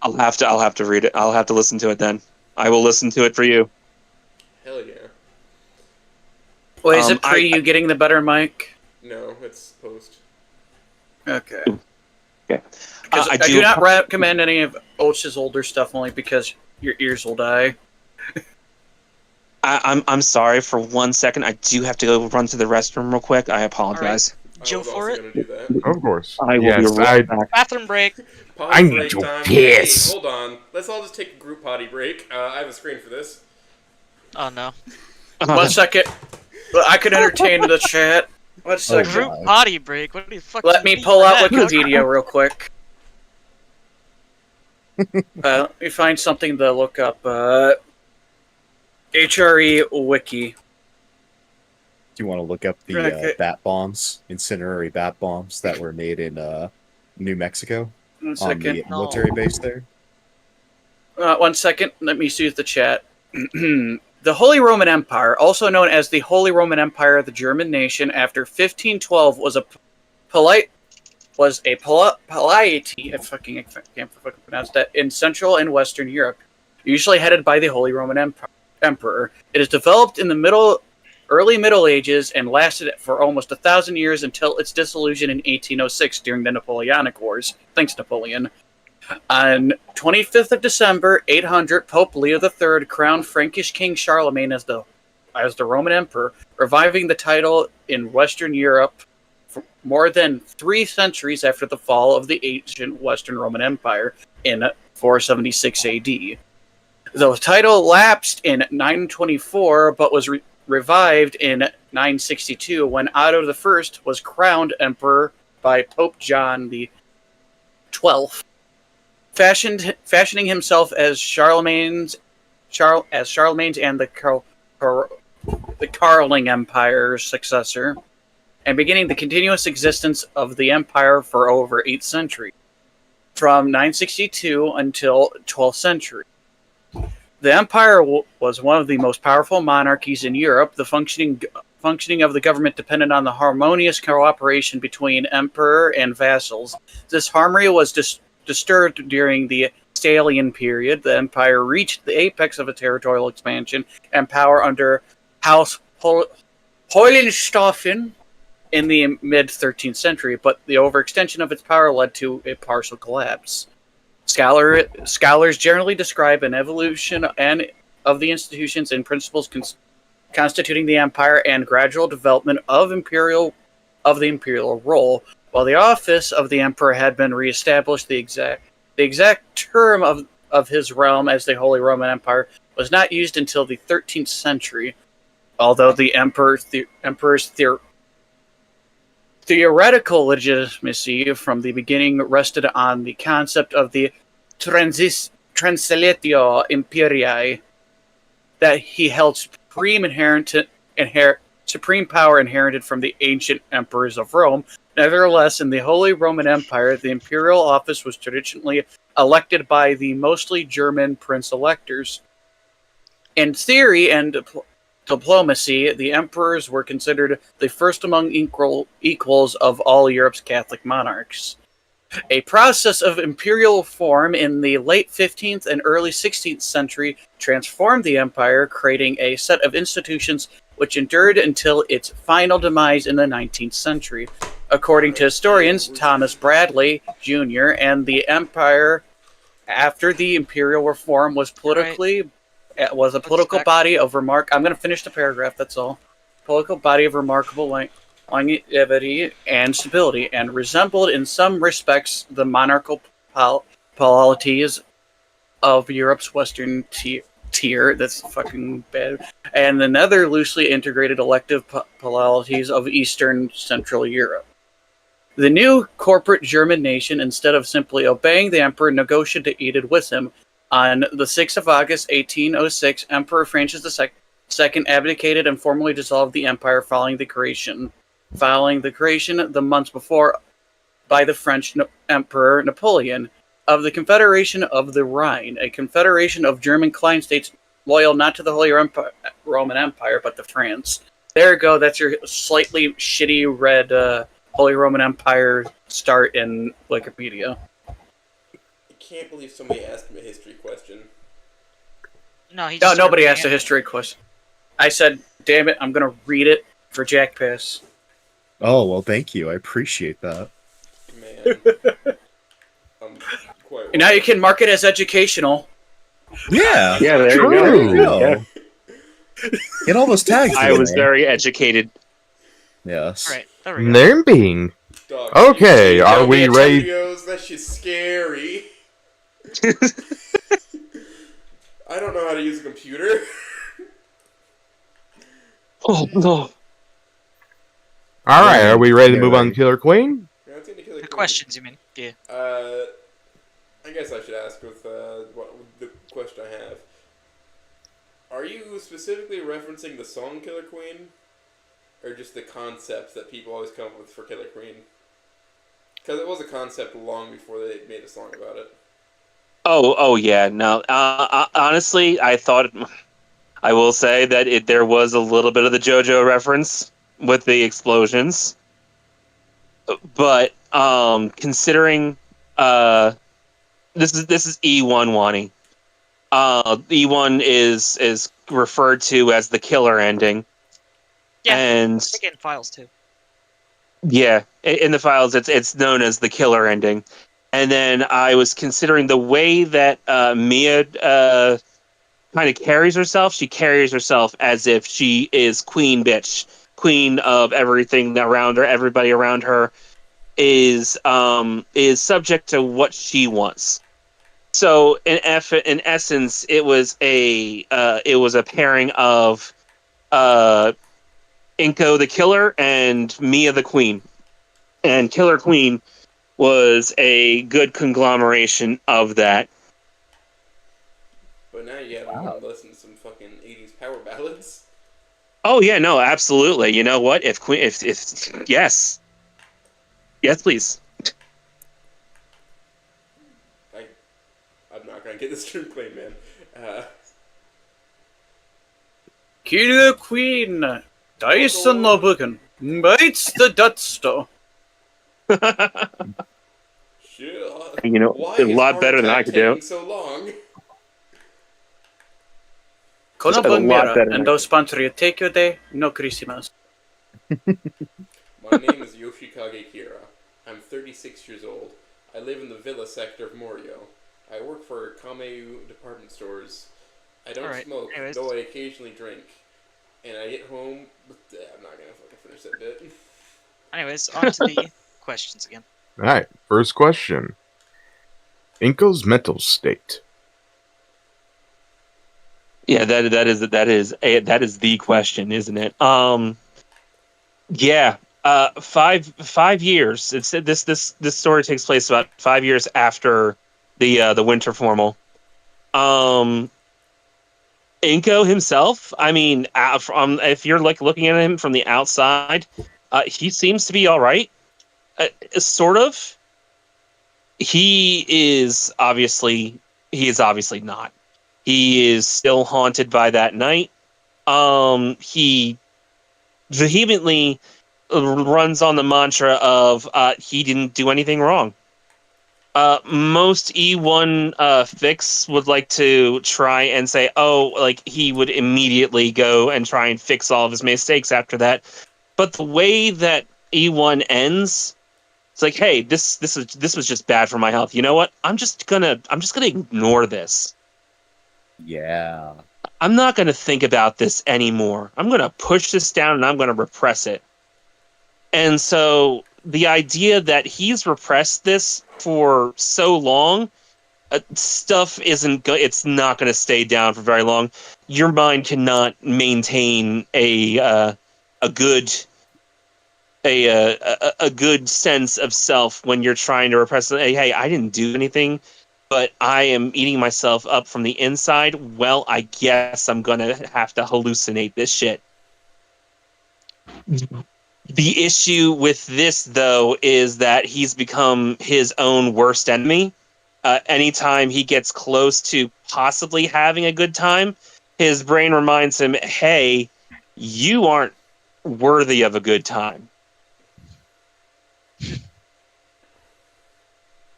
I'll have to read it. I'll have to listen to it then. I will listen to it for you. Hell yeah. Wait, is it pre you getting the better mic? No, it's post. Okay. Okay. I do not recommend any of Osh's older stuff only because your ears will die. I'm sorry for 1 second. I do have to go run to the restroom real quick. I apologize. Joe for it. Of course. I will be right back. Bathroom break. I need to piss. Hey, hold on. Let's all just take a group potty break. I have a screen for this. Oh no. 1 second. I can entertain the chat. 1 second. Group potty break. What do you fuck? Let me pull out Wikipedia real quick. Let me find something to look up. HRE Wiki. Do you want to look up the bat bombs, incendiary bat bombs that were made in New Mexico 1 on second. the military base there? 1 second. Let me see the chat. The Holy Roman Empire, also known as the Holy Roman Empire of the German nation, after 1512 was a polity. I can't fucking pronounce that, in Central and Western Europe, usually headed by the Holy Roman Emperor. It is developed in the early Middle Ages and lasted for almost 1,000 years until its dissolution in 1806 during the Napoleonic Wars. Thanks, Napoleon. On 25th of December, 800, Pope Leo III crowned Frankish King Charlemagne as the Roman Emperor, reviving the title in Western Europe for more than 3 centuries after the fall of the ancient Western Roman Empire in 476 AD. The title lapsed in 924, but was revived in 962 when Otto I was crowned emperor by Pope John XII, fashioning himself as Charlemagne's and the Caroling Empire's successor, and beginning the continuous existence of the empire for over 8 centuries, from 962 until 12th century. The empire was one of the most powerful monarchies in Europe. The functioning of the government depended on the harmonious cooperation between emperor and vassals. This harmony was disturbed during the Stalian period. The empire reached the apex of a territorial expansion and power under House Hohenstaufen in the mid-13th century, but the overextension of its power led to a partial collapse. Scholars generally describe an evolution of the institutions and principles constituting the empire and gradual development of the imperial role. While the office of the emperor had been reestablished, the exact term of his realm as the Holy Roman Empire was not used until the 13th century, although the emperor's theoretical legitimacy from the beginning rested on the concept of the Translatio Imperii, that he held supreme power inherited from the ancient emperors of Rome. Nevertheless, in the Holy Roman Empire, the imperial office was traditionally elected by the mostly German prince-electors. In theory and diplomacy, the emperors were considered the first among equals of all Europe's Catholic monarchs. A process of imperial reform in the late 15th and early 16th century transformed the empire, creating a set of institutions which endured until its final demise in the 19th century. According to historians Thomas Bradley Jr., and the empire after the imperial reform was a political body of I'm going to finish the paragraph, that's all. Political body of remarkable longevity and stability, and resembled in some respects the monarchical polities of Europe's western tier. That's fucking bad. And another loosely integrated elective polities of Eastern Central Europe. The new corporate German nation, instead of simply obeying the emperor, negotiated with him. On the 6th of August, 1806, Emperor Francis II abdicated and formally dissolved the empire following the creation the months before by the French Emperor Napoleon of the Confederation of the Rhine, a confederation of German client states loyal not to the Holy Roman Empire, but to France. There you go, that's your slightly shitty red Holy Roman Empire start in Wikipedia. I can't believe somebody asked me a history question. No, nobody asked a history question. I said, damn it, I'm going to read it for Jack Pass. Oh, well, thank you. I appreciate that. Man. Now you can mark it as educational. Yeah. Yeah, there you go. Yeah. Get all those tags. I was very educated. Yes. All right, there we go. Name Dog, Okay, you are we ready? Videos? That shit's scary. I don't know how to use a computer. Oh no! All right, are we ready to move on to Killer Queen? The questions, you mean? Yeah. I guess I should ask with the question I have. Are you specifically referencing the song Killer Queen? Or just the concepts that people always come up with for Killer Queen? Because it was a concept long before they made a song about it. Oh yeah, no. Honestly, I will say that there was a little bit of the JoJo reference with the explosions, but considering this is E1 Wani. E1 is referred to as the killer ending. Yeah, and I think in files too. Yeah, in the files it's known as the killer ending. And then I was considering the way that Mia kind of carries herself. She carries herself as if she is queen bitch, queen of everything around her. Everybody around her is subject to what she wants. So in essence, it was a pairing of Inko the killer and Mia the queen, and Killer Queen was a good conglomeration of that. But now you gotta listen to some fucking 80s power ballads. Oh yeah, no, absolutely. You know what? If yes, please. I'm not gonna get this turn played, man. Killer Queen, Dyson Lobugan, bites the Dutsto. Shit. You know, Why a is lot better than I could do. so long? Kono bon mira, and those take day, no Christmas. My name is Yoshikage Kira. I'm 36 years old. I live in the villa sector of Morio. I work for Kameu department stores. I don't smoke, though I occasionally drink. And I get home, but I'm not gonna fucking finish that bit. Anyways, on to the questions again. All right, first question. Inko's mental state. Yeah, that is the question, isn't it? Yeah. 5 years. It's this story takes place about 5 years after the winter formal. Inko himself, I mean, if you're like looking at him from the outside, he seems to be all right, sort of. He is obviously not. He is still haunted by that night. He vehemently runs on the mantra of he didn't do anything wrong. Most E1 fix would like to try and say, oh, like he would immediately go and try and fix all of his mistakes after that. But the way that E1 ends, it's like, hey, this was just bad for my health. You know what? I'm just gonna ignore this. Yeah. I'm not gonna think about this anymore. I'm gonna push this down and I'm gonna repress it. And so the idea that he's repressed this for so long, stuff it's not going to stay down for very long. Your mind cannot maintain a good sense of self when you're trying to repress it. Hey, I didn't do anything, but I am eating myself up from the inside. Well, I guess I'm going to have to hallucinate this shit. The issue with this, though, is that he's become his own worst enemy. Anytime he gets close to possibly having a good time, his brain reminds him, hey, you aren't worthy of a good time.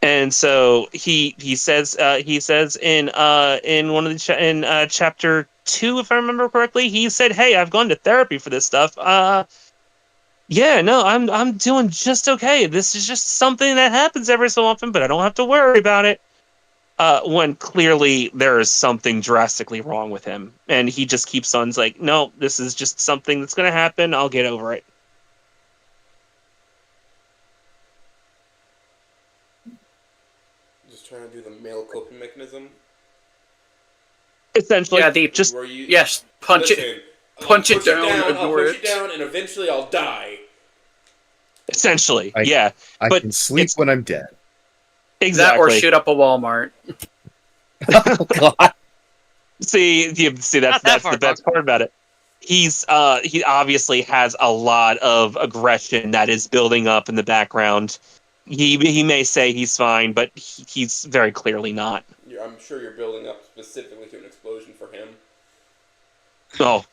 And so he says in one of the in chapter 2, if I remember correctly, he said, hey, I've gone to therapy for this stuff. Yeah, no, I'm doing just okay. This is just something that happens every so often, but I don't have to worry about it. When clearly there is something drastically wrong with him, and he just keeps on like, no, this is just something that's going to happen. I'll get over it. Just trying to do the male coping mechanism. Essentially, yeah, punch listen, it. Punch it down, I'll push it down, and eventually I'll die. Essentially, I but can sleep when I'm dead. Exactly. That or shoot up a Walmart. Oh, God. See, that's the best part about it. He obviously has a lot of aggression that is building up in the background. He may say he's fine, but he's very clearly not. I'm sure you're building up specifically to an explosion for him. Oh.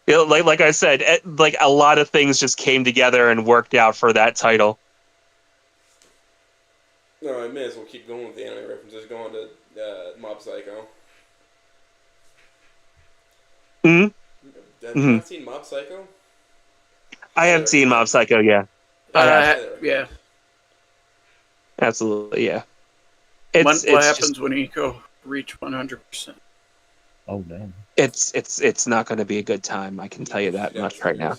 like I said, like a lot of things just came together and worked out for that title. No, I may as well keep going with the anime references. Go on to Mob Psycho. Have you not seen Mob Psycho? I have seen Mob Psycho, yeah. Yeah. Absolutely, yeah. What happens when Eco reach 100%? Oh no. It's not going to be a good time. I can tell you that much right now.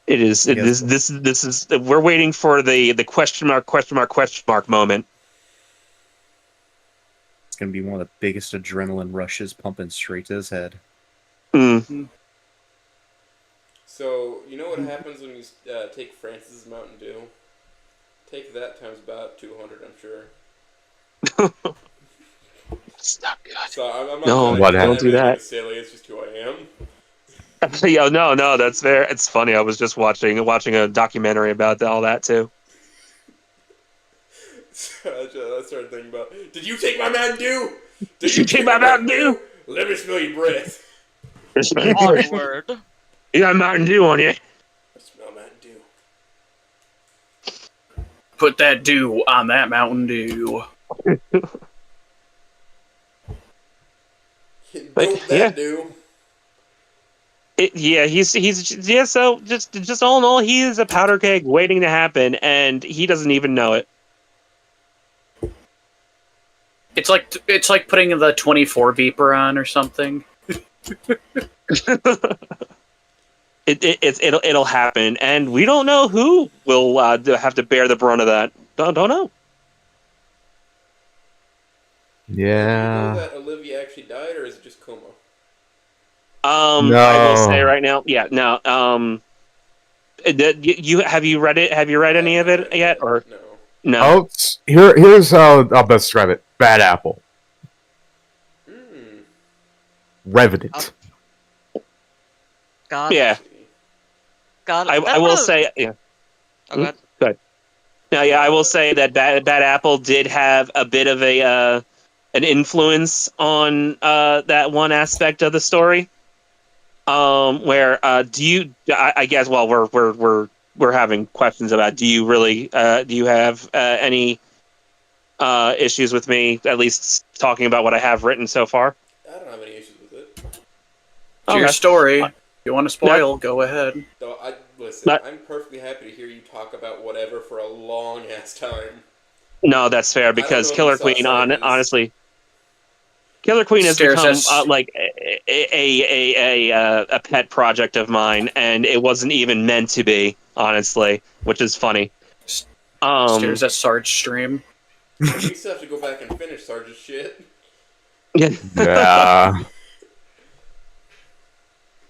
It is. This is. We're waiting for the question mark moment. It's gonna be one of the biggest adrenaline rushes pumping straight to his head. Mm. So you know what happens when you take Francis's Mountain Dew? Take that times about 200, I'm sure. It's not good. So I'm not don't do that. Silly, it's just who I am. Yo, no, that's fair. It's funny. I was just watching a documentary about all that too. So I started thinking about, did you take my Mountain Dew? Did you take my Mountain Dew? Let me smell your breath. Onward. You got Mountain Dew on you. I smell Mountain Dew. Put that dew on that Mountain Dew. Dew. So just all in all, he is a powder keg waiting to happen, and he doesn't even know it. It's like putting the 24 beeper on or something. It'll happen, and we don't know who will have to bear the brunt of that. Don't know. Yeah. Do you know that Olivia actually died, or is it just coma? No. I will say right now, yeah, no. Have you read it? Have you read any of it yet, or no? Oh, here's how I'll best describe it. Bad apple. Revenant. God. Yeah, God. I will say, yeah. Oh, go ahead. Good. Now, yeah, I will say that Bad Apple did have a bit of a an influence on that one aspect of the story. Where do you? I guess. Well, we're having questions about. Do you really? Do you have any issues with me at least talking about what I have written so far? I don't have any issues with it. It's your Okay. story. If you want to spoil, That- go ahead. So listen. that- I'm perfectly happy to hear you talk about whatever for a long ass time. no, that's fair I don't because know if you Killer saw Queen, Sargent's. honestly, Killer Queen has Stares become us. like a pet project of mine, and it wasn't even meant to be, honestly, which is funny. Stares at Sarge stream. We still have to go back and finish Sarge's shit. Yeah. Yeah.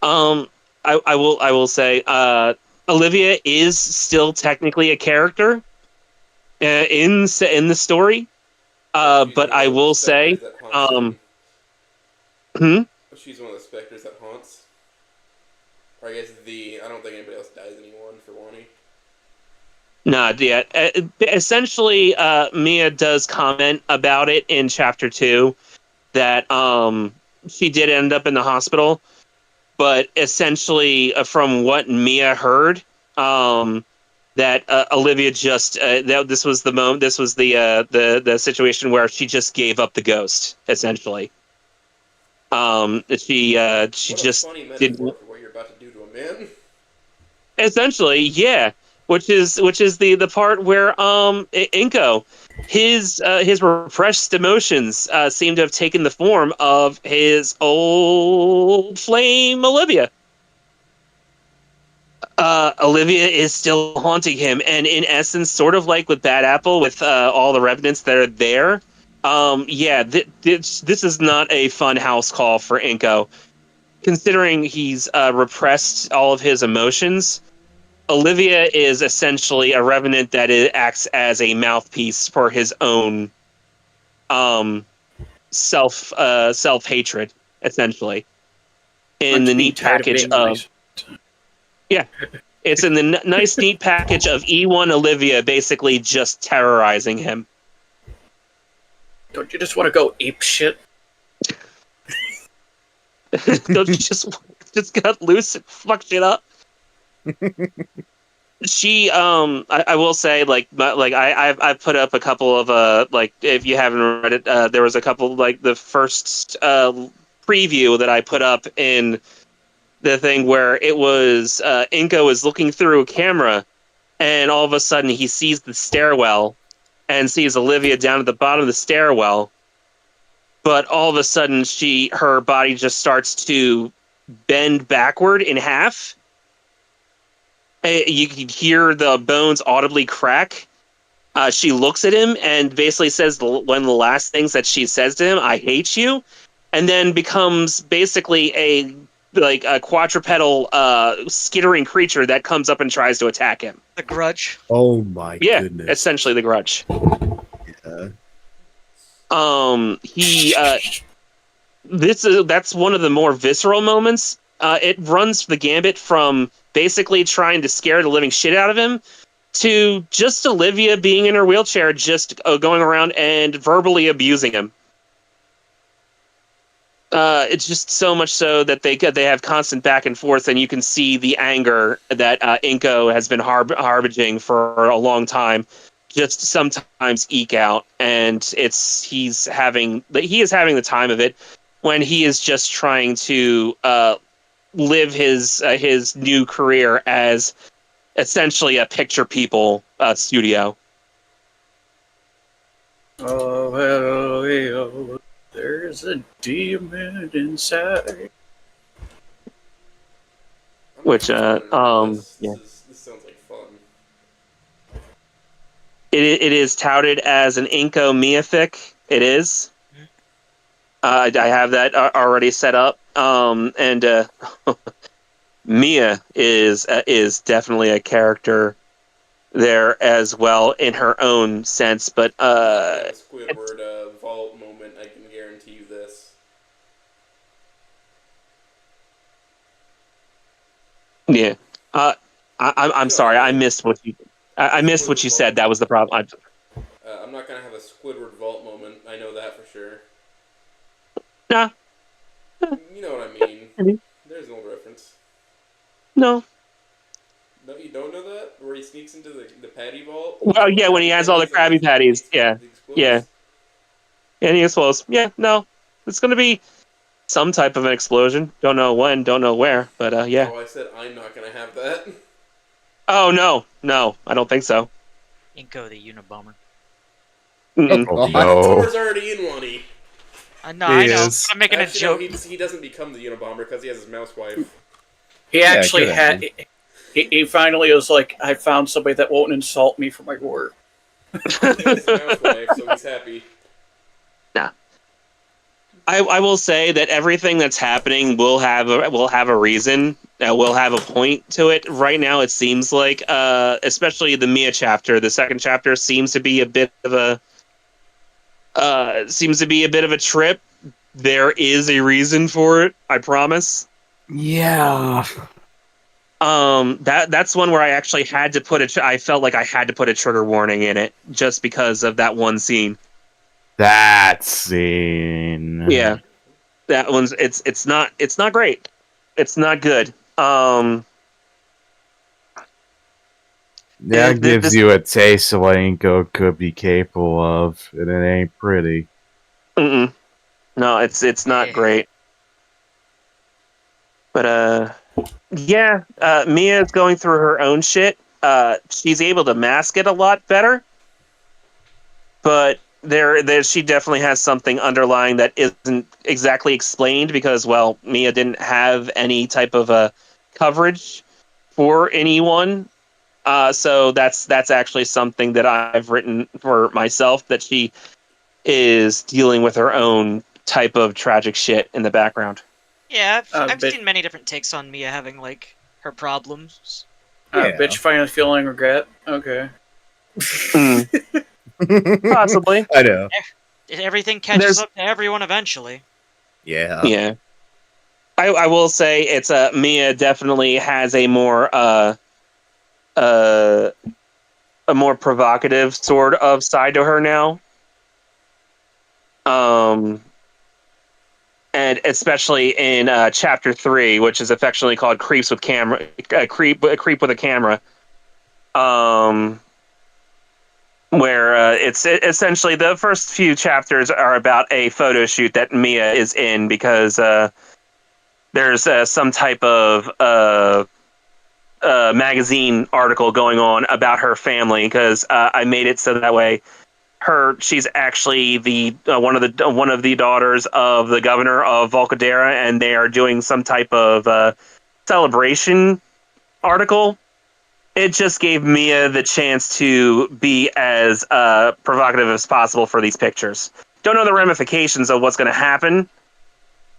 I will say, Olivia is still technically a character in the story. She's But one I of the will say, specters that haunts him. hmm? She's one of the specters that haunts. Or I guess I don't think anybody else dies anyone for Wani. Nah, yeah. Essentially, Mia does comment about it in chapter 2 that she did end up in the hospital, but essentially, from what Mia heard, that Olivia just this was the moment. This was the situation where she just gave up the ghost. Essentially, she What a just funny did. metaphor for what you're about to do to a man. Essentially, yeah. Which is the part where Inko, his repressed emotions seem to have taken the form of his old flame Olivia. Olivia is still haunting him, and in essence, sort of like with Bad Apple, with all the revenants that are there. Yeah, this is not a fun house call for Inko, considering he's repressed all of his emotions. Olivia is essentially a revenant that acts as a mouthpiece for his own self hatred, essentially. In Aren't the you being neat tired of package being of nice? yeah, it's in the nice neat package of E1 Olivia basically just terrorizing him. Don't you just want to go ape shit? Don't you just got loose and fuck shit up? She I will say I've put up a couple of like if you haven't read it there was a couple like the first preview that I put up in the thing where it was Inko is looking through a camera and all of a sudden he sees the stairwell and sees Olivia down at the bottom of the stairwell, but all of a sudden her body just starts to bend backward in half. You can hear the bones audibly crack. She looks at him and basically says one of the last things that she says to him, "I hate you," and then becomes basically a quadrupedal skittering creature that comes up and tries to attack him. The Grudge. Oh my Yeah, goodness. essentially the Grudge. Yeah. That's one of the more visceral moments. It runs the gambit from basically trying to scare the living shit out of him to just Olivia being in her wheelchair, just going around and verbally abusing him. It's just so much so that they have constant back and forth, and you can see the anger that Inko has been harboring for a long time. Just sometimes eke out, and he is having the time of it when he is just trying to live his new career as essentially a picture people studio. Oh, there's a demon inside. Which Yeah. This sounds like fun. It is touted as an Inko Miafic. It is. I have that already set up. And Mia is definitely a character there as well in her own sense, but Squidward vault moment. I can guarantee you this. Yeah. I'm sorry. I missed what you. I missed what you said. That was the problem. I'm not gonna have a Squidward vault moment. I know that for sure. Nah. You know what I mean. Maybe. There's an old reference. No. No, you don't know that? Where he sneaks into the patty vault? Well, yeah, when he has all the Krabby Patties. Yeah. He Yeah. explodes? And he explodes. Yeah. No. It's gonna be some type of an explosion. Don't know when. Don't know where. But yeah. Oh, I said I'm not gonna have that. Oh no. I don't think so. Inko the Unabomber. Mm-mm. Oh, Thor's no. already in Wani. I know. I know. is. I'm making Actually, a joke. no, he doesn't become the Unabomber because he has his mouse wife. He Yeah, actually good had. He finally was like, I found somebody that won't insult me for my work. He has his mouse wife, so he's happy. I will say that everything that's happening will have a reason. Will have a point to it. Right now, it seems like, especially the Mia chapter, the second chapter seems to be a bit of a trip. There is a reason for it. I promise. Yeah. That's one where I actually had to put I felt like I had to put a trigger warning in it just because of that one scene. That scene. Yeah. That one's it's not great. It's not good. That Th- gives this- you a taste of what Inko could be capable of, and it ain't pretty. Mm-mm. No, it's not Yeah. great. But yeah, Mia's going through her own shit. She's able to mask it a lot better. But there she definitely has something underlying that isn't exactly explained because, well, Mia didn't have any type of coverage for anyone. So that's actually something that I've written for myself, that she is dealing with her own type of tragic shit in the background. Yeah, I've But- seen many different takes on Mia having like her problems. Yeah. Bitch finally feeling regret. Okay. Possibly. I know. Everything catches There's- up to everyone eventually. Yeah. Yeah. I will say it's Mia definitely has a more provocative sort of side to her now. And especially in chapter 3, which is affectionately called "Creeps with Camera," creep with a camera. Where it's essentially the first few chapters are about a photo shoot that Mia is in because there's some type of magazine article going on about her family, because I made it so that way she's actually the one of the daughters of the governor of Volcadera, and they are doing some type of celebration article. It just gave Mia the chance to be as provocative as possible for these pictures. Don't know the ramifications of what's going to happen,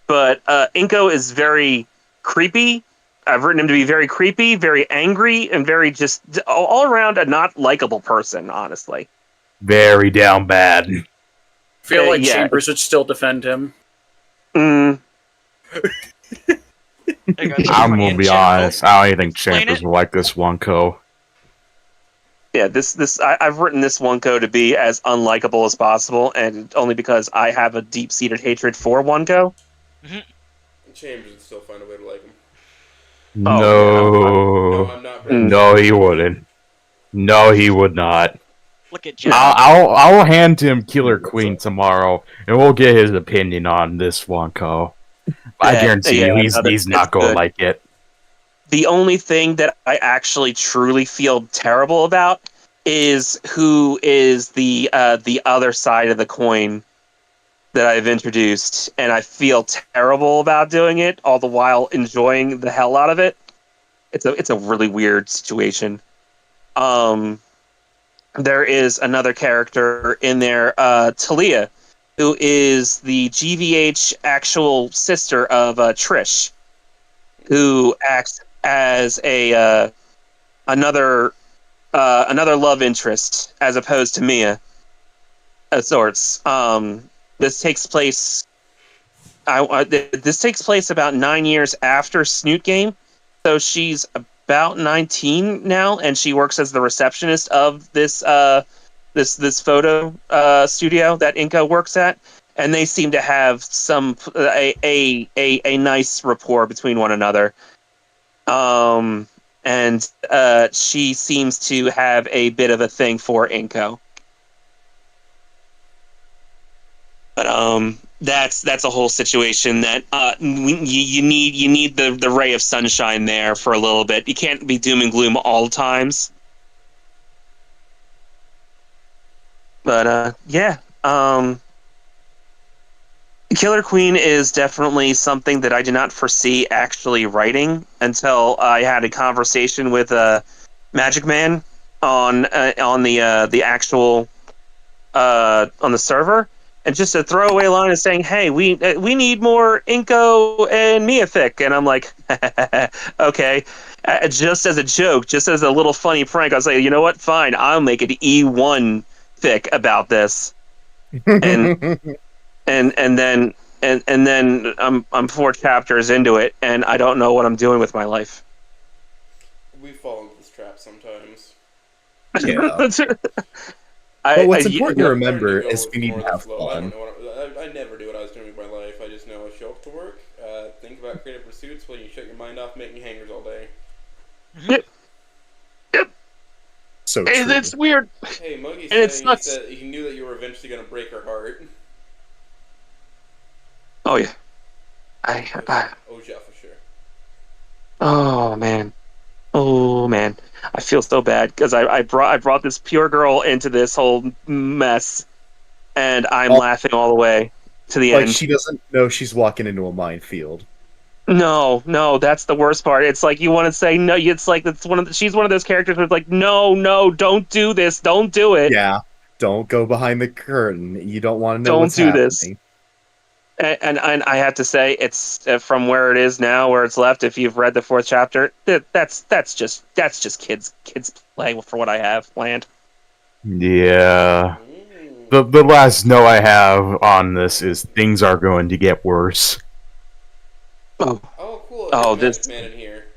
but Inko is very creepy. I've written him to be very creepy, very angry, and very just all around a not likable person, honestly. Very down bad. Feel like yeah. Chambers would still defend him. I'm gonna be honest. I don't even think Explain Chambers it. will like this one, Co. Yeah, I've written this Wonko to be as unlikable as possible, and only because I have a deep-seated hatred for Wonko. Chambers would still find a way to like him. No. No, I'm not. No, he wouldn't. No, he would not. Look at Jack. I'll hand him Killer Queen tomorrow, and we'll get his opinion on this one, Co. I guarantee you, he's not going to like it. The only thing that I actually truly feel terrible about is who is the other side of the coin that I've introduced, and I feel terrible about doing it, all the while enjoying the hell out of it. It's a really weird situation. There is another character in there, Talia, who is the GVH actual sister of Trish, who acts as another love interest as opposed to Mia of sorts. This takes place. This takes place about 9 years after Snoot game, So she's about 19 now, and she works as the receptionist of this this photo studio that Inka works at. And they seem to have a nice rapport between one another. And she seems to have a bit of a thing for Inko. But that's a whole situation that you need the ray of sunshine there for a little bit. You can't be doom and gloom all times. But yeah, Killer Queen is definitely something that I did not foresee actually writing until I had a conversation with Magic Man on the actual on the server, and just a throwaway line is saying, "Hey, we need more Inko and Miafic," and I'm like, okay, just as a joke, just as a little funny prank, I'll say, you know what, fine, I'll make an E1 fic about this, and. And then I'm 4 chapters into it, and I don't know what I'm doing with my life. We fall into this trap sometimes. Yeah. But what's important to remember is we need to have fun. I don't know I never do what I was doing with my life. I just know I show up to work, think about creative pursuits when you shut your mind off making hangers all day. Yep. So true. It's weird. Hey, Muggy and said he knew that you were eventually going to break her heart. Oh yeah. Oh yeah, for sure. Oh man. I feel so bad because I brought this pure girl into this whole mess, and I'm laughing all the way to the end. Like she doesn't know she's walking into a minefield. No, that's the worst part. It's like you want to say no. It's like she's one of those characters who's like, no, don't do this, don't do it. Yeah, don't go behind the curtain. You don't want to know don't what's do happening. This. And I have to say, it's from where it is now, where it's left. If you've read the 4th chapter, that's just kids play for what I have planned. Yeah. The last note I have on this is things are going to get worse. Oh, cool. This man in here.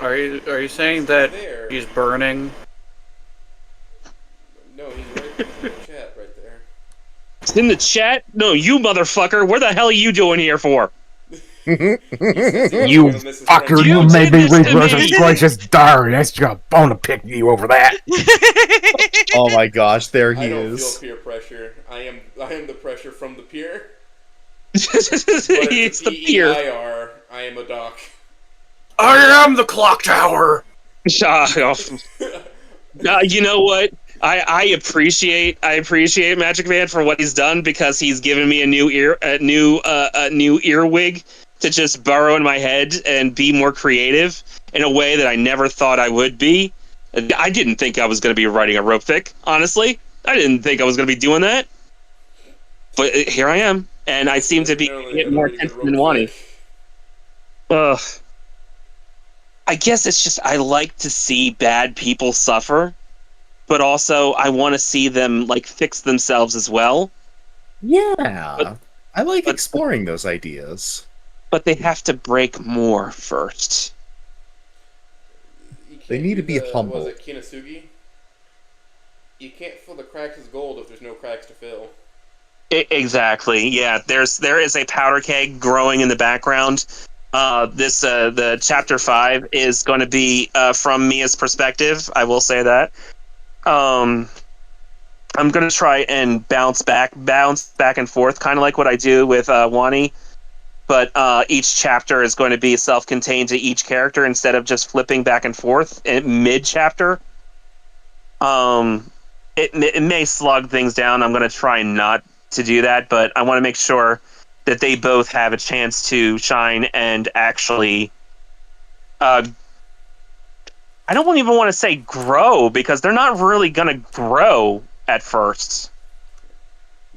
Are you saying that he's burning? No, he's right in the chat right there. It's in the chat? No, you motherfucker. Where the hell are you doing here for? You fucker, you made me read Rosa's gracious diary. That's got a bone to pick you over that. Oh my gosh, there he I don't is. feel peer pressure. I am the pressure from the peer. It's the peer. PEIR, I am a doc. I am the clock tower. You know what? I appreciate Magic Man for what he's done, because he's given me a new earwig to just burrow in my head and be more creative in a way that I never thought I would be. I didn't think I was going to be writing a rope fic, honestly. I didn't think I was going to be doing that. But here I am, and I seem to be getting more attention than Wani. Ugh. I guess it's just I like to see bad people suffer, but also I want to see them like fix themselves as well. Yeah, I like exploring those ideas. But they have to break more first. They need to be humble. Was it Kinasugi? You can't fill the cracks as gold if there's no cracks to fill. Exactly. Yeah, there is a powder keg growing in the background. The chapter 5 is going to be from Mia's perspective. I will say that. I'm going to try and bounce back and forth, kind of like what I do with Wani. But each chapter is going to be self-contained to each character instead of just flipping back and forth mid-chapter. It may slug things down. I'm going to try not to do that, but I want to make sure that they both have a chance to shine and actually I don't even want to say grow, because they're not really going to grow at first.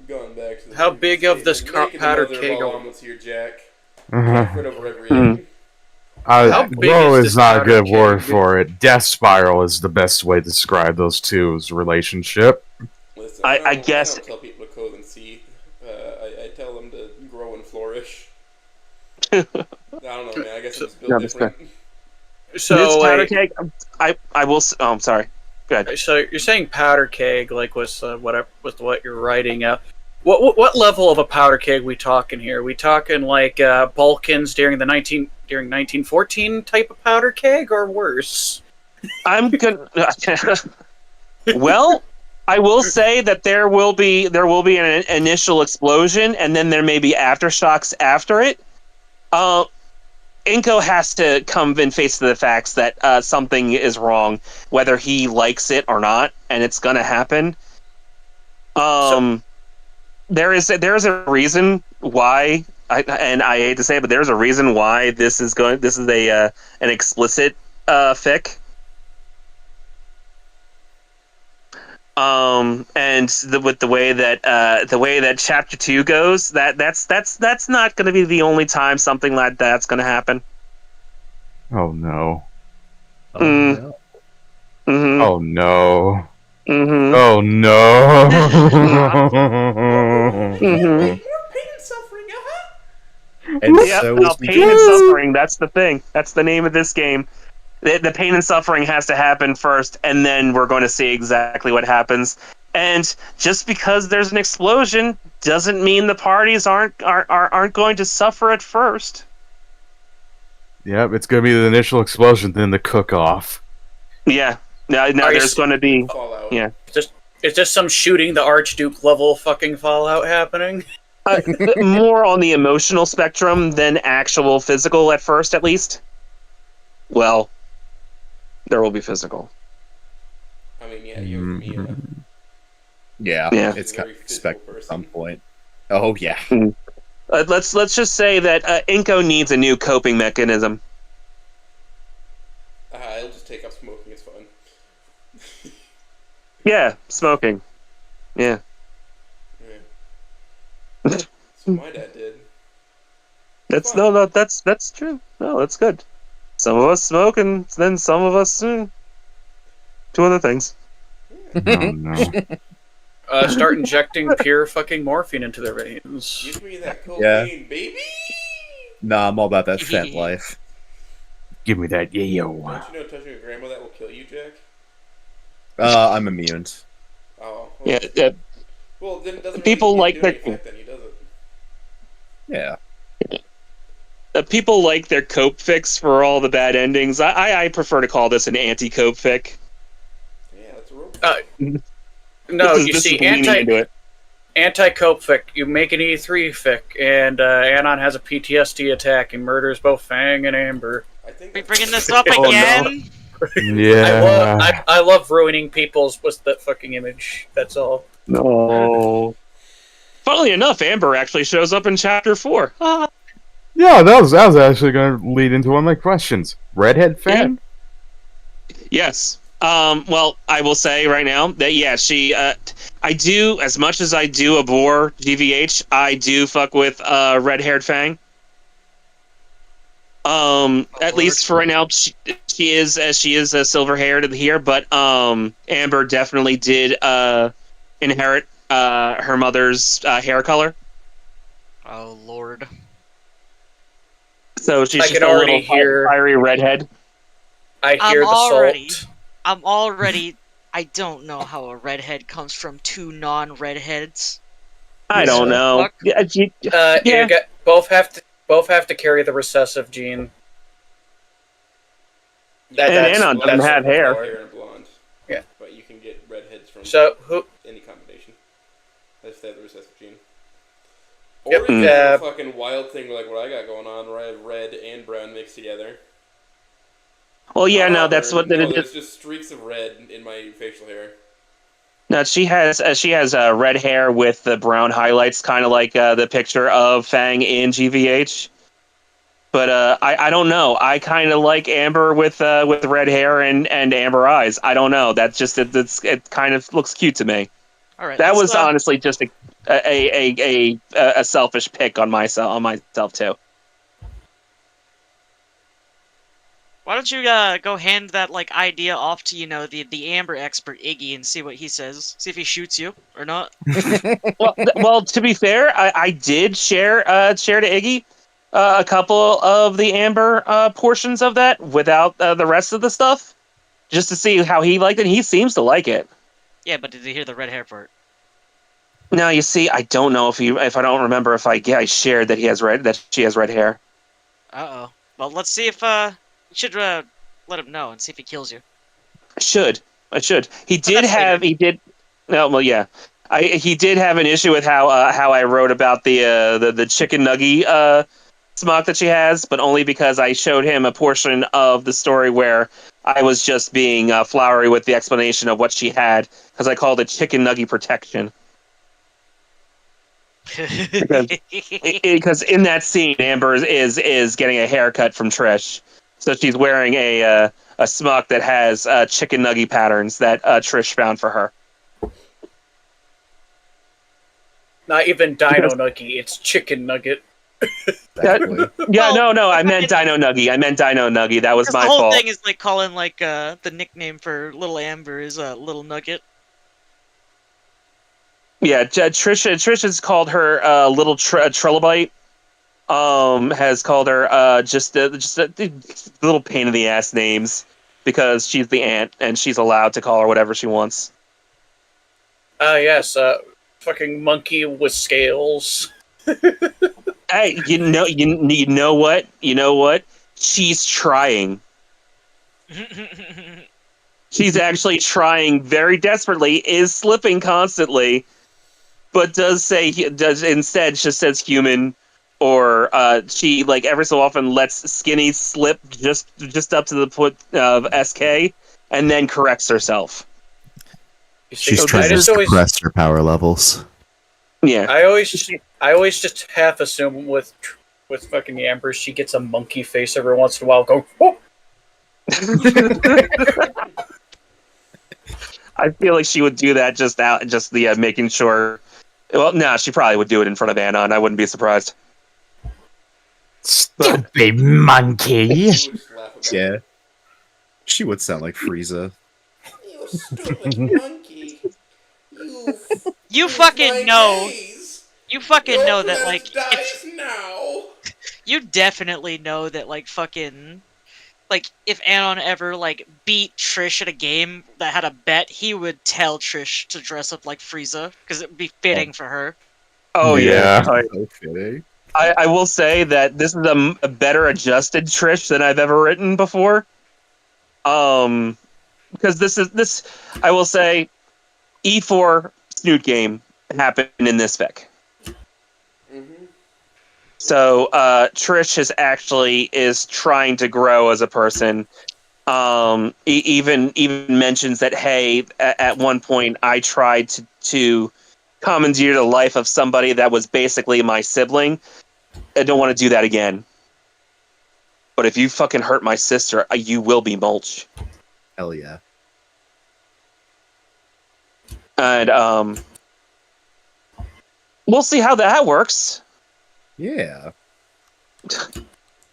Going back to how big of this powder keg? Here, Jack. Grow is not a good word for it. Death spiral is the best way to describe those two's relationship. Listen, I guess I don't tell people to code and see. I tell them to grow and flourish. I don't know, man. I guess it's built different. So this powder wait, keg, I will. Oh, I'm sorry. Go ahead. so you're saying powder keg, like with what you're writing. What level of a powder keg we talking here? We talking like Balkans during 1914 type of powder keg, or worse? I'm gonna. Well, I will say that there will be an initial explosion, and then there may be aftershocks after it. Inko has to come and face the facts that something is wrong, whether he likes it or not, and it's gonna happen. There is a reason why, and I hate to say it, but there's a reason why this is a an explicit fic. And with the way that chapter 2 goes, that's not going to be the only time something like that's going to happen. Oh no. Oh, no. Mm-hmm. Oh no. Mm-hmm. Oh no. Mm-hmm. More pain and suffering, And Yeah, so no, as we pain get and suffering. That's the thing. That's the name of this game. The pain and suffering has to happen first, and then we're going to see exactly what happens. And just because there's an explosion doesn't mean the parties aren't going to suffer at first. Yep, it's gonna be the initial explosion, then the cook-off. Yeah. No, there's going to be. Fallout. Yeah. Is just some shooting the Archduke level fucking Fallout happening? More on the emotional spectrum than actual physical at first, at least. Well, there will be physical. I mean, yeah, you have Mia. Yeah, Yeah. it's kind of Very expected physical at some person. point. Oh yeah. Let's just say that Inko needs a new coping mechanism. I'll just take up smoking. It's fun. Yeah, smoking. Yeah. Yeah. That's what my dad did. That's Fun. that's true. No, that's good. Some of us smoke, and then some of us do other things. Oh no. Start injecting pure fucking morphine into their veins. Give me that cocaine, Yeah. baby. Nah, I'm all about that fent life. Give me that yayo. Don't you know touching your grandma that will kill you, Jack? I'm immune. Oh. Well, Yeah, well, then it doesn't People really like do their- any effect then, he does it. Yeah. people like their cope fix for all the bad endings. I prefer to call this an anti-cope fic. Yeah, that's a robot. No, this you is see, leaning into it. anti-cope fic. You make an E3 fic, and Anon has a PTSD attack and murders both Fang and Amber. I think We that's- bringing this up Oh, no. again? Yeah. I love ruining people's with that fucking image. That's all. No. Funnily enough, Amber actually shows up in chapter 4. Ah. Yeah, that was actually going to lead into one of my questions. Redhead fan? Yes. Well, I will say right now that she. I do, as much as I do abhor GVH, I do fuck with red-haired Fang. At least for right now, she is silver-haired here, but Amber definitely did inherit her mother's hair color. Oh lord. So she's I just can a already little hear- fiery redhead. I hear the salt. I'm already. I don't know how a redhead comes from two non-redheads. I don't know. Fuck. Yeah, You get both have to carry the recessive gene. Yeah, And that's- Anon doesn't that's have what hair. and blonde. Yeah. But you can get redheads from So who? any combination. If they have the recessive gene. Yep, Or if you Mm. have a fucking wild thing like what I got going on, where I have red and brown mixed together. Well, yeah, no, However, that's what no, it is. there's just streaks of red in my facial hair. No, she has red hair with the brown highlights, kind of like the picture of Fang in GVH. But I don't know. I kind of like Amber with red hair and amber eyes. I don't know. That's just it kind of looks cute to me. All right. That let's, was honestly just a selfish pick on myself too. Why don't you go hand that idea off to the Amber expert Iggy and see what he says. See if he shoots you or not. Well, to be fair, I did share to Iggy, a couple of the amber portions of that without the rest of the stuff, just to see how he liked it. He seems to like it. Yeah, but did you hear the red hair part? Now you see, I don't know if I don't remember if I shared that she has red hair. Uh oh. Well, let's see if you should let him know and see if he kills you. I should. He But that's later. He did. No, well, yeah. He did have an issue with how I wrote about the chicken nugget smock that she has, but only because I showed him a portion of the story where I was just being flowery with the explanation of what she had, because I called it chicken nugget protection. Because in that scene, Amber is getting a haircut from Trish, so she's wearing a smock that has chicken nugget patterns that Trish found for her. Not even Dino Nugget, it's Chicken Nugget. Exactly. Yeah, Well, no, I meant Dino Nugget. That was because my the whole fault. thing is like calling like the nickname for little Amber is Little Nugget. Yeah, Trish has called her little trilobite. Has called her just a little pain in the ass names because she's the aunt and she's allowed to call her whatever she wants. Yes, fucking monkey with scales. Hey, you know what? She's trying. She's actually trying very desperately. Is slipping constantly, but does instead just says human, or she like ever so often lets Skinny slip just up to the foot of SK, and then corrects herself. She's So trying this to is- suppress her power levels. Yeah. I always just half assume with fucking Amber she gets a monkey face every once in a while. Go. Oh! I feel like she would do that just the making sure. Well, no, she probably would do it in front of Anon. I wouldn't be surprised. Stupid monkey. Yeah. She would sound like Frieza. You stupid monkey. You fucking know. Days. You fucking Your know that planet like dies now. you definitely know that like fucking like if Anon ever like beat Trish at a game that had a bet, he would tell Trish to dress up like Frieza because it would be fitting for her. Oh Yeah. So fitting. I will say that this is a better adjusted Trish than I've ever written before. Because this I will say E4 Snoot game happened in this fic. So Trish is trying to grow as a person. Even mentions that, hey, at one point I tried to commandeer the life of somebody that was basically my sibling. I don't want to do that again. But if you fucking hurt my sister, you will be mulch. Hell yeah. And we'll see how that works. Yeah.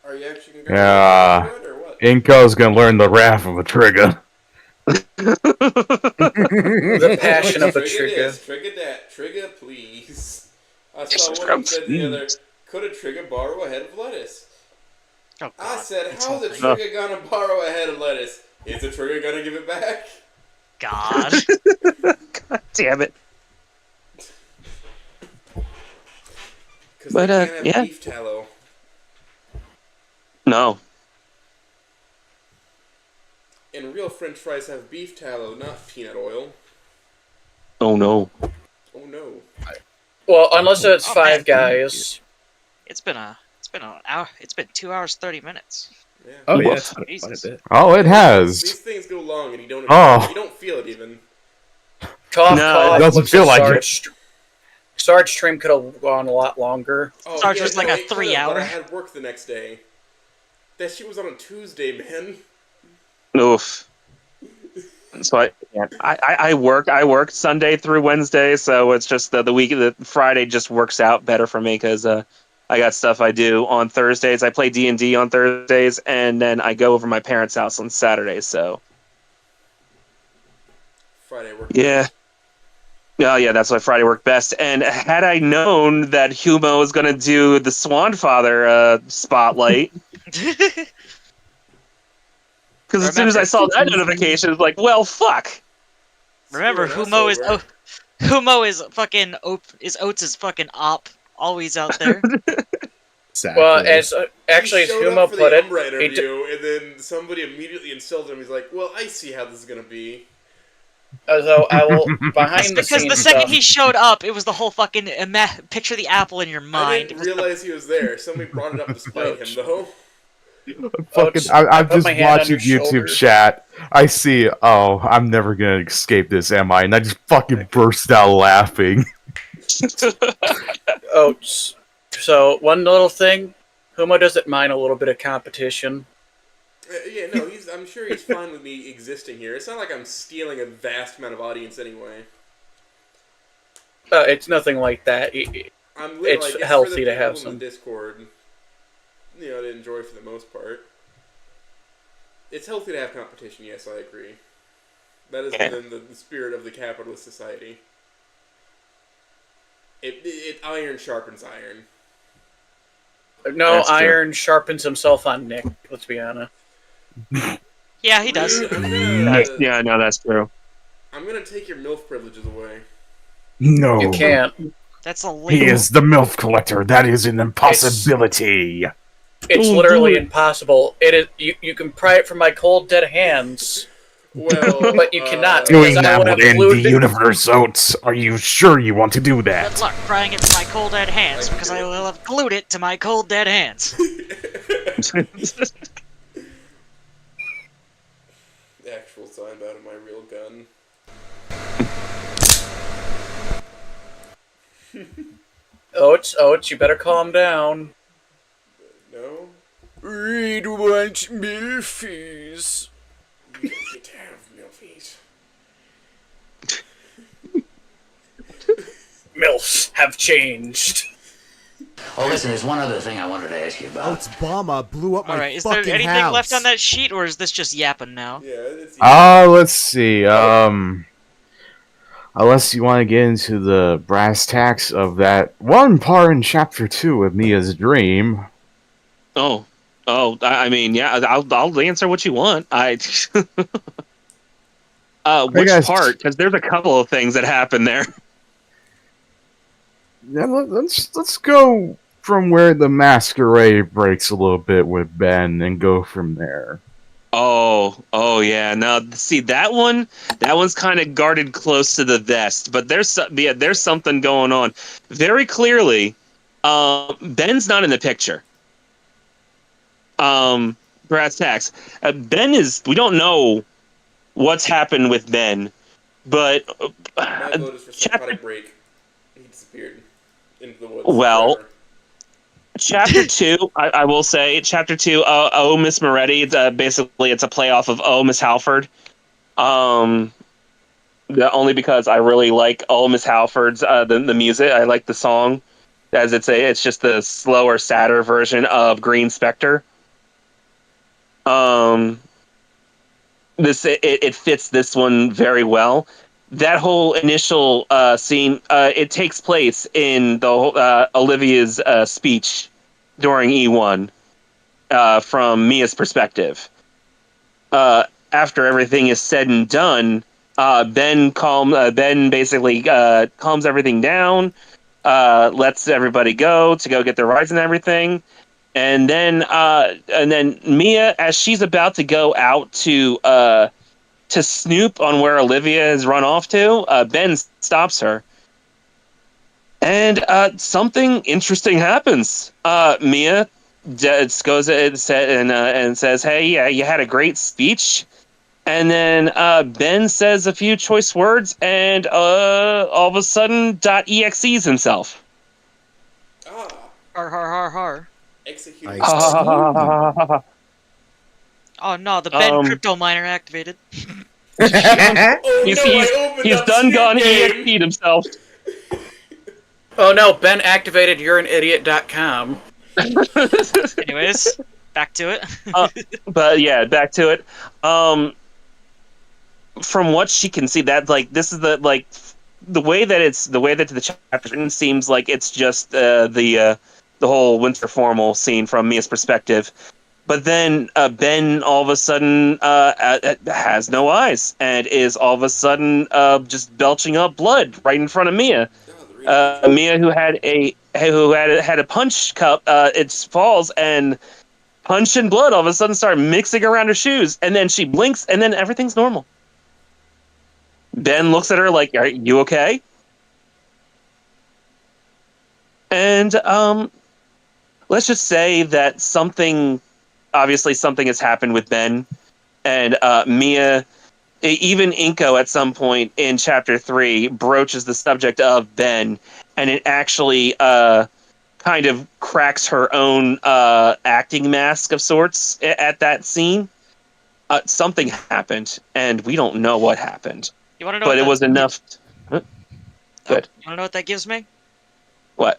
Are you actually going Yeah. to do it or what? Inko's gonna learn the wrath of a trigger. The passion of a trigger. This, trigger that, trigger please. I saw one of them said the other, could a trigger borrow a head of lettuce? Oh, God. I said, It's how's a something. trigger gonna borrow a head of lettuce? Is the trigger gonna give it back? God. God damn it. Because But, they can't have yeah. beef tallow. No. And real french fries have beef tallow, not peanut oil. Oh no. Oh no. Well, unless it's Oh, Five man. Guys. It's been an hour. It's been 2 hours 30 minutes. Yeah. Oh yeah, Woof. it's quite a Jesus. bit. Oh, it These has. things go long and you don't Oh. you don't feel it even. Cough, No, cough. it doesn't looks feel like Sarge stream could have gone a lot longer. Oh, Sarge was like a it could've, 3 hour. But I had work the next day. That shit was on a Tuesday, man. Oof. So I work Sunday through Wednesday, so it's just the Friday just works out better for me because I got stuff I do on Thursdays. I play D&D on Thursdays, and then I go over my parents' house on Saturdays. So Friday work. yeah, Oh yeah, that's why Friday worked best. And had I known that Humo was going to do the Swanfather spotlight, because as soon as I saw that notification, it's like, well, fuck. Remember, Humo is fucking is Oates' fucking op, always out there. Exactly. Well, as Humo put it, Umbra interview, and then somebody immediately insulted him. He's like, "Well, I see how this is gonna be." so I will behind the Because scenes the second stuff. he showed up, it was the whole fucking picture the apple in your I mind. didn't realize he was there. Somebody brought it up to spite him, though. I'm put just my hand on watching your YouTube shoulder. chat. I see, oh, I'm never gonna escape this, am I? And I just fucking burst out laughing. So one little thing, Humo doesn't mind a little bit of competition. Yeah, no, I'm sure he's fine with me existing here. It's not like I'm stealing a vast amount of audience anyway. It's nothing like that. It's healthy for the to have people in some. the Discord, to enjoy for the most part. It's healthy to have competition, yes, I agree. That is within the spirit of the capitalist society. It iron sharpens iron. No, iron sharpens himself on Nick, let's be honest. Yeah, he does. Yeah, no, that's true. I'm gonna take your MILF privileges away. No. You can't. That's illegal. He is the MILF collector. That is an impossibility. It's literally impossible. It is. You can pry it from my cold, dead hands. Well, but you cannot. Doing that will end the universe, Oates. Are you sure you want to do that? Good luck prying it from my cold, dead hands, because I will have glued it to my cold, dead hands. Actual time out of my real gun. Oates, you better calm down. No? Reed wants milfies. You get to have milfies. MILFs have changed. Oh, listen, there's one other thing I wanted to ask you about. Oates Bama blew up my Alright, is fucking there anything house. left on that sheet, or is this just yapping now? Yeah, it's Let's see. Unless you want to get into the brass tacks of that one part in Chapter 2 of Mia's dream. I mean, yeah, I'll answer what you want. Which part? Because there's a couple of things that happen there. Yeah, let's go from where the masquerade breaks a little bit with Ben and go from there. Oh yeah. Now see that one's kind of guarded close to the vest, but there's something going on. Very clearly, Ben's not in the picture. Brass tacks. Ben is. We don't know what's happened with Ben, but my vote is for psychotic break. He disappeared into the woods. Well. Forever. Chapter 2, I will say, Chapter 2, Oh, Miss Moretti, basically it's a playoff of Oh, Miss Halford. Only because I really like Oh, Miss Halford's, the music. I like the song, as it's just the slower, sadder version of Green Spectre. It fits this one very well. That whole initial scene, it takes place in the Olivia's speech during E1 from Mia's perspective. After everything is said and done, Ben basically calms everything down, lets everybody go to go get their rides and everything, and then Mia, as she's about to go out to snoop on where Olivia has run off to, Ben stops her. And something interesting happens. Mia goes and says, "Hey, yeah, you had a great speech." And then Ben says a few choice words, and all of a sudden, .exes himself. Ah. Har har har har. Executed. Oh no, the Ben crypto miner activated. He's done gone EXP'd himself. Oh no, Ben activated youreanidiot.com. Anyways, back to it. But yeah, back to it. From what she can see, that this is the way that the chapter's written seems like it's just the whole winter formal scene from Mia's perspective. But then Ben all of a sudden has no eyes and is all of a sudden just belching up blood right in front of Mia. Mia, who had a punch cup, it falls and punch and blood all of a sudden start mixing around her shoes, and then she blinks, and then everything's normal. Ben looks at her like, "Are you okay?" And let's just say that something has happened with Ben and Mia. Even Inko at some point in chapter 3 broaches the subject of Ben, and it actually kind of cracks her own acting mask of sorts at that scene. Something happened, and we don't know what happened. You want to know? But it was enough. Good. You want to know what that gives me? What?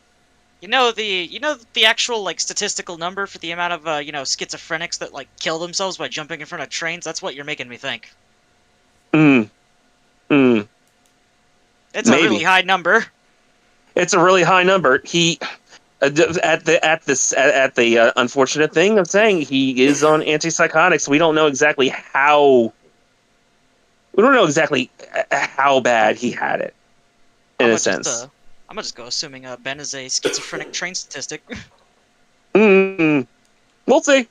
You know the actual like statistical number for the amount of schizophrenics that like kill themselves by jumping in front of trains. That's what you're making me think. It's Maybe. a really high number. It's a really high number. He at the unfortunate thing of saying he is on antipsychotics. We don't know exactly how. We don't know exactly how bad he had it. In a sense. I'm gonna just go assuming Ben is a schizophrenic train statistic. We'll see.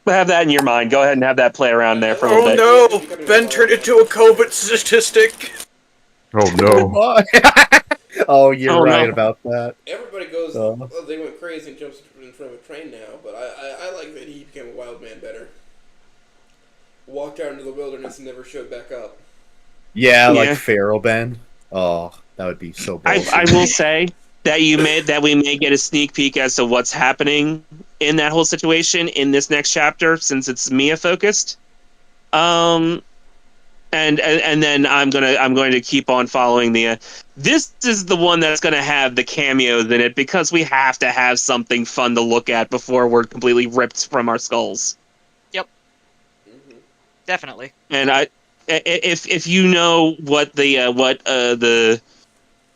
Have that in your mind. Go ahead and have that play around there for a little bit. Oh no! Ben turned into a COVID statistic. Oh no! Oh, you're right about that. Everybody goes, they went crazy and jumps in front of a train now, but I like that he became a wild man better. Walked out into the wilderness and never showed back up. Yeah, like Feral Ben. Oh, that would be so bad. I will say that we may get a sneak peek as to what's happening in that whole situation in this next chapter, since it's Mia focused. And then I'm going to keep on following the. This is the one that's going to have the cameos in it because we have to have something fun to look at before we're completely ripped from our skulls. Yep. Definitely. And if you know what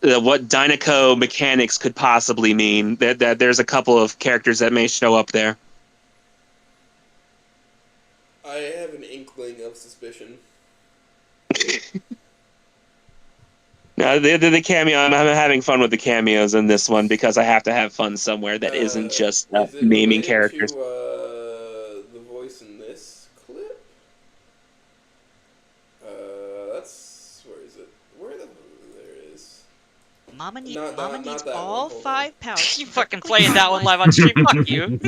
what Dynaco mechanics could possibly mean, that there's a couple of characters that may show up there. I have an inkling of suspicion. No, the cameo. I'm having fun with the cameos in this one because I have to have fun somewhere that isn't just naming characters. To, the voice in this clip? That's where is it? Where the there it is? Mama needs that all one. 5 pounds. You fucking playing that one live on stream? Fuck you.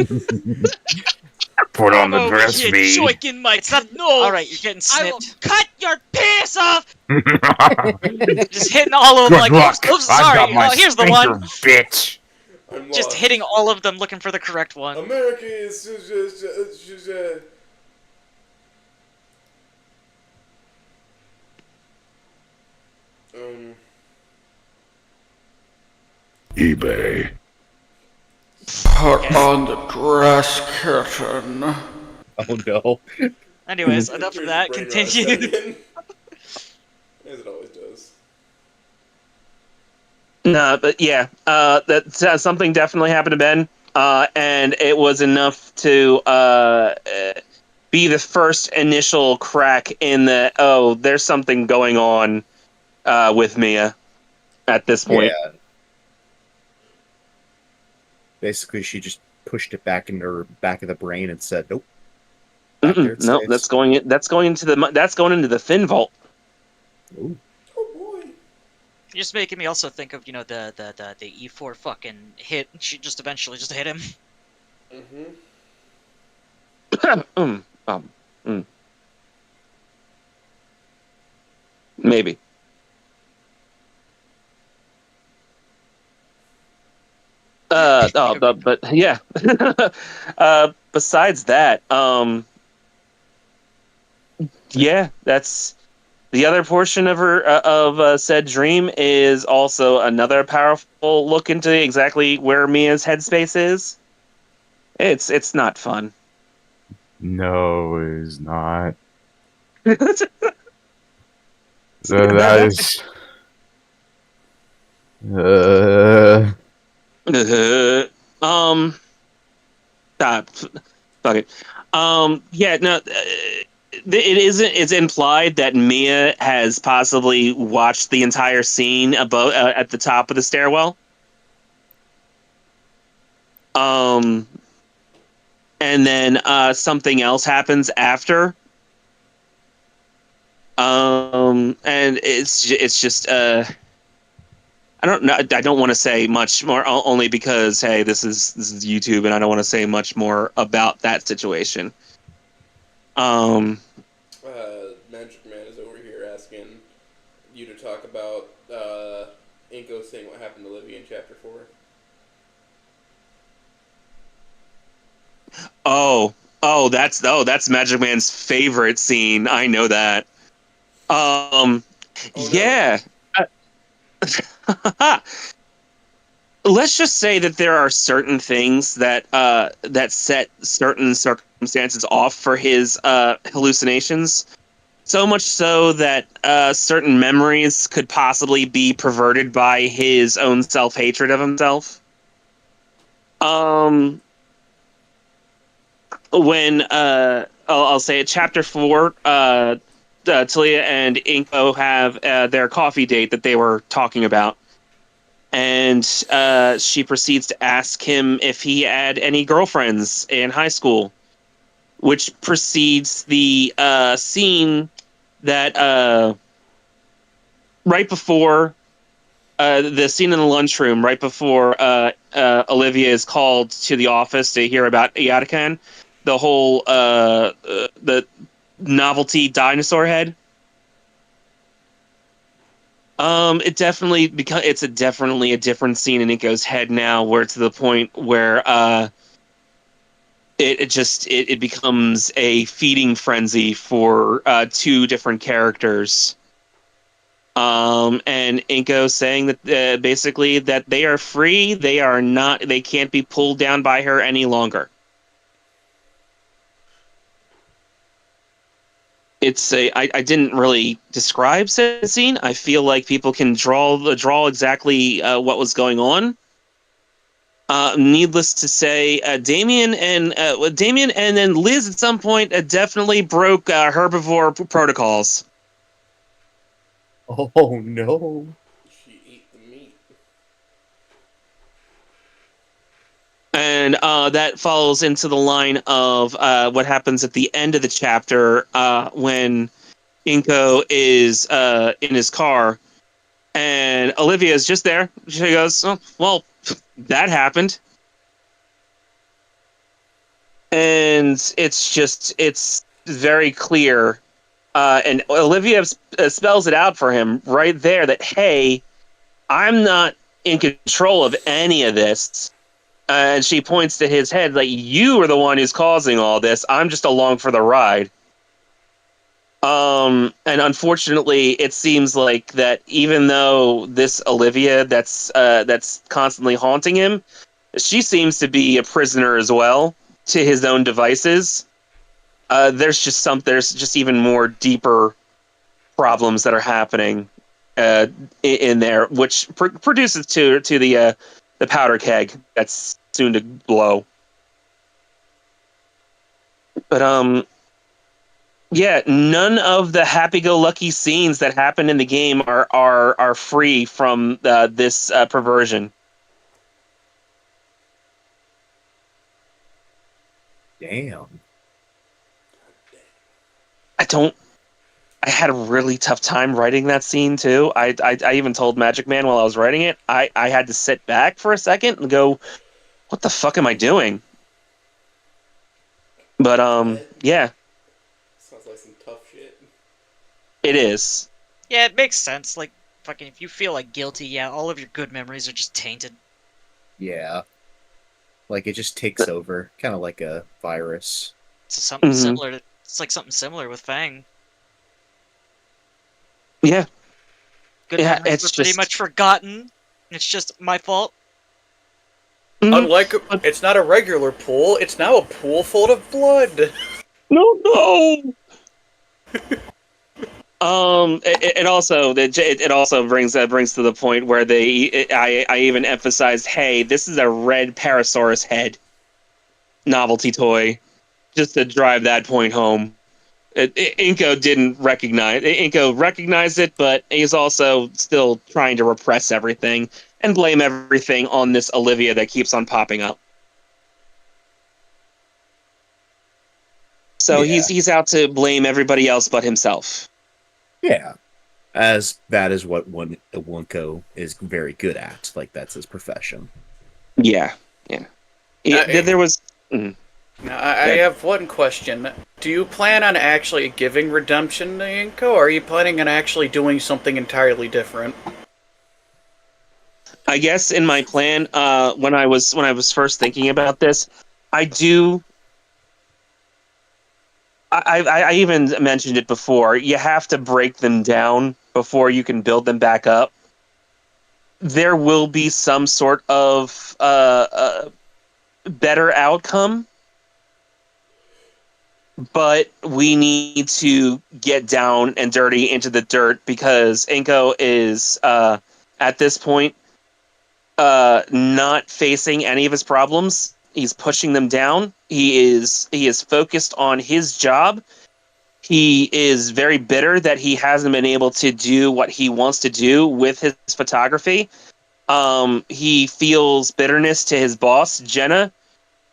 Put on the I'm over dress, here me. joiking my no. All right, you're getting I will snipped. cut your penis off. Just hitting all of them like, oops, I've got sorry. my Oh, here's the one. bitch. I'm Just lost. hitting all of them, looking for the correct one. America is eBay. Put on the dress curtain. Oh no. Anyways, enough of that. Continue. As it always does. No, but yeah, that something definitely happened to Ben, and it was enough to be the first initial crack in the there's something going on with Mia at this point. Yeah. Basically, she just pushed it back into her back of the brain and said, "Nope." No, that's going into the Fin Vault. Ooh. Oh boy. You're just making me also think of, the E4 fucking hit. She just eventually just hit him. Maybe. But yeah. Besides that, yeah, that's the other portion of her said dream is also another powerful look into exactly where Mia's headspace is. It's not fun. No, it's not. That is Stop. Fuck it. Yeah, no. It isn't. It's implied that Mia has possibly watched the entire scene above at the top of the stairwell. And then something else happens after. And it's just I don't know. I don't want to say much more, only because hey, this is YouTube, and I don't want to say much more about that situation. Magic Man is over here asking you to talk about Inko saying what happened to Livy in Chapter 4. That's Magic Man's favorite scene. I know that. Yeah. Let's just say that there are certain things that that set certain circumstances off for his hallucinations. So much so that certain memories could possibly be perverted by his own self-hatred of himself. When I'll say it, Chapter 4, Talia and Inko have their coffee date that they were talking about. And she proceeds to ask him if he had any girlfriends in high school, which precedes the scene that right before the scene in the lunchroom, right before Olivia is called to the office to hear about Yatakan, the whole the novelty dinosaur head. It definitely it's definitely a different scene in Inko's head now, where to the point where it becomes a feeding frenzy for two different characters. And Inko saying that basically that they are free, they can't be pulled down by her any longer. I didn't really describe said scene. I feel like people can draw exactly what was going on. Needless to say, Damien and then Liz at some point definitely broke herbivore protocols. Oh no! She ate the meat. And that follows into the line of what happens at the end of the chapter when Inko is in his car, and Olivia is just there. She goes, "Oh, well, that happened." And it's very clear. And Olivia spells it out for him right there that, hey, I'm not in control of any of this. And she points to his head like, you are the one who's causing all this. I'm just along for the ride. And unfortunately, it seems like that even though this Olivia that's constantly haunting him, she seems to be a prisoner as well to his own devices. There's just even more deeper problems that are happening in there, which produces to the powder keg that's soon to blow. But yeah, none of the happy-go-lucky scenes that happen in the game are free from this perversion. Damn. I had a really tough time writing that scene too. I even told Magic Man while I was writing it, I had to sit back for a second and go, what the fuck am I doing? But yeah. Sounds like some tough shit. It is. Yeah, it makes sense. Like, fucking, if you feel like guilty, yeah, all of your good memories are just tainted. Yeah. Like it just takes over, kind of like a virus. It's something similar. It's like something similar with Fang. Yeah. Good memories were pretty much forgotten. It's just my fault. Unlike, it's not a regular pool, it's now a pool full of blood. No. It also brings to the point where I even emphasized, hey, this is a red Parasaurus head novelty toy, just to drive that point home. Inko recognized it, but he's also still trying to repress everything and blame everything on this Olivia that keeps on popping up. So he's out to blame everybody else but himself. Yeah, as that is what Wonko is very good at. Like, that's his profession. Yeah. There was. Now, I have one question. Do you plan on actually giving redemption to Inko, or are you planning on actually doing something entirely different? I guess in my plan, when I was first thinking about this, I do. I even mentioned it before. You have to break them down before you can build them back up. There will be some sort of better outcome, but we need to get down and dirty into the dirt because Inko is at this point not facing any of his problems. He's pushing them down. He is focused on his job. He is very bitter that he hasn't been able to do what he wants to do with his photography. He feels bitterness to his boss, Jenna.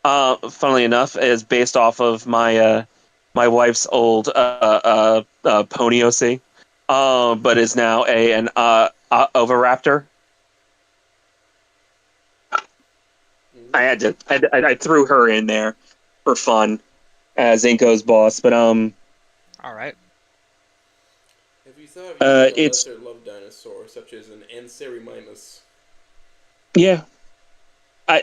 Funnily enough, is based off of my wife's old pony OC, but is now an Oviraptor. I threw her in there for fun as Inko's boss, but All right. Have you thought of using a it's lesser love dinosaur, such as an Anseriminus? yeah.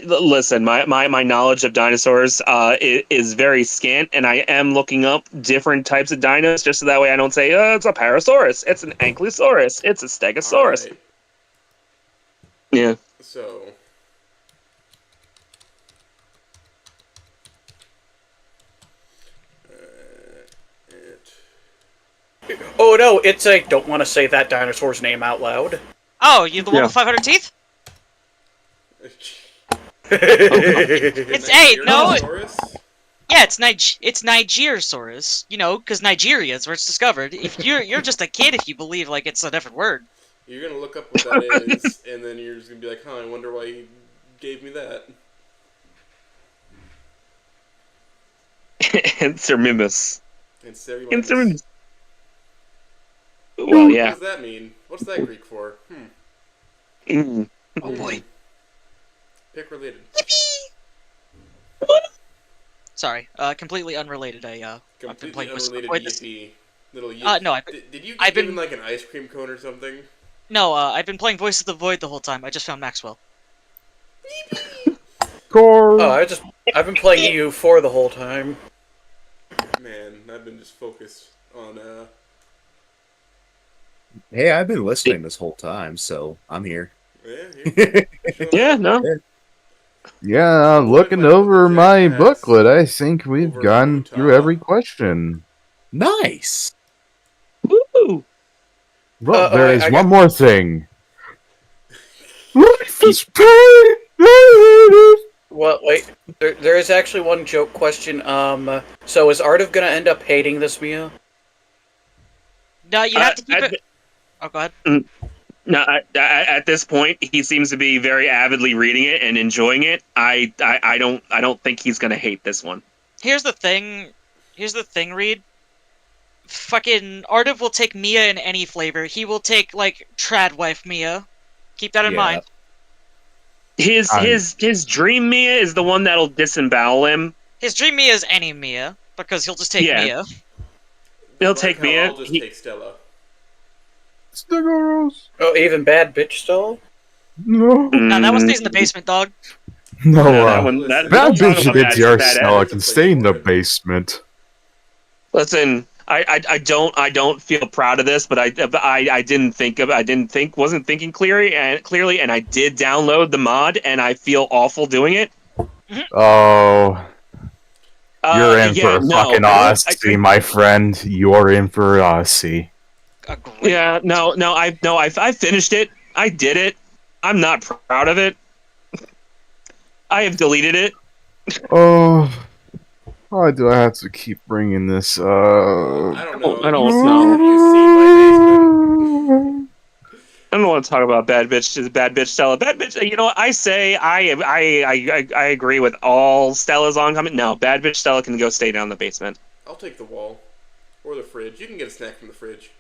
Listen, my knowledge of dinosaurs is very scant, and I am looking up different types of dinos just so that way I don't say, it's a Parasaurus, it's an Ankylosaurus, it's a Stegosaurus. Right. Yeah. So. Oh no, it's a don't want to say that dinosaur's name out loud. Oh, you the one with 500 teeth? It's no. Yeah, it's Nigerosaurus. You know, because Nigeria is where it's discovered. If you're just a kid if you believe like it's a different word. You're gonna look up what that is, and then you're just gonna be like, "Huh, I wonder why he gave me that." Anseriminus. Anseriminus. Well, yeah. What does that mean? What's that Greek for? Oh boy. Pick related. Sorry, completely unrelated. I've been playing unrelated with little no, did you get given like an ice cream cone or something? No, I've been playing Voice of the Void the whole time. I just found Maxwell. Oh, I've been playing EU4 the whole time. Man, I've been just focused on Hey, I've been listening this whole time, so I'm here. Yeah, no. Yeah, looking over my booklet, I think we've gone through every question. Nice. Woo! Well, there is one more thing. Life is pain. Well, wait. There is actually one joke question. So is Artiv gonna end up hating this Mia? No, you have to keep it. Oh, go ahead. No, at this point, he seems to be very avidly reading it and enjoying it. I don't think he's gonna hate this one. Here's the thing, Reed. Fucking Artiv will take Mia in any flavor. He will take like trad wife Mia. Keep that in mind. His dream Mia is the one that'll disembowel him. His dream Mia is any Mia because he'll just take Mia. He'll take Mia. I'll just take Stella. Stegosaurus. Oh, even bad bitch Stella? No. No, that one stays in the basement, dog. No, that bitch BTR Stella can stay in the basement. Listen, I don't feel proud of this, but I wasn't thinking clearly, and I did download the mod, and I feel awful doing it. Oh, you're in for a fucking Aussie, my friend. You're in for Aussie. a great. Yeah, I finished it. I did it. I'm not proud of it. I have deleted it. Oh, why do I have to keep bringing this up? I don't know. I don't Have know. you seen my basement? I don't want to talk about bad bitch Stella. Bad bitch. You know what I say? I agree with all Stella's oncoming. No, bad bitch Stella can go stay down in the basement. I'll take the wall. Or the fridge. You can get a snack from the fridge.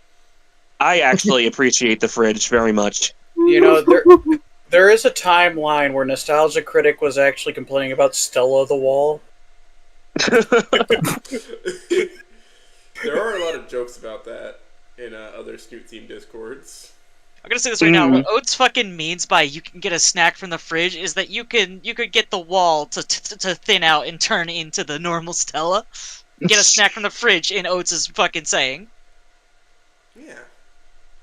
I actually appreciate the fridge very much. You know, there is a timeline where Nostalgia Critic was actually complaining about Stella the Wall. There are a lot of jokes about that in other Snoot Team Discords. I'm gonna say this right now. What Oates fucking means by you can get a snack from the fridge is that you could get the wall to thin out and turn into the normal Stella. Get a snack from the fridge in Oates' fucking saying. Yeah.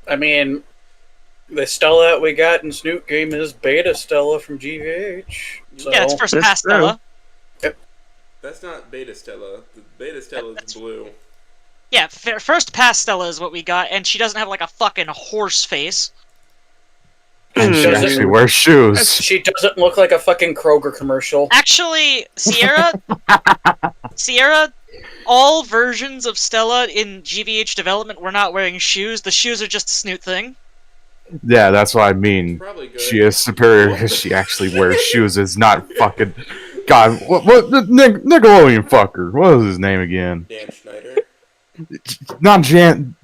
I mean, the Stella that we got in Snoot game is Beta Stella from GVH. So. Yeah, it's first pass Stella. That's not Beta Stella. The Beta Stella is blue. Yeah, first pass Stella is what we got, and she doesn't have like a fucking horse face. And she actually wears shoes. She doesn't look like a fucking Kroger commercial. Actually, Sierra, all versions of Stella in GVH development were not wearing shoes. The shoes are just a Snoot thing. Yeah, that's what I mean. She is superior because she actually wears shoes. It's not fucking... God, what the Nickelodeon fucker? What was his name again? Dan Schneider. Not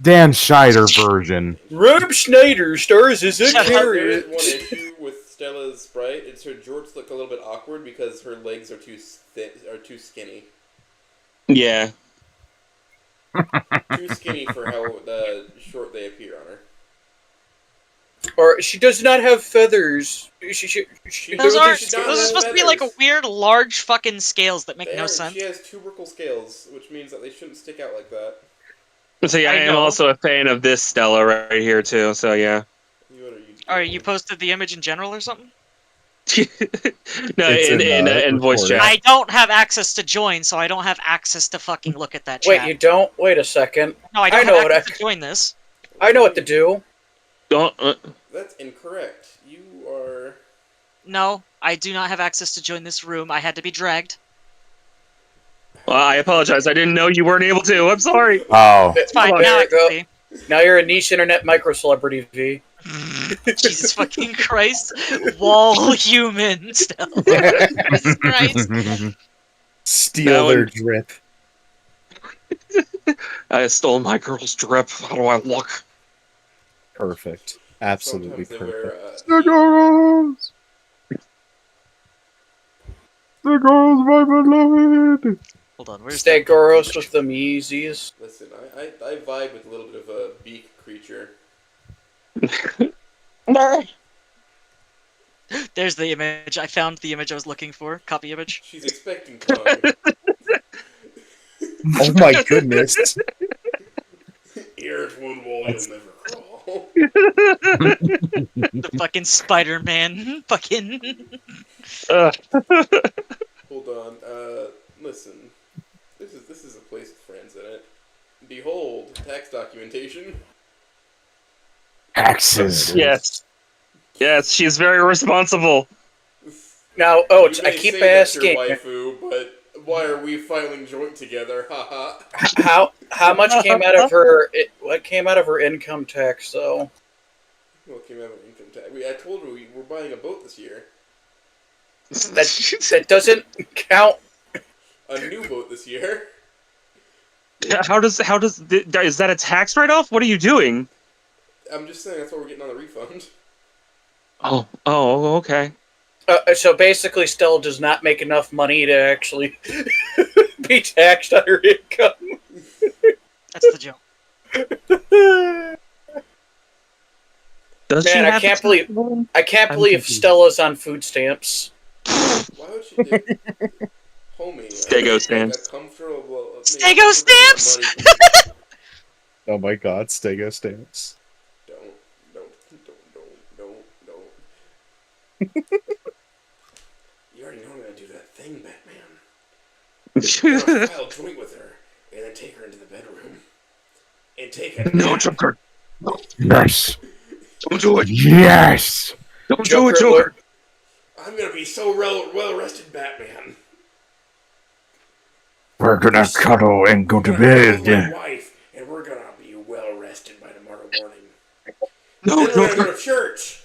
Dan Schneider version. Rob Schneider stars as a There is carrot. one issue with Stella's sprite. It's her jorts look a little bit awkward because her legs are too skinny. Yeah. Too skinny for how short they appear on her. Or she does not have feathers. Those are supposed to be like a weird, large fucking scales that make no sense. She has tubercle scales, which means that they shouldn't stick out like that. So yeah, I am also a fan of this Stella right here too. So yeah. You posted the image in general or something? No, in voice chat. I don't have access to join, so I don't have access to fucking look at that chat. Wait, you don't? Wait a second. No, I don't have access to join this. I know what to do. Don't. That's incorrect. You are. No, I do not have access to join this room. I had to be dragged. Well, I apologize. I didn't know you weren't able to. I'm sorry. Oh. It's fine. Now I can see. Now you're a niche internet micro celebrity, V. Jesus fucking Christ. Wall human still. Jesus Christ. Steal their drip. I stole my girl's drip. How do I look? Perfect. Absolutely perfect. The girls! The girls, my beloved! Hold on, where's Stay gross with them Yeezys. Listen, I vibe with a little bit of a beak creature. There's the image. I found the image I was looking for. Copy image. She's expecting tongue. Oh my goodness. Here's one wall you'll never crawl. The fucking Spider-Man. Fucking. Hold on. Listen. This is a place with friends in it. Behold, tax documentation. Taxes. Yes. Yes, she's very responsible. Now, I keep asking. That's your waifu, but why are we filing joint together? Haha. How much came out of her? What came out of her income tax, though? What came out of her income tax? I told her we're buying a boat this year. That doesn't count. A new boat this year. How does is that a tax write-off? What are you doing? I'm just saying that's what we're getting on the refund. Oh, okay. So basically, Stella does not make enough money to actually be taxed on her income. That's the joke. Does Man, she I have can't believe Stella's on food stamps. Why would she do homie? Stego stamps. Stego stamps! Oh my god, Stego stamps. Don't. You already know I'm gonna do that thing, Batman. I'm gonna file joint with her, and then take her into the bedroom. And take a No, nap. Joker. Yes. Don't do it. Yes. Don't do it, Joker. I'm gonna be so well rested, Batman. We're gonna cuddle and go to I'm gonna cuddle with my bed. wife, and we're gonna be well rested by tomorrow morning. No, Then we're gonna Joker. go to church.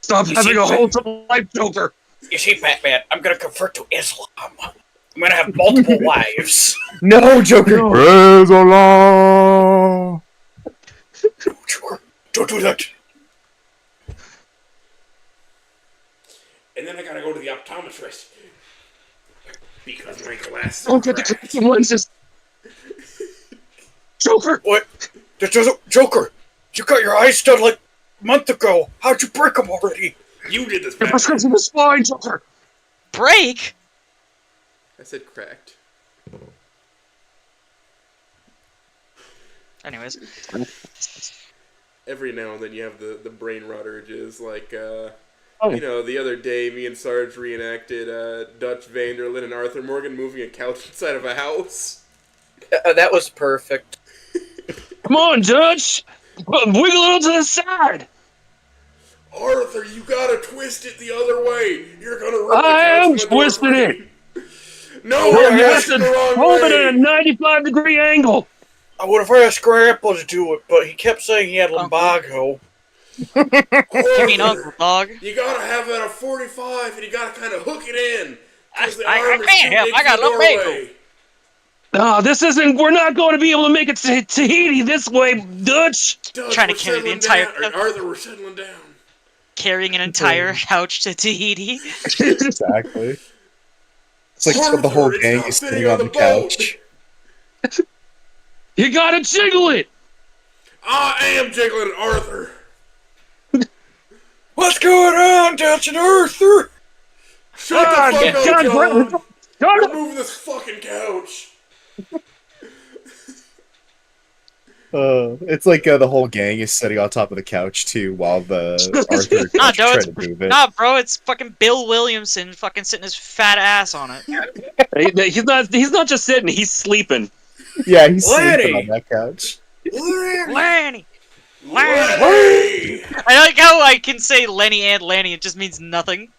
Stop You having see, a wholesome life, Joker. You see, Batman, I'm gonna convert to Islam. I'm gonna have multiple wives. No, Joker. Praise Allah. Joker, don't do that. And then I gotta go to the optometrist because my glasses are Don't get the cracked. contact lenses. Joker. What? Joker, you got your eyes done like a month ago. How'd you break them already? You did this, Your Batman. prescription is fine, Joker. Break? I said cracked. Anyways. Every now and then you have the brain rot urges, like, Oh. you know, the other day me and Sarge reenacted Dutch Vanderlyn and Arthur Morgan moving a couch inside of a house. That was perfect. Come on, Dutch. Wiggle it to the side. Arthur, you gotta twist it the other way. You're gonna rip the couch I am from the door twisting it. frame. No, Oh, you're you have twisting to the wrong hold it at a way. 95-degree angle. I would have asked Grandpa to do it, but he kept saying he had lumbago. You mean Arthur, Uncle Dog? you gotta have it at a 45, and you gotta kind of hook it in. 'Cause the I arm is can't too help, big I for got the lumbago. doorway. No, this isn't. We're not going to be able to make it to Tahiti this way, Dutch. Dutch, Trying to we're carry the settling entire down. Or Arthur, we're settling down. Carrying an entire couch to Tahiti. Exactly. It's like Arthur, the whole it's gang not is fitting sitting on on the the boat. couch. You gotta jiggle it. I am jiggling Arthur. What's going on, Dutch and Arthur? Shut the fuck up, John. Shut We're up. moving this fucking couch. It's like the whole gang is sitting on top of the couch too, while the Arthur Nah, is no, trying it's to move it. nah, bro. It's fucking Bill Williamson, fucking sitting his fat ass on it. He's not. He's not just sitting. He's sleeping. Yeah, he's Lenny! sleeping on that couch. Lenny. Lenny! I like how I can say Lenny and Lanny. It just means nothing.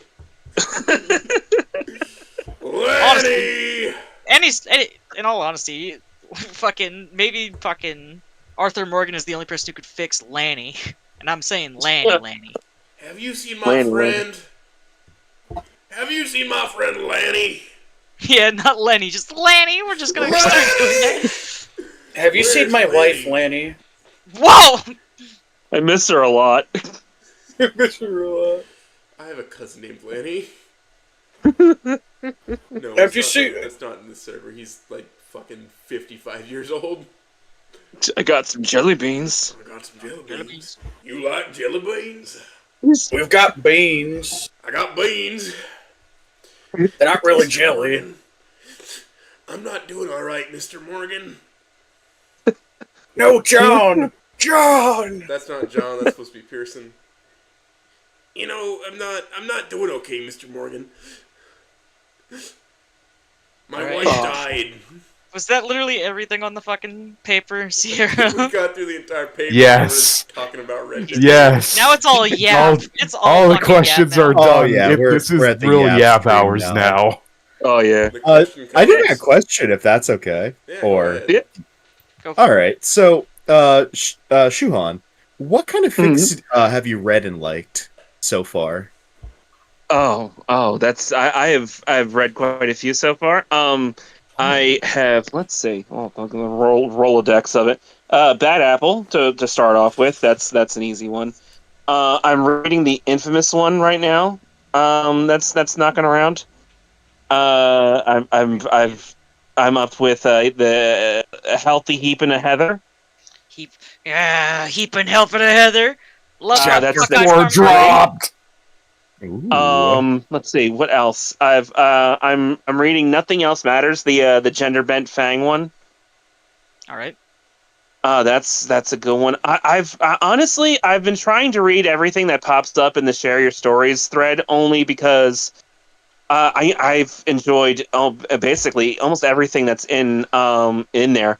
Lenny! In all honesty, maybe Arthur Morgan is the only person who could fix Lanny, and I'm saying Lanny. Have you seen my friend? Have you seen my friend Lanny? Yeah, not Lenny, just Lanny. We're just gonna start doing that. Have you seen my Where's wife, Lanny? Whoa! I miss her a lot. I have a cousin named Lanny. No, Have you seen- That's not in the server. He's like fucking 55 years old. I got some jelly beans. I got some jelly beans. You like jelly beans? We've got beans. I got beans. They're not really Mr. jelly. Morgan, I'm not doing all right, Mr. Morgan. No, John! John! That's not John. That's supposed to be Pearson. You know, I'm not doing okay, Mr. Morgan. My Alright. wife died. Was that literally everything on the fucking paper, We Sierra? got through the entire paper. Yes. And we're talking about Red Dead. Yes. Now it's all yap. It's all the fucking questions yap are now. Oh, done. yeah, This is we're at the real yap yap stream hours now. now. Oh yeah. The question I did comes- have a question, if that's okay. Yeah, go Or ahead. Yeah. Go for all right, so Shuhan, what kind of fics have you read and liked so far? That's I've read quite a few so far. I have, let's see, I'm gonna roll Rolodex of it. Bad Apple to start off with. That's an easy one. I'm reading the infamous one right now. That's knocking around. I'm up with the Healthy Heap and a Heather. Heap and help for the Heather. Love Chapter that. that's Fuck, I four remember. dropped. Ooh. Let's see what else. I'm reading Nothing Else Matters, the gender bent Fang one. All right. That's a good one. I've honestly I've been trying to read everything that pops up in the Share Your Stories thread only because I've enjoyed basically almost everything that's in there.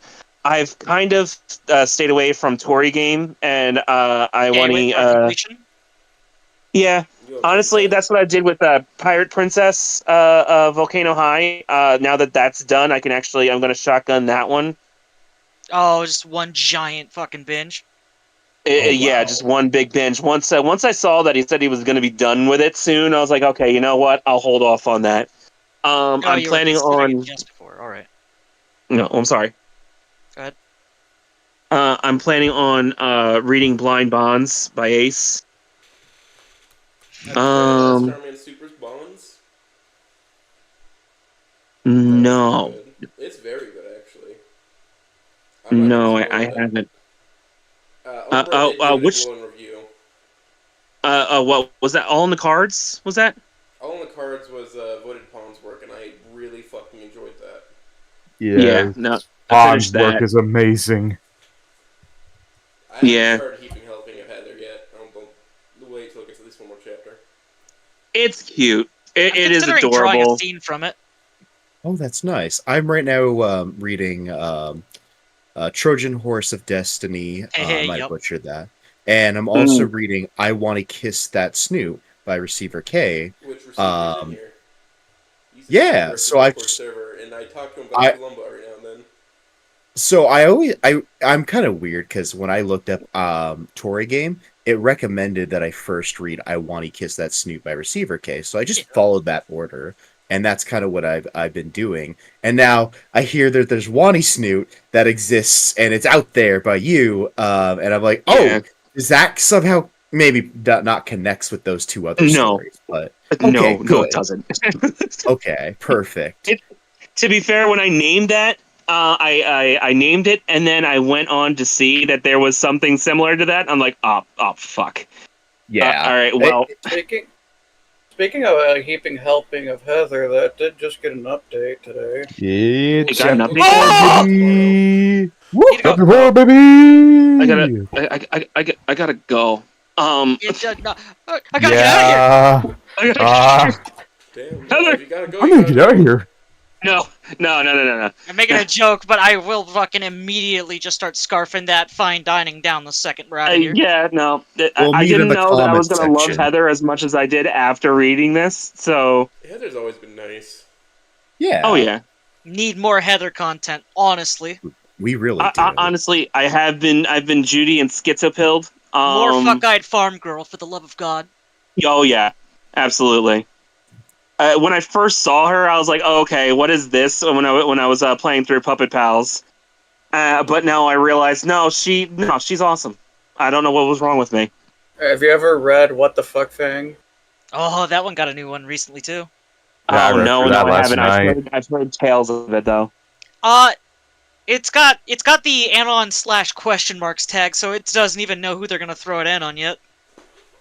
I've kind of stayed away from Tory game, and I want wait for to. completion? Yeah, honestly, that's what I did with Pirate Princess Volcano High. Now that that's done, I'm going to shotgun that one. Oh, just one giant fucking binge. Yeah, just one big binge. Once I saw that he said he was going to be done with it soon, I was like, okay, you know what? I'll hold off on that. I'm you were planning considering on. it just before. All right. No, I'm sorry. Go ahead. I'm planning on reading Blind Bonds by Ace. Have you read Starman Super's Bonds? No. It's very good, actually. No, I haven't. Which? Glowing review. What was that? All in the Cards? Was that? All in the Cards was voted Pond's work, and I really fucking enjoyed that. Yeah, no. Bond's work is amazing. I haven't started Heaping Helping of Heather yet. I'll wait till it gets at least one more chapter. It's cute. It is adorable. Drawing a scene from it. Oh, that's nice. I'm right now reading Trojan Horse of Destiny. I might have butchered that. And I'm also reading I Want to Kiss That Snoot by Receiver K. Which Receiver's in here. Yeah, so I server, and I talk to him about Columba every now and then. So I'm kind of weird because when I looked up Tory game, it recommended that I first read I Want to Kiss That Snoot by Receiver K. So I just followed that order. And that's kind of what I've been doing. And now I hear that there's Wani Snoot that exists and it's out there by you. And I'm like, does that somehow maybe not connects with those two other stories? But no, it doesn't. Okay, perfect. To be fair, when I named that, I named it, and then I went on to see that there was something similar to that. I'm like, oh fuck. Yeah. All right. Well. Speaking of Heaping Helping of Heather, that did just get an update today. Yeah, it got an update. Oh, baby! I gotta go. I gotta get out of here. Heather, you gotta go. I'm gonna get out of here. No. I'm making a joke, but I will fucking immediately just start scarfing that fine dining down the second we're out of here. Yeah, no. I didn't know that I was going to love Heather as much as I did after reading this, so... Heather's always been nice. Yeah. Oh, yeah. Need more Heather content, honestly. We really do. Honestly, I've been Judy and schizopilled. More fuck-eyed farm girl, for the love of God. Oh, yeah. Absolutely. When I first saw her, I was like, oh, okay, what is this? When I was playing through Puppet Pals. But now I realize, she's awesome. I don't know what was wrong with me. Have you ever read What the Fuck Fang? Oh, that one got a new one recently, too. Yeah, no, I haven't. I've heard tales of it, though. It's got the anon / question marks tag, so it doesn't even know who they're gonna throw it in on yet.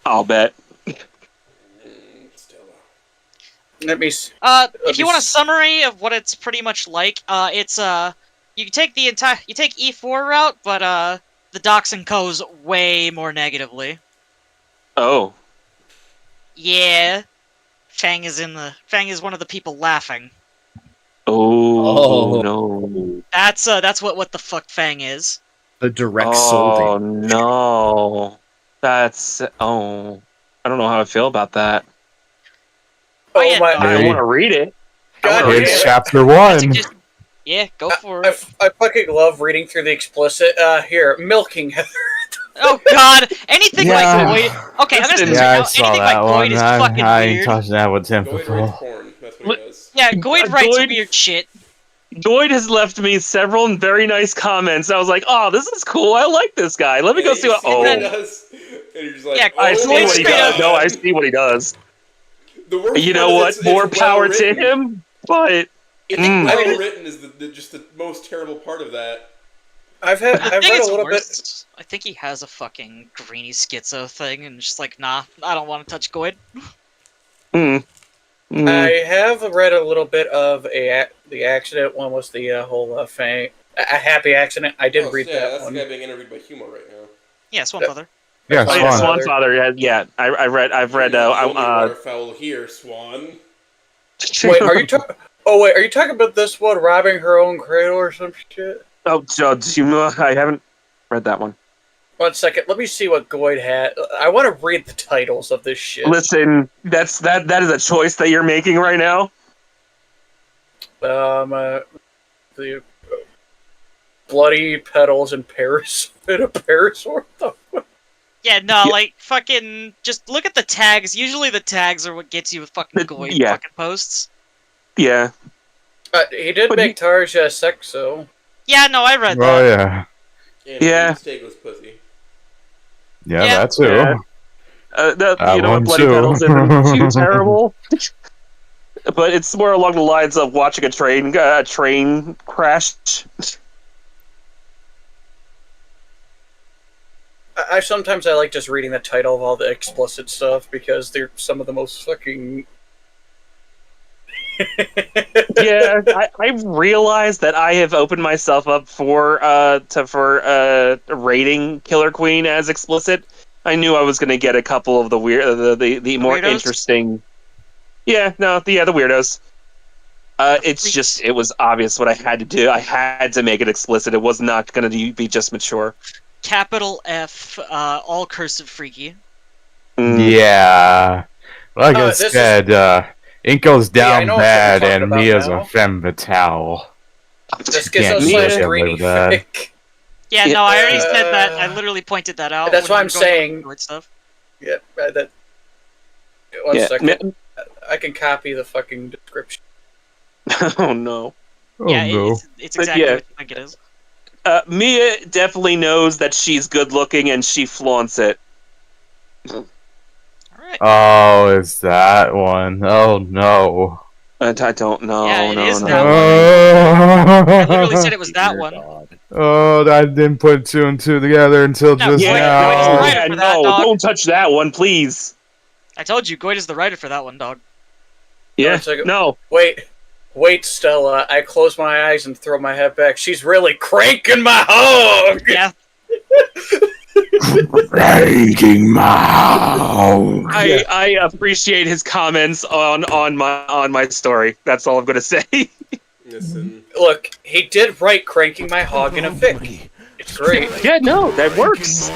I'll bet. Let me. If you want a summary of what it's pretty much like, it's you take the E4 route, but the Doxin goes way more negatively. Oh. Yeah. Fang is one of the people laughing. Oh no. That's what the fuck Fang is. The direct soul damage. No. That's I don't know how I feel about that. I want to read it. It's chapter 1. Yeah, go for it. I fucking love reading through the explicit. Here, milking Heather. Oh God! Anything like Goid. Okay, I'm gonna say this right now. Anything like Goid is fucking weird. I ain't touching that with him before. Yeah, Goid writes weird shit. Goid has left me several very nice comments. I was like, "Oh, this is cool. I like this guy. Let me go see what." Oh, and you're just like, I see what he does. No, I see what he does. You know what? More power to him. But it's well written is just the most terrible part of that. I've read a little bit. I think he has a fucking greeny schizo thing, and just like, nah, I don't want to touch Goid. I have read a little bit of the accident. One was the whole Fang, a happy accident. I did read that. That's one. the guy being interviewed by Humor right now. Yeah, Swanfather. Yeah, Swanfather. Yeah, I've read. Waterfowl here, Swan. Wait, are you talking? Oh wait, are you talking about this one robbing her own cradle or some shit? Oh, I haven't read that one. 1 second. Let me see what Goyd had. I want to read the titles of this shit. Listen, that is a choice that you're making right now. The bloody petals in Paris. In a Paris or the Yeah, no, like, fucking, just look at the tags. Usually the tags are what gets you with fucking Goyd fucking posts. Yeah. He did make Tarja Sexo. Yeah, no, I read that. Oh, yeah. And Yeah. Steak was pussy. Yeah, Yeah. that too. Yeah. You know what, one Bloody too. Petals isn't too terrible. But it's more along the lines of watching a train crash. Sometimes I like just reading the title of all the explicit stuff because they're some of the most fucking. Yeah, I've realized that I have opened myself up for rating Killer Queen as explicit. I knew I was going to get a couple of the the more Weirdos? interesting. Yeah, the weirdos. It was obvious what I had to do. I had to make it explicit. It was not going to be just mature. Capital F, all cursive freaky. Yeah. Like I said, ink goes down I know what you're bad, talking and about Mia's now. a femme fatale. This gives Can't us let some him live with that. fic. Yeah, no, I already said that. I literally pointed that out. That's when what we I'm were going saying. over stuff. Yeah, that. 1 second. I can copy the fucking description. Oh no. Oh, Yeah, no. it's exactly what you think it is. Mia definitely knows that she's good looking and she flaunts it. Alright. Oh, it's that one. Oh, no. I don't know. Yeah, it is that one. I literally said it was that one. Oh, I didn't put 2 and 2 together until just now. Right for that, dog. Don't touch that one, please. I told you, Goyd is the writer for that one, dog. Yeah, no. Wait, Stella. I close my eyes and throw my head back. She's really cranking my hog! Yeah. Breaking my hog. I appreciate his comments on my story. That's all I'm gonna say. Listen. Look, he did write cranking my hog in a fic. It's great. Yeah, no, that works.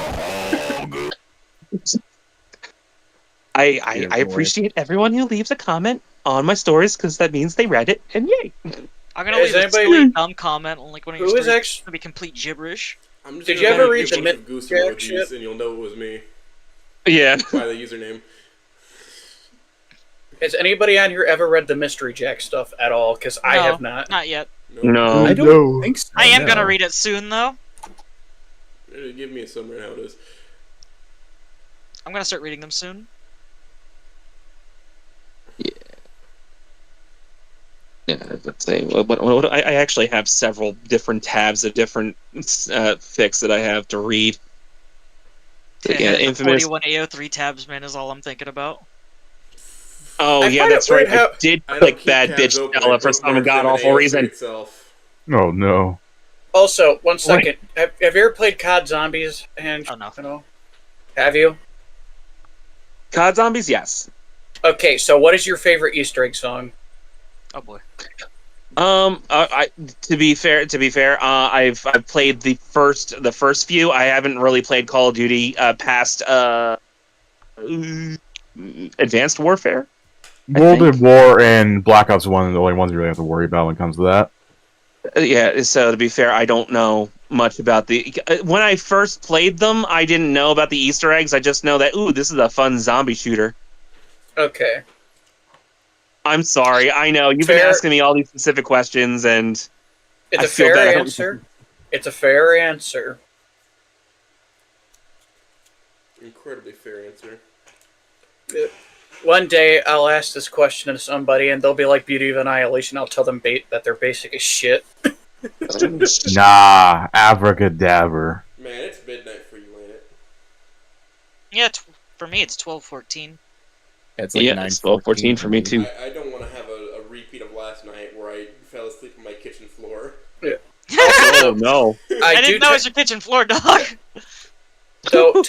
I appreciate everyone who leaves a comment on my stories because that means they read it, and yay. I'm gonna leave a really dumb comment on like one of your stories. It's gonna be complete gibberish. I'm just Did you ever read the Goose Jack emojis shit? and you'll know it was me. Yeah. By the username. Has anybody on here ever read the Mystery Jack stuff at all? Because I No, have not. Not yet. No. I don't think so. I am no. gonna read it soon, though. Give me a summary of how it is. I'm gonna start reading them soon. Yeah, let's say what I actually have several different tabs of different fics that I have to read. Yeah, Infamous 41 AO3 tabs, man, is all I'm thinking about. Oh yeah, that's right. I did click bad bitch Stella for some god awful reason. Oh no. Also, 1 second. Have you ever played COD Zombies? And no. Have you? COD Zombies, yes. Okay, so what is your favorite Easter egg song? Oh boy. To be fair, I've played the first few. I haven't really played Call of Duty past Advanced Warfare. World at War and Black Ops 1 are the only ones you really have to worry about when it comes to that. Yeah, so to be fair, I don't know much about the. When I first played them, I didn't know about the Easter eggs. I just know that this is a fun zombie shooter. Okay. I'm sorry. I know you've been asking me all these specific questions, and it's a fair answer. It's a fair answer. Incredibly fair answer. One day I'll ask this question to somebody, and they'll be like Beauty of Annihilation. I'll tell them that they're basic as shit. Nah, abracadabra. Man, it's midnight for you, ain't it? Yeah, for me it's 12:14. It's like it's 12:14 for me too. I don't want to have a repeat of last night where I fell asleep on my kitchen floor. Yeah. Oh no! I didn't know it was your kitchen floor, dog. So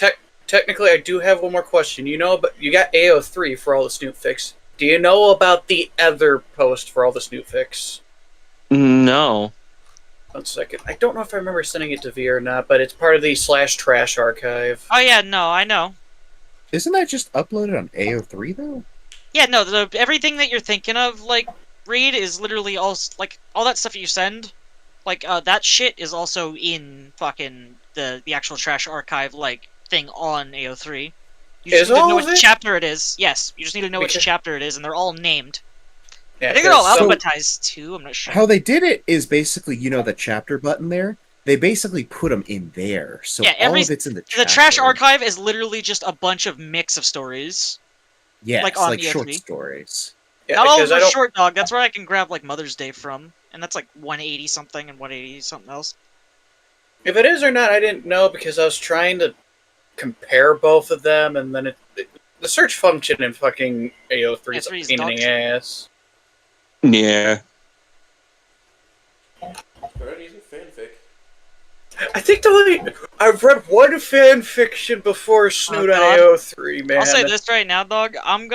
technically, I do have one more question. You got AO3 for all the Snoot fics. Do you know about the other post for all the Snoot fics? No. 1 second. I don't know if I remember sending it to V or not, but it's part of the /trash archive. Oh yeah, no, I know. Isn't that just uploaded on AO3 though? Yeah, no, everything that you're thinking of, like, Reed, is literally all that stuff you send. Like, that shit is also in fucking the actual trash archive, like, thing on AO3. You just need to know which chapter it is. Yes, you just need to know which chapter it is, and they're all named. Yeah, I think they're all alphabetized too. I'm not sure. How they did it is basically, the chapter button there. They basically put them in there, so yeah, all of it's in the chapter. The trash archive is literally just a bunch of mix of stories. Yeah, like, like short stories. Yeah, not all of them are short, dog. That's where I can grab like Mother's Day from, and that's like 180 something and 180 something else. If it is or not, I didn't know because I was trying to compare both of them, and then the search function in fucking AO3 is a pain in the ass. Yeah. Start using fanfic. I think I've read one fan fiction before Snoot on AO3, man. I'll say this right now, dog. I'm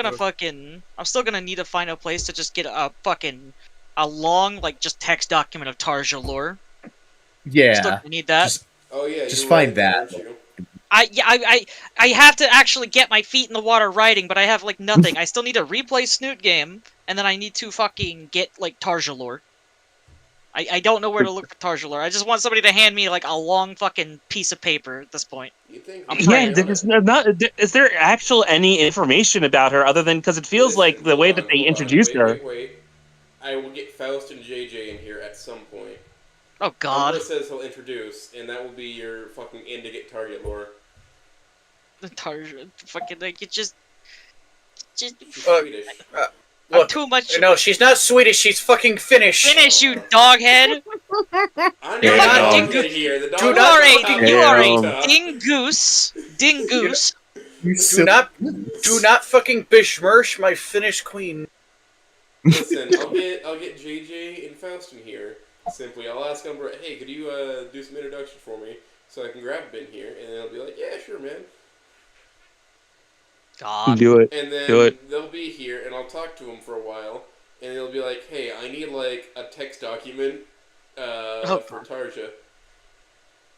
still gonna need to find a place to just get a long, like, just text document of Tarja lore. Yeah. Still gonna need that. Just find that. I have to actually get my feet in the water writing, but I have, like, nothing. I still need to replay Snoot game, and then I need to fucking get, like, Tarja lore. I don't know where to look for Tarja lore. I just want somebody to hand me, like, a long fucking piece of paper at this point. Is there actual any information about her other than because it feels like the way that they introduced her? Wait. I will get Faust and JJ in here at some point. Oh God! It says he'll introduce, and that will be your fucking in to get target lore. The Tarja, fucking like it just. Swedish. Look, too much. No, she's not Swedish. She's fucking Finnish. Finnish, you doghead! You are a dingoose. Dingoose. Do not fucking besmirch my Finnish queen. Listen, I'll get JJ and Faust in here. Simply, I'll ask Umbra, hey, could you do some introduction for me so I can grab him in here? And they'll be like, yeah, sure, man. God. Do it. And then Do it. they'll be here, and I'll talk to them for a while, and they'll be like, hey, I need, like, a text document for Tarja.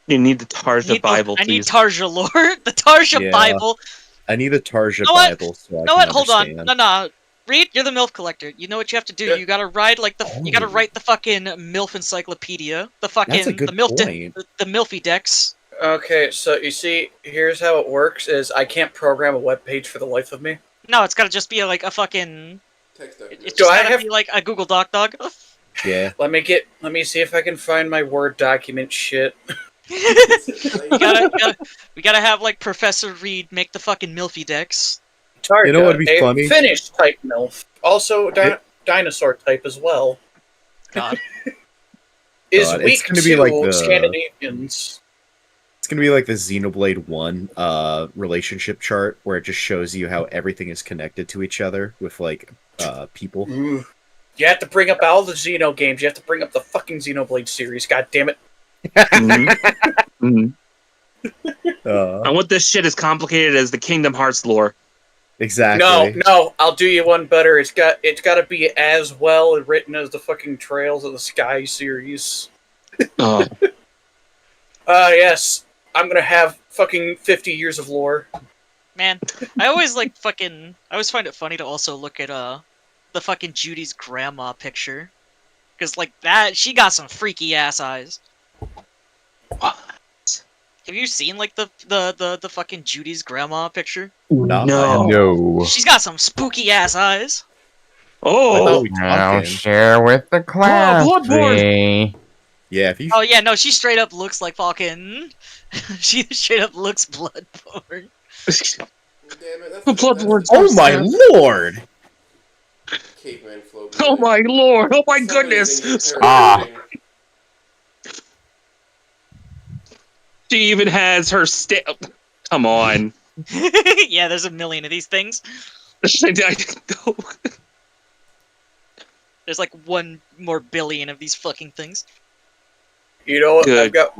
You need the Tarja Bible, please. I need Tarja lore. The Tarja Bible. I need a Tarja Bible so I can Hold on. understand. No. Reed, you're the MILF collector. You know what you have to do. You gotta write you gotta write the fucking MILF encyclopedia. The fucking That's a good point. The MILFy decks. Okay, so you see, here's how it works: is I can't program a web page for the life of me. No, it's gotta just be like a fucking. Text document. It's just gotta be like a Google Doc, dog. Yeah. Let me see if I can find my Word document shit. we gotta have like Professor Reed make the fucking MILFy decks. Tarja, you know what'd be funny? Finnish type MILF, also dinosaur type as well. God. Is weak it's gonna to be like the Scandinavians. It's gonna be like the Xenoblade 1 relationship chart where it just shows you how everything is connected to each other with like people. Ooh. You have to bring up all the Xeno games. You have to bring up the fucking Xenoblade series. God damn it! I want this shit as complicated as the Kingdom Hearts lore. Exactly. No, I'll do you one better. It's got to be as well written as the fucking Trails of the Sky series. Oh. Yes. I'm gonna have fucking 50 years of lore. Man, I always I always find it funny to also look at the fucking Judy's grandma picture. Cause like that, she got some freaky ass eyes. What? Have you seen like the fucking Judy's grandma picture? No. She's got some spooky ass eyes. Oh, now share with the class. Bloodborne. Yeah. If you... Oh yeah, no, she straight up looks like fucking. She straight up looks Bloodborne. Damn it, Bloodborne. Oh my lord! Caveman flow. Oh my lord! Oh my goodness! She even has her Come on. Yeah, there's a million of these things. There's like 1 more billion of these fucking things. You know what? I've got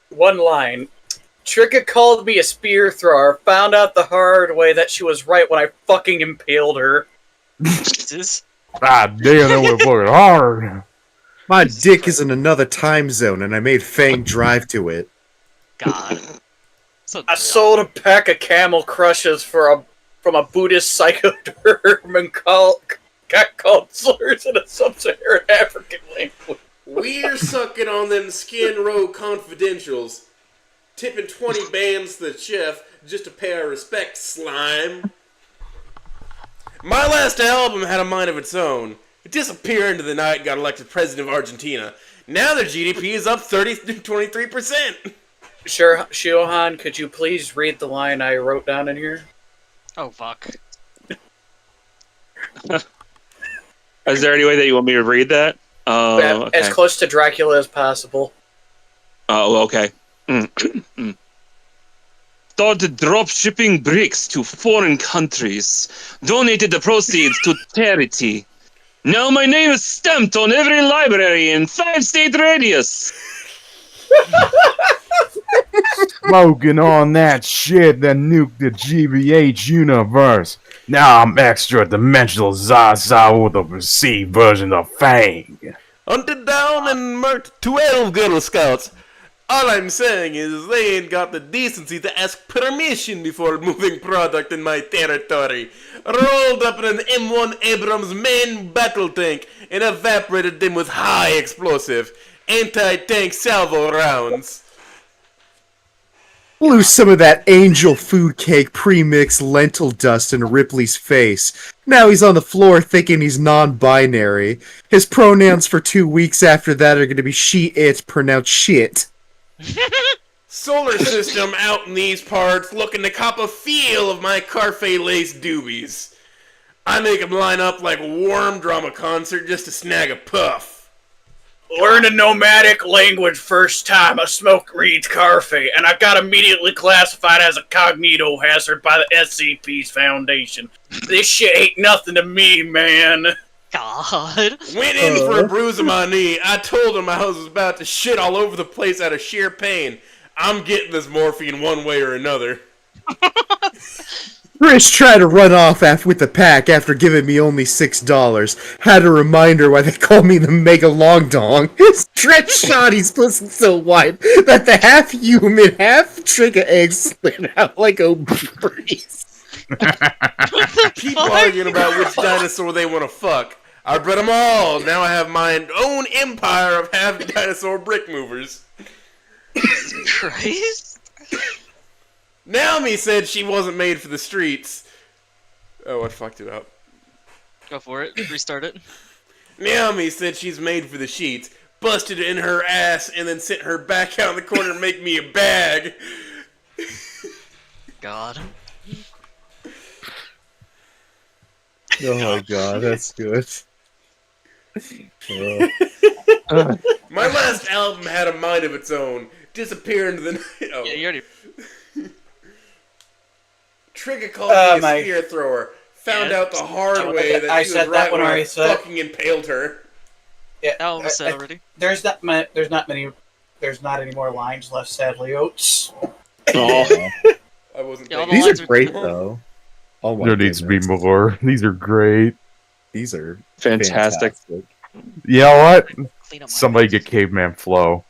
one line. Trigga called me a spear thrower. Found out the hard way that she was right when I fucking impaled her. Jesus. Ah, damn, that was fucking hard. My dick is in another time zone, and I made Fang drive to it. God. So I sold a pack of Camel Crushes from a Buddhist psychoderm called slurs in a sub-Saharan African language. We're sucking on them Skin Row confidentials. Tipping 20 bands to the chef just to pay our respects, slime. My last album had a mind of its own. It disappeared into the night and got elected president of Argentina. Now their GDP is up 23%. Sure, Shuhan, could you please read the line I wrote down in here? Oh, fuck. Is there any way that you want me to read that? Okay. As close to Dracula as possible. Oh, okay. Started drop shipping bricks to foreign countries. Donated the proceeds to charity. Now my name is stamped on every library in 5-state radius. Smoking on that shit that nuked the GBH universe. Now I'm extra dimensional Zaza with a received version of Fang. Hunted down and murked 12 Girl Scouts. All I'm saying is they ain't got the decency to ask permission before moving product in my territory. Rolled up in an M1 Abrams main battle tank and evaporated them with high explosive anti-tank salvo rounds. Blew some of that angel food cake pre-mixed lentil dust in Ripley's face. Now he's on the floor thinking he's non-binary. His pronouns for 2 weeks after that are going to be she, it, pronounced shit. Solar system out in these parts looking to cop a feel of my Carfe-laced doobies. I make 'em line up like a warm drama concert just to snag a puff. Learn a nomadic language first time I smoke Reed's Carfe, and I got immediately classified as a cognito hazard by the SCP's Foundation. This shit ain't nothing to me, man. God. Went in for a bruise on my knee. I told him I was about to shit all over the place out of sheer pain. I'm getting this morphine one way or another. Chris tried to run off with the pack after giving me only $6. Had a reminder why they call me the Mega Long Dong. Stretch Shotty's pussy so wide that the half-human, half-trigger eggs slid out like a breeze. Keep arguing about which dinosaur they want to fuck. I bred them all. Now I have my own empire of half-dinosaur brick movers. Christ. Naomi said she wasn't made for the streets. Oh, I fucked it up. Go for it. Restart it. Naomi said she's made for the sheets. Busted it in her ass and then sent her back out in the corner to make me a bag. God. Oh my god, that's good. My last album had a mind of its own. Disappeared into the night. Oh. Yeah, you already... Trigger called me a my- spear thrower. Found out the hard I- way that I she said was that right one when I already, said. fucking impaled her. Yeah, That one was said already. There's not any more lines left, sadly, Oats. Oh. I wasn't Yeah, all the thinking. These lines are are great, cool. though. Oh my There needs to be goodness. more. These are great. These are Fantastic. fantastic. You know what? Clean up my Somebody notes. get Caveman Flow.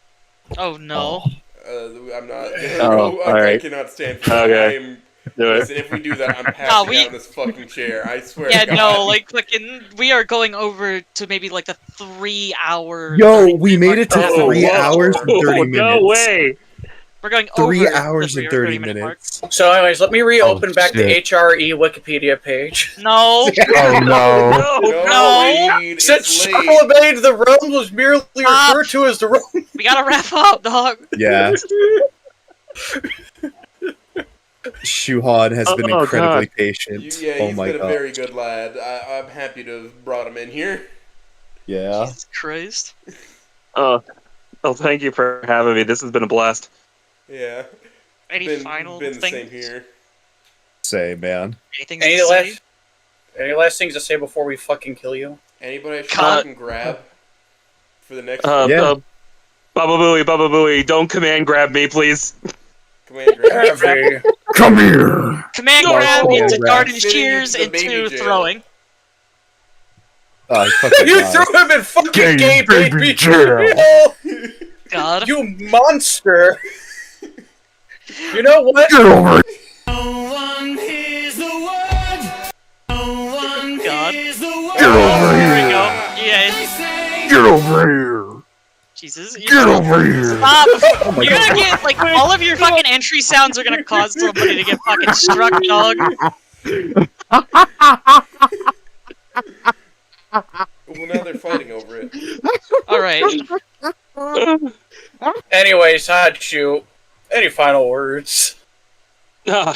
Oh no. I'm not. Oh, I alright. cannot stand for that. Okay. I am, Do it. listen, if we do that, I'm passing we- out in this fucking chair. I swear Yeah, to God. no, like fucking, we are going over to maybe like the 3 hour. Yo, we made it to Oh, 3 whoa. hours and 30 minutes. No way. We're going 3 over hours the and 3 30 minute mark. minutes. So, anyways, let me reopen back the shit. HRE Wikipedia page. No. Oh no. No, Reed, Since it's late. Charlemagne the Realm was merely Stop. referred to as the Rome. We gotta wrap up, dog. Yeah. Shuhan has been Oh, incredibly patient. Yeah, Oh he's my been a god. very good lad. I'm happy to have brought him in here. Yeah. Jesus Christ. Oh, thank you for having me. This has been a blast. Yeah. Any final been the things? same here. Say, man. Anything Any to say? last things to say before we fucking kill you? Anybody I should Cut. fucking grab for the next Yeah. Baba Booey, don't command grab me, please. command grab? Heavy. Come here. Command No, grab no, into grab. garden Sitting shears into the baby into jail. throwing. Oh, he fucking You lied. threw him in fucking Gay gay baby baby jail. jail! God. You monster! You know what? Get over here. God. Get over There we here. go. Yeah. Get over here. Jesus. Get over here. Stop! my You're gonna get like all of your fucking entry sounds are gonna cause somebody to get fucking struck, dog. Well, now they're fighting over it. All right. Anyways, Hachu, any final words? No,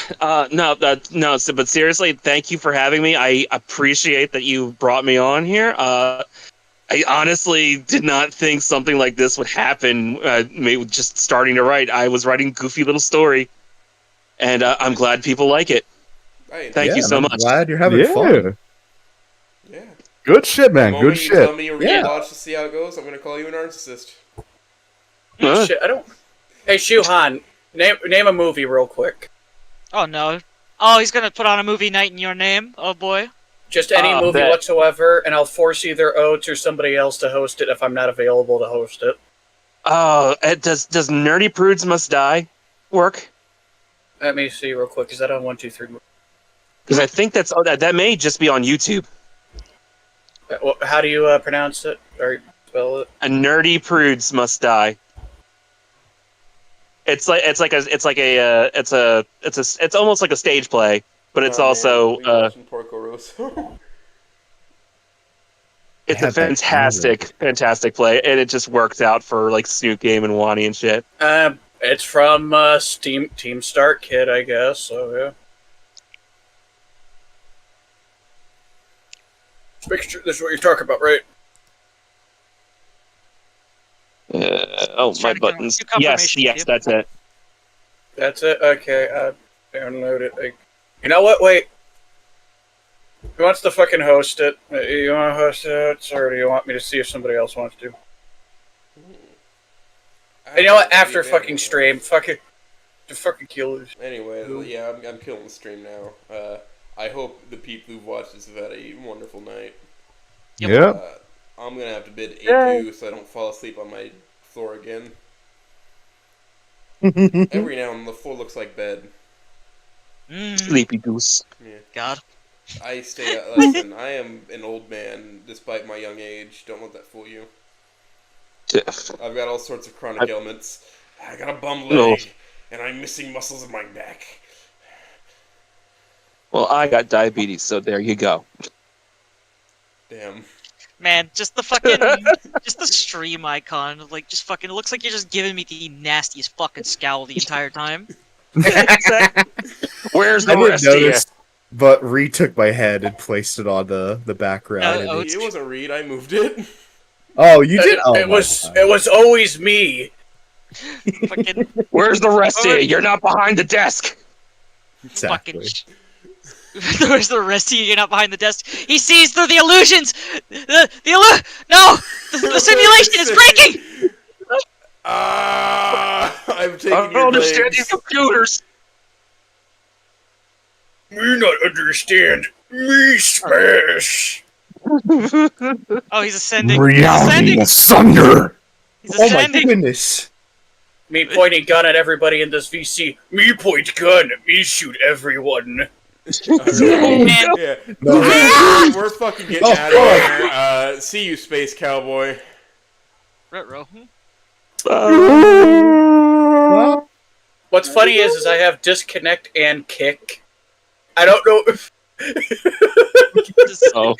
but seriously, thank you for having me. I appreciate that you brought me on here. I honestly did not think something like this would happen. Maybe just starting to write. I was writing a goofy little story, and I'm glad people like it. Thank you so I'm much. glad you're having fun. Yeah. Good shit, The man. moment Good you shit. tell me you're Yeah. gonna watch to see how it goes, I'm gonna call you a narcissist. Huh? Shit, I don't. Hey, Shuhan, name a movie real quick. Oh no. Oh, he's gonna put on a movie night in your name. Oh boy. Just any movie bet. whatsoever, and I'll force either Oates or somebody else to host it if I'm not available to host it. Oh, does Nerdy Prudes Must Die work? Let me see real quick. Is that on 1, 2, 3? Because I think that may just be on YouTube. How do you pronounce it or spell it? A Nerdy Prudes Must Die. It's almost like a stage play, but it's also we watching Porco Rosso. it's a fantastic play, and it just works out for like Snoot Game and Wani and shit. It's from Team Start Kid, I guess. So yeah. Just making sure this is what you're talking about, right? My buttons. Yes, that's it. That's it. Okay, download it. You know what? Wait. Who wants to fucking host it? You want to host it, or do you want me to see if somebody else wants to? You know what? After fucking stream, fucking kill this. Anyway, yeah, I'm killing the stream now. I hope the people who've watched this have had a wonderful night. Yep. I'm gonna have to bid adieu so I don't fall asleep on my floor again. Every now and then the floor looks like bed. Sleepy goose. Yeah. God. I stay. Listen, I am an old man despite my young age. Don't let that fool you. I've got all sorts of chronic ailments. I got a bum leg, and I'm missing muscles in my neck. Well, I got diabetes, so there you go. Damn. Man, just the fucking, just the stream icon, like, just fucking, it looks like you're just giving me the nastiest fucking scowl the entire time. Where's I the didn't rest of you? notice, but Reed took my head and placed it on the background. Oh, It wasn't Reed. I moved it. Oh, you did? It was always me. Fucking, Where's the rest of you? You're not behind the desk. Exactly. Where's the rest of you? You're not behind the desk. He sees through the illusions! No! The simulation is breaking! I'm taking I your don't understand legs. these computers. Me not understand. Me smash. Oh, he's ascending. Reality asunder. He's Oh my ascending. goodness. Me pointing gun at everybody in this VC. Me point gun. Me shoot everyone. Alright. Yeah. We're fucking getting out of here. See you, Space Cowboy. Retro. What's funny is I have disconnect and kick. I don't know if Oh.